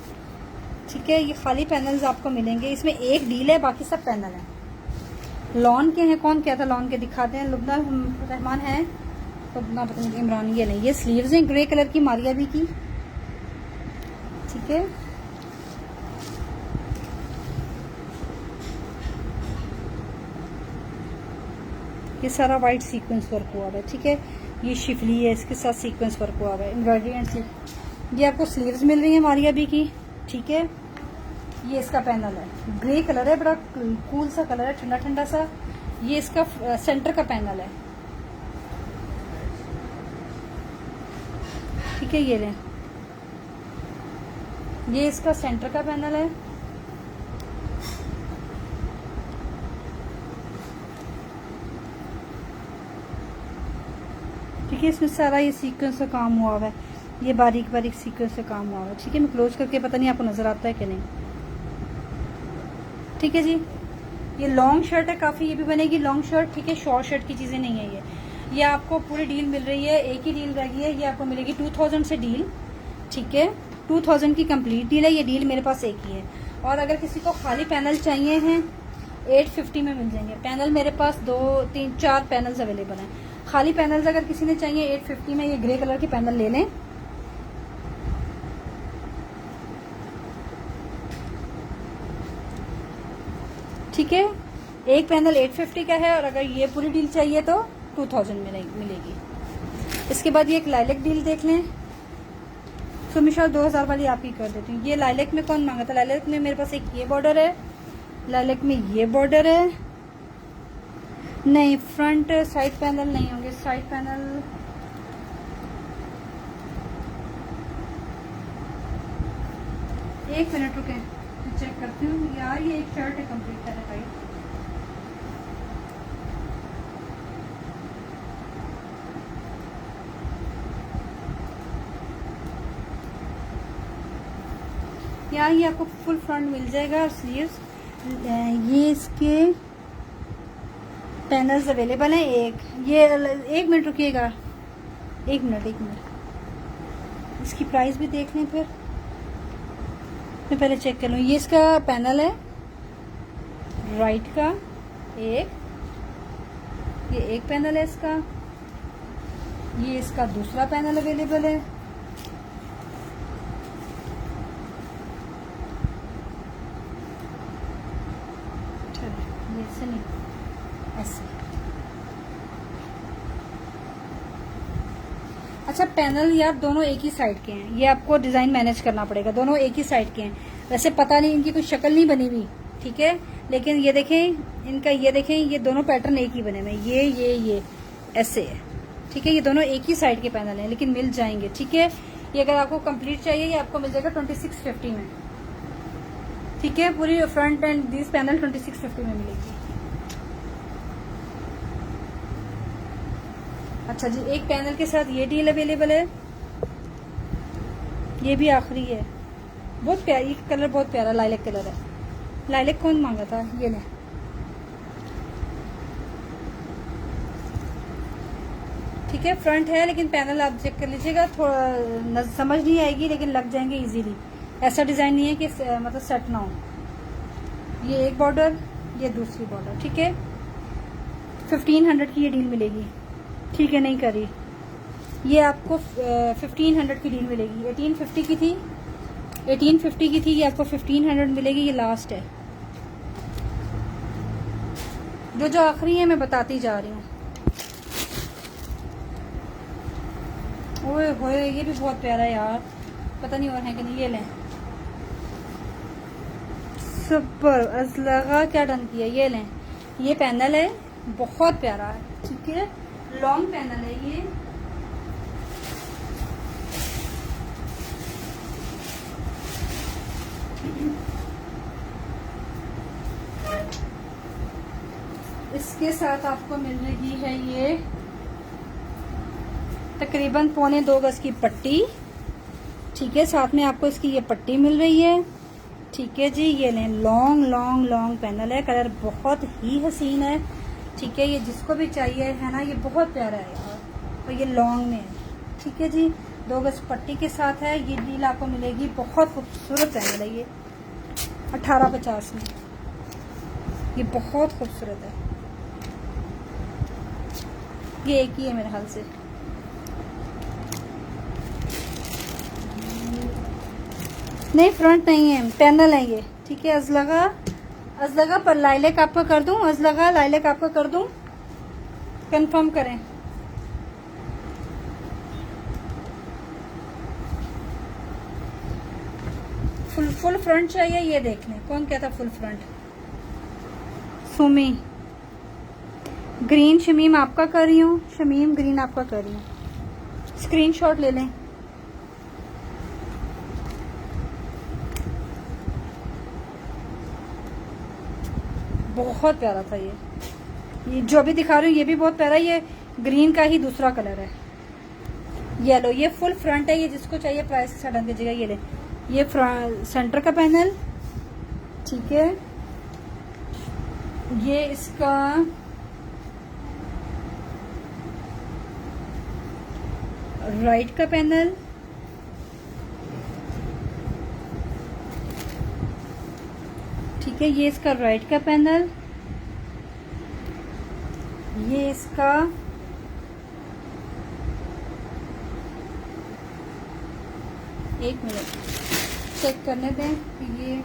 ठीक है, ये खाली पैनल्स आपको मिलेंगे, इसमें एक डील है, बाकी सब पैनल है। लॉन के हैं, कौन क्या था लॉन के दिखाते हैं, लुबना रहमान है तो ना, पता नहीं इमरान। ये नहीं, ये स्लीव्स हैं ग्रे कलर की मारिया भी की। ठीक है, ये सारा वाइट सीक्वेंस वर्क हुआ है। ठीक है, ये शिफली है, इसके साथ सीक्वेंस वर्क हुआ है, एम्ब्रॉयडरी एंड स्लीव। ये आपको स्लीव्स मिल रही है मारिया भी की। ठीक है, ये इसका पैनल है, ग्रे कलर है, बड़ा कूल सा कलर है, ठंडा ठंडा सा। ये इसका सेंटर का पैनल है, ठीक है। ये लें, ये इसका सेंटर का पैनल है। ठीक है, इसमें सारा ये सीक्वेंस का काम हुआ हुआ है, ये बारीक बारीक सीक्वेंस का काम हुआ हुआ है। ठीक है, मैं क्लोज करके, पता नहीं आपको नजर आता है कि नहीं। ठीक है जी, ये लॉन्ग शर्ट है काफी, ये भी बनेगी लॉन्ग शर्ट। ठीक है, शॉर्ट शर्ट की चीजें नहीं है ये आपको पूरी डील मिल रही है। एक ही डील रह गई है, ये आपको मिलेगी 2000 से डील। ठीक है, 2000 की कंप्लीट डील है, ये डील मेरे पास एक ही है। और अगर किसी को खाली पैनल चाहिए हैं 850 में मिल जाएंगे पैनल। मेरे पास 2 3 4 पैनल्स अवेलेबल हैं। खाली पैनल्स अगर किसी ने चाहिए 850 में, ये ग्रे कलर के पैनल ले लें। ठीक है, एक पैनल 850 का है, और अगर ये पूरी डील चाहिए तो 2000 में मिलेगी। इसके बाद ये एक लाइलेक डील देख लें। सुमिशा 2000 वाली आप ही कर देती हूँ। ये लाइलेक में कौन मांगा था? लाइलेक में मेरे पास एक ये बॉर्डर है, लाइलेक में ये बॉर्डर है। नहीं, फ्रंट साइड पैनल नहीं होंगे, साइड पैनल एक मिनट रुके, चेक करती हूँ यार। ये एक शर्ट है कंप्लीट है भाई। यार ये आपको फुल फ्रंट मिल जाएगा और स्लीव्स। ये इसके पैनल्स अवेलेबल हैं। एक मिनट रुकिएगा, एक मिनट। इसकी प्राइस भी देख लें, फिर मैं पहले चेक कर लूँ। ये इसका पैनल है राइट का, ये एक पैनल है इसका। ये इसका दूसरा पैनल अवेलेबल है। ऐसे नहीं, ऐसे। अच्छा, पैनल यार दोनों एक ही साइड के हैं, ये आपको डिजाइन मैनेज करना पड़ेगा। दोनों एक ही साइड के हैं, वैसे पता नहीं इनकी कोई शक्ल नहीं बनी हुई, ठीक है। लेकिन ये देखें इनका, ये देखें ये दोनों पैटर्न एक ही बने हुए, ये ऐसे है, ठीक है। ये दोनों एक ही साइड के पैनल हैं, लेकिन मिल जाएंगे, ठीक है। ये अगर आपको कंप्लीट चाहिए, ये आपको मिल जाएगा 2650 में, ठीक है। पूरी फ्रंट एंड दिस पैनल 2650 में मिलेगी। अच्छा जी, एक पैनल के साथ ये डील अवेलेबल है। ये भी आखिरी है, बहुत प्यारी कलर, बहुत प्यारा लाइलेक कलर है। लाइलेक कौन मांगा था? ये ले, ठीक है। फ्रंट है लेकिन पैनल आप चेक कर लीजिएगा, थोड़ा समझ नहीं आएगी लेकिन लग जाएंगे इजीली। ऐसा डिजाइन नहीं है कि मतलब सेट ना हो। ये एक बॉर्डर, ये दूसरी बॉर्डर, ठीक है। 1500 की ये डील मिलेगी, ठीक है। नहीं करी, ये आपको 1500 की डील मिलेगी। 1850 की थी, 1850 की थी, ये आपको 1500 मिलेगी। ये लास्ट है, जो आखिरी है मैं बताती जा रही हूँ। ओए होए, ये भी बहुत प्यारा है यार, पता नहीं और है कि नहीं। ये लें, सुपर असलगा क्या डन किया। ये लें, ये पैनल है, बहुत प्यारा है, ठीक है। लॉन्ग पैनल है ये। इसके साथ आपको मिल रही है ये तकरीबन 1.25 गज की पट्टी, ठीक है। साथ में आपको इसकी ये पट्टी मिल रही है, ठीक है जी। ये लें, लॉन्ग लॉन्ग लॉन्ग पैनल है, कलर बहुत ही हसीन है, ठीक है। ये जिसको भी चाहिए है ना, ये बहुत प्यारा है यार, और ये लॉन्ग में है, ठीक है जी। 2 गज पट्टी के साथ है। ये डील आपको मिलेगी, बहुत खूबसूरत पैनल है ये, 1850 में। ये बहुत खूबसूरत है, ये एक ही है मेरे ख्याल से। नहीं, फ्रंट नहीं है, पैनल है ये, ठीक है। अजलगा पर लाइलेक आपका कर दूं, अजलगा लाइलेक आपका कर दूं, कंफर्म करें। फुल फ्रंट चाहिए, ये देख लें। कौन कहता full front? Sumi green, Shamim आपका कर रही हूँ, शमीम ग्रीन आपका कर रही हूँ। स्क्रीनशॉट ले लें। बहुत प्यारा था ये जो अभी दिखा रही हूँ, ये भी बहुत प्यारा। ये ग्रीन का ही दूसरा कलर है, येलो। ये फुल फ्रंट है, ये जिसको चाहिए प्राइस के साथ डाल दीजिएगा। ये ले, ये सेंटर का पैनल, ठीक है। ये इसका राइट का पैनल, ठीक है। ये इसका राइट का पैनल, ये इसका एक मिनट चेक करने दें कि ये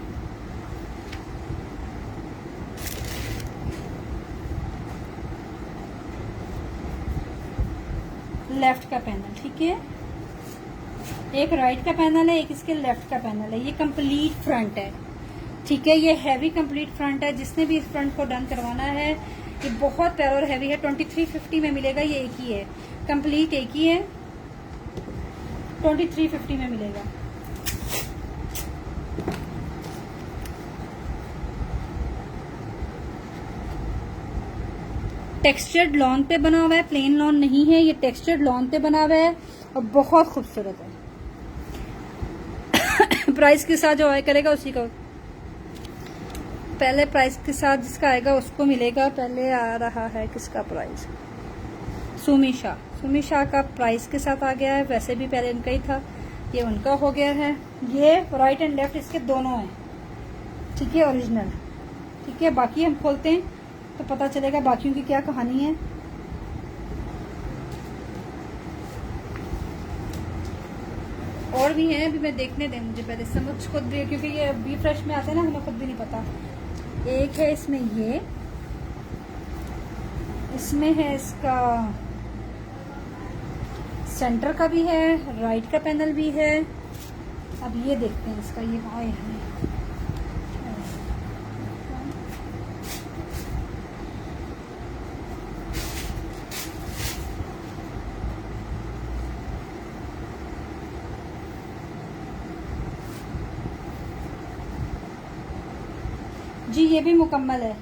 लेफ्ट का पैनल, ठीक है। एक राइट का पैनल है, एक इसके लेफ्ट का पैनल है। ये कंप्लीट फ्रंट है, ठीक है। ये हैवी कंप्लीट फ्रंट है। जिसने भी इस फ्रंट को डन करवाना है, ये बहुत प्यारा और हैवी है। 2350 में मिलेगा। ये एक ही है, कंप्लीट एक ही है, 2350 में मिलेगा। टेक्सचर्ड लॉन पे बना हुआ है, प्लेन लॉन नहीं है। ये टेक्सचर्ड लॉन पे बना हुआ है और बहुत खूबसूरत है। प्राइस के साथ जो आया करेगा उसी का, पहले प्राइस के साथ जिसका आएगा उसको मिलेगा। पहले आ रहा है किसका प्राइस? सुमी शाह का प्राइस के साथ आ गया है। वैसे भी पहले इनका ही था, ये उनका हो गया है। ये राइट एंड लेफ्ट इसके दोनों हैं, ठीक है, ओरिजिनल, ठीक है। बाकी हम खोलते हैं तो पता चलेगा बाकियों की क्या कहानी है। और भी हैं, अभी मैं देखने दें, मुझे पहले समझ खुद भी, क्योंकि ये अभी फ्रेश में आते हैं ना, हमें खुद भी नहीं पता। एक है इसमें ये, इसमें है इसका सेंटर का भी है, राइट का पैनल भी है। अब ये देखते हैं इसका, ये आए हैं जी। ये भी मुकम्मल है।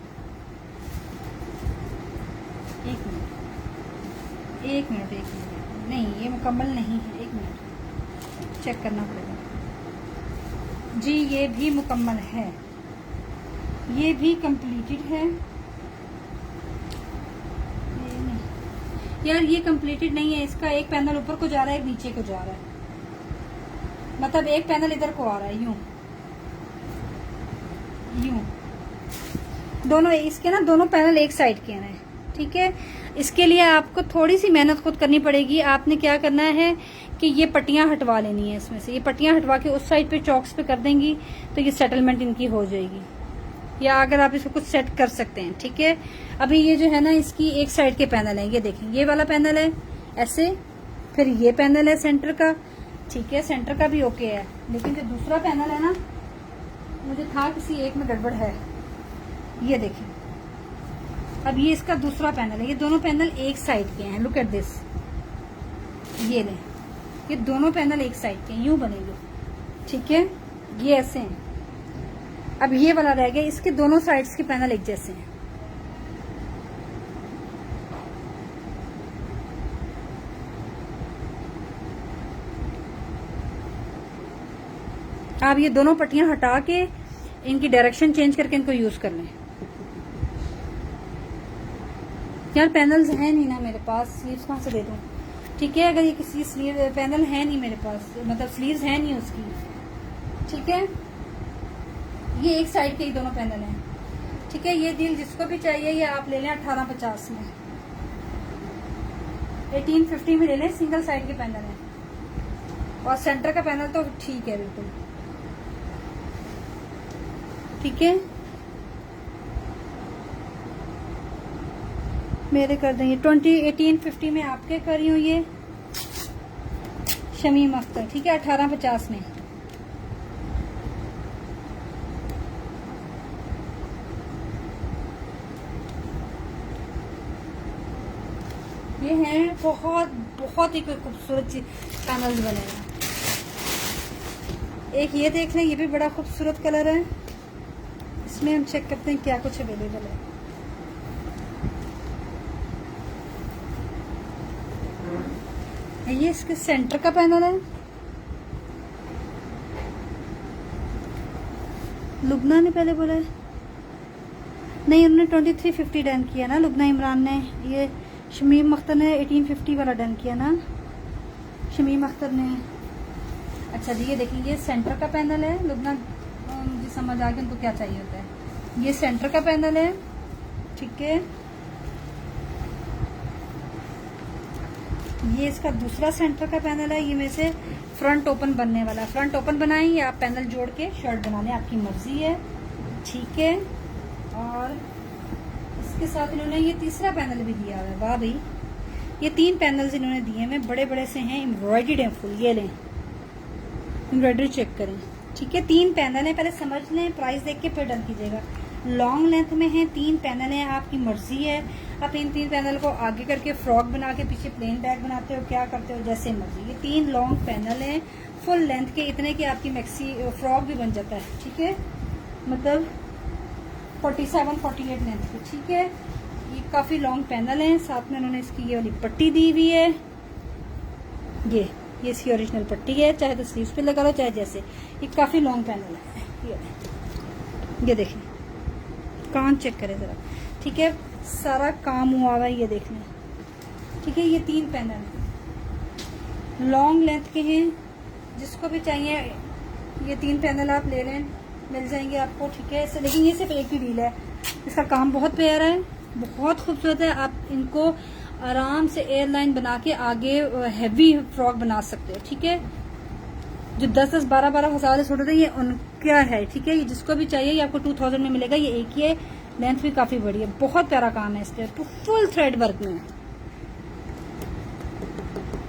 एक मिनट नहीं, ये मुकम्मल नहीं है। एक मिनट चेक करना पड़ेगा जी। ये भी मुकम्मल है, ये भी कंप्लीटेड है। ये नहीं यार, ये कंप्लीटेड नहीं है। इसका एक पैनल ऊपर को जा रहा है, एक नीचे को जा रहा है। मतलब एक पैनल इधर को आ रहा है, यूं दोनों इसके ना, दोनों पैनल एक साइड के हैं, ठीक है। इसके लिए आपको थोड़ी सी मेहनत खुद करनी पड़ेगी। आपने क्या करना है कि ये पट्टियां हटवा लेनी है इसमें से। ये पट्टियां हटवा के उस साइड पे चॉक्स पे कर देंगी तो ये सेटलमेंट इनकी हो जाएगी। या अगर आप इसको कुछ सेट कर सकते हैं, ठीक है। अभी ये जो है ना, इसकी एक साइड के पैनल है, ये देखें, ये वाला पैनल है ऐसे, फिर ये पैनल है सेंटर का, ठीक है। सेंटर का भी ओके है, लेकिन जो दूसरा पैनल है ना, मुझे था किसी एक में गड़बड़ है। ये देखें, अब ये इसका दूसरा पैनल है। ये दोनों पैनल एक साइड के हैं। लुक एट दिस, ये ले, ये दोनों पैनल एक साइड के हैं, यूं बनेंगे, ठीक है। ये ऐसे हैं। अब ये वाला रह गया, इसके दोनों साइड्स के पैनल एक जैसे हैं। आप ये दोनों पट्टियां हटा के इनकी डायरेक्शन चेंज करके इनको यूज कर लें। यार पैनल्स हैं नहीं ना मेरे पास, स्लीव्स कहाँ से दे दूं, ठीक है। अगर ये किसी स्लीव पैनल है नहीं मेरे पास, मतलब स्लीव्स है नहीं उसकी, ठीक है। ये एक साइड के ही दोनों पैनल हैं, ठीक है। ये डील जिसको भी चाहिए ये आप ले लें 1850 में, 1850 में ले लें। सिंगल साइड के पैनल है और सेंटर का पैनल तो ठीक है, बिल्कुल ठीक है। मेरे कर देंगे 1850 में, आपके कर रही हूँ ये शमीम अख्तर, ठीक है, 1850 में। ये हैं बहुत बहुत ही खूबसूरत पैनल्स बने हैं। एक ये देख लें, ये भी बड़ा खूबसूरत कलर है। इसमें हम चेक करते हैं क्या कुछ अवेलेबल है। ये इसके सेंटर का पैनल है। लुबना ने पहले बोला है, नहीं उन्होंने 2350 डन किया ना, लुबना इमरान ने। ये शमीम अख्तर ने 1850 वाला डन किया ना, शमीम अख्तर ने। अच्छा जी, ये देखिए ये सेंटर का पैनल है। लुबना मुझे समझ आ गया उनको क्या चाहिए होता है। ये सेंटर का पैनल है, ठीक है। ये इसका दूसरा सेंटर का पैनल है। ये में से फ्रंट ओपन बनने वाला है। फ्रंट ओपन बनाएं या आप पैनल जोड़ के शर्ट बना लें, आपकी मर्जी है, ठीक है। और इसके साथ इन्होंने ये तीसरा पैनल भी दिया हुआ है। वाह भाई, ये 3 पैनल्स इन्होंने दिए हैं, बड़े बड़े से हैं, एम्ब्रॉयडर्ड हैं फुल। ये लें, एम्ब्रॉयडरी चेक करें, ठीक है। 3 पैनल है, पहले समझ लें, प्राइस देख के फिर डन कीजिएगा। लॉन्ग लेंथ में है, 3 पैनल है, आपकी मर्जी है। आप इन 3 पैनल को आगे करके फ्रॉक बना के पीछे प्लेन बैग बनाते हो, क्या करते हो, जैसे मर्जी। ये 3 लॉन्ग पैनल हैं फुल लेंथ के, इतने कि आपकी मैक्सी फ्रॉक भी बन जाता है, ठीक है। मतलब 47-48 लेंथ के, ठीक है। ये काफी लॉन्ग पैनल है। साथ में उन्होंने इसकी ये वाली पट्टी दी हुई है। ये इसकी ओरिजिनल पट्टी है, चाहे तो स्लीव्स पे लगा लो, चाहे जैसे। ये काफी लॉन्ग पैनल है। ये देखिए, कान चेक करें जरा, ठीक है। सारा काम हुआ हुआ है, ये देख लें, ठीक है। ये 3 पैनल हैं, लॉन्ग लेंथ के हैं। जिसको भी चाहिए ये 3 पैनल आप ले लें, मिल जाएंगे आपको, ठीक है। लेकिन ये सिर्फ एक ही डील है। इसका काम बहुत प्यारा है, बहुत खूबसूरत है। आप इनको आराम से एयरलाइन बना के आगे हैवी फ्रॉक बना सकते हो, ठीक है। जो 10-10, 12-12 हजार सूट होते हैं, ये उनका है, ठीक है। ये जिसको भी चाहिए ये आपको 2000 में मिलेगा। ये एक ही है, लेंथ भी काफी बड़ी है, बहुत प्यारा काम है इस पे, फुल थ्रेड वर्क में।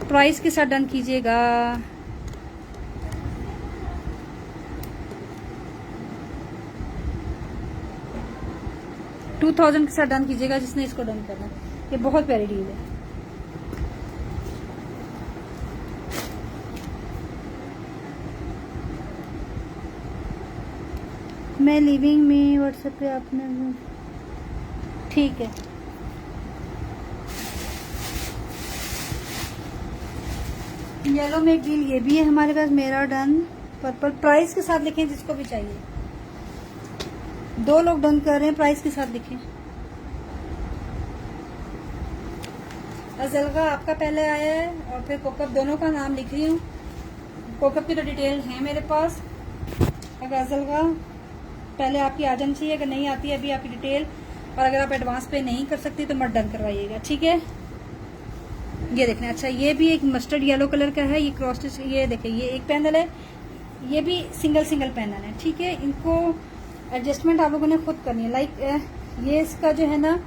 प्राइस के साथ डन कीजिएगा। $2000 के साथ डन कीजिएगा जिसने इसको डन करना। ये बहुत प्यारी डील है। मैं लिविंग में व्हाट्सएप पे आपने, ठीक है। येलो में एक डील ये भी है हमारे पास, मेरा डन। पर्पल प्राइस के साथ लिखें जिसको भी चाहिए। 2 लोग डन कर रहे हैं, प्राइस के साथ लिखें। अजलगा आपका पहले आया है और फिर कोकब, दोनों का नाम लिख रही हूँ। कोकब की तो डिटेल है मेरे पास। अगर अजलगा पहले आपकी आ जानी चाहिए, अगर नहीं आती है अभी आपकी डिटेल, और अगर आप एडवांस पे नहीं कर सकती तो मत डन करवाइएगा, ठीक है। ये देखना, अच्छा ये भी एक मस्टर्ड येलो कलर का है। ये क्रॉस स्टिच, ये देखिए, ये एक पैनल है, ये भी सिंगल पैनल है, ठीक है। इनको एडजस्टमेंट आप लोगों ने खुद करनी है। लाइक ये इसका जो है ना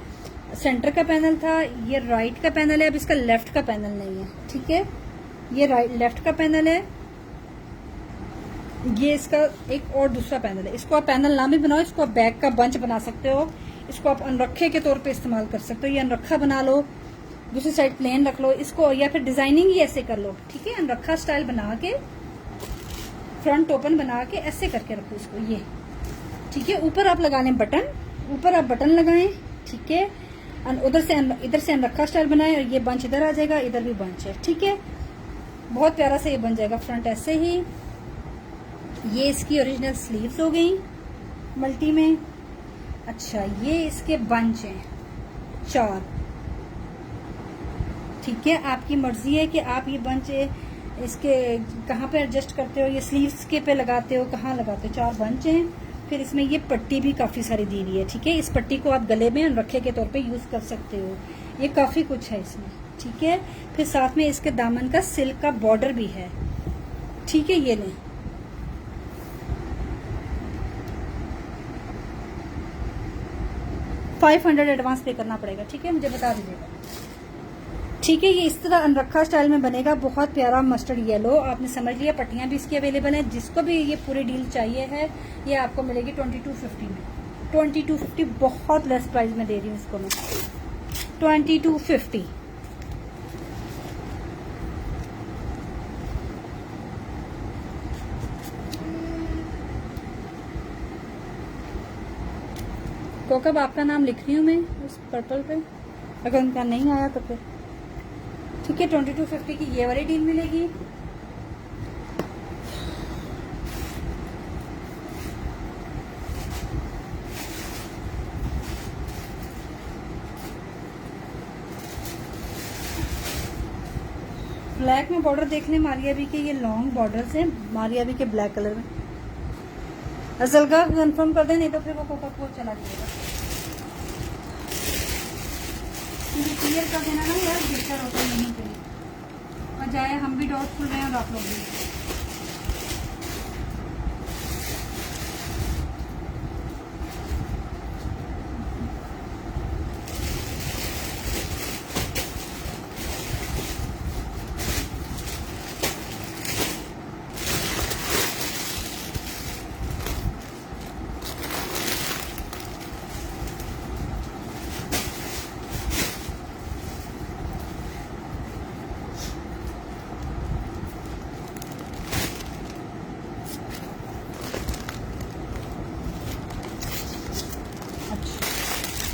सेंटर का पैनल था, ये राइट का पैनल है, अब इसका लेफ्ट का पैनल नहीं है, ठीक है। ये लेफ्ट का पैनल है, ये इसका एक और दूसरा पैनल है। इसको आप पैनल ना भी बनाओ, इसको आप बैग का बंच बना सकते हो, इसको आप अनरखे के तौर पे इस्तेमाल कर सकते हो। ये अनरखा बना लो, दूसरी साइड प्लेन रख लो इसको, या फिर डिजाइनिंग ही ऐसे कर लो, ठीक है। अनरखा स्टाइल बना के फ्रंट ओपन बना के ऐसे करके रखो इसको, ये ठीक है। ऊपर आप लगा लें बटन, ऊपर आप बटन लगाएं, ठीक है। उधर से इधर से अनरखा स्टाइल बनाएं और ये बंच इधर आ जाएगा, इधर भी बंच है, ठीक है। बहुत प्यारा से ये बन जाएगा फ्रंट ऐसे ही। ये इसकी ओरिजिनल स्लीव्स हो गई मल्टी में। अच्छा ये इसके बंच हैं 4, ठीक है। आपकी मर्जी है कि आप ये बंच इसके कहाँ पे एडजस्ट करते हो, ये स्लीव्स के पे लगाते हो, कहाँ लगाते हो। 4 बंच हैं। फिर इसमें ये पट्टी भी काफी सारी दी हुई है, ठीक है। इस पट्टी को आप गले में रखे के तौर पे यूज कर सकते हो। ये काफी कुछ है इसमें, ठीक है। फिर साथ में इसके दामन का सिल्क का बॉर्डर भी है, ठीक है। ये लें, $500 एडवांस पे करना पड़ेगा, ठीक है। मुझे बता दीजिएगा, ठीक है। ये इस तरह अनरखा स्टाइल में बनेगा, बहुत प्यारा मस्टर्ड येलो। आपने समझ लिया, पट्टियां भी इसकी अवेलेबल हैं। जिसको भी ये पूरी डील चाहिए है ये आपको मिलेगी 2250 में। 2250 बहुत लेस प्राइस में दे रही हूँ इसको मैं, 2250, कोकब आपका नाम लिख रही हूँ मैं इस पर्पल पे, अगर उनका नहीं आया तो फिर ठीक है। 2250 की ये वाली डील मिलेगी। ब्लैक में बॉर्डर देख लें मारिया बी के, ये लॉन्ग बॉर्डर्स हैं मारिया बी के ब्लैक कलर में। असल का कंफर्म कर दें, नहीं तो फिर वो कोका को चला जाएगा। क्लियर कर देना ना यार, बेहतर होता है नहीं कहीं और जाए हम भी डाउटफुल रहे और आप लोग भी।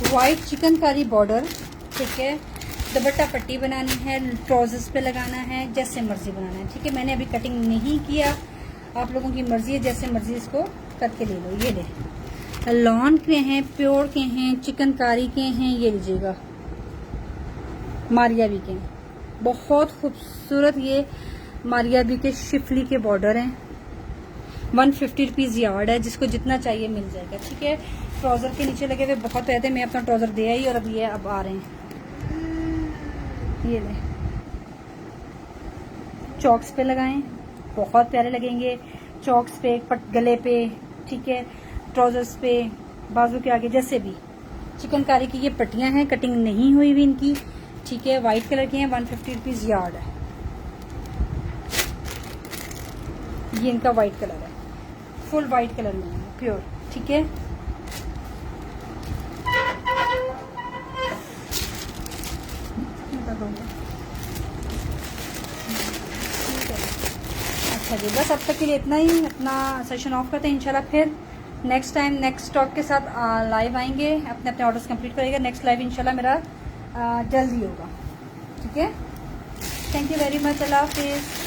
वाइट चिकनकारी बॉर्डर, ठीक है। दुपट्टा पट्टी बनानी है, ट्राउजर्स पे लगाना है, जैसे मर्जी बनाना है, ठीक है। मैंने अभी कटिंग नहीं किया, आप लोगों की मर्जी है, जैसे मर्जी इसको करके ले लो। ये ले लॉन के हैं, प्योर के हैं, चिकनकारी के हैं, ये लीजिएगा मारिया बी के। बहुत खूबसूरत ये मारिया बी के शिफली के बॉर्डर हैं। 150 रुपीज यार्ड है, जिसको जितना चाहिए मिल जाएगा, ठीक है। ट्राउजर के नीचे लगे हुए बहुत प्यारे थे, मैं अपना ट्राउजर दे आई और अब ये अब आ रहे हैं। ये ले चॉक्स पे लगाएं, बहुत प्यारे लगेंगे। चॉक्स पे, गले पे, ठीक है, ट्राउजर्स पे, बाजू के आगे, जैसे भी। चिकनकारी की ये पट्टियां हैं, कटिंग नहीं हुई हुई इनकी, ठीक है। व्हाइट कलर की हैं, 150 रुपीज यार्ड है। ये इनका व्हाइट कलर है, फुल व्हाइट कलर में है, प्योर, ठीक है। अच्छा जी, बस अब तक के लिए इतना ही। अपना सेशन ऑफ करते हैं, इंशाल्लाह फिर नेक्स्ट टाइम नेक्स्ट स्टॉक के साथ लाइव आएंगे। अपने अपने ऑर्डर्स कंप्लीट करेंगे। नेक्स्ट लाइव इंशाल्लाह मेरा जल्दी होगा, ठीक है। थैंक यू वेरी मच, अल्लाह हाफिज़।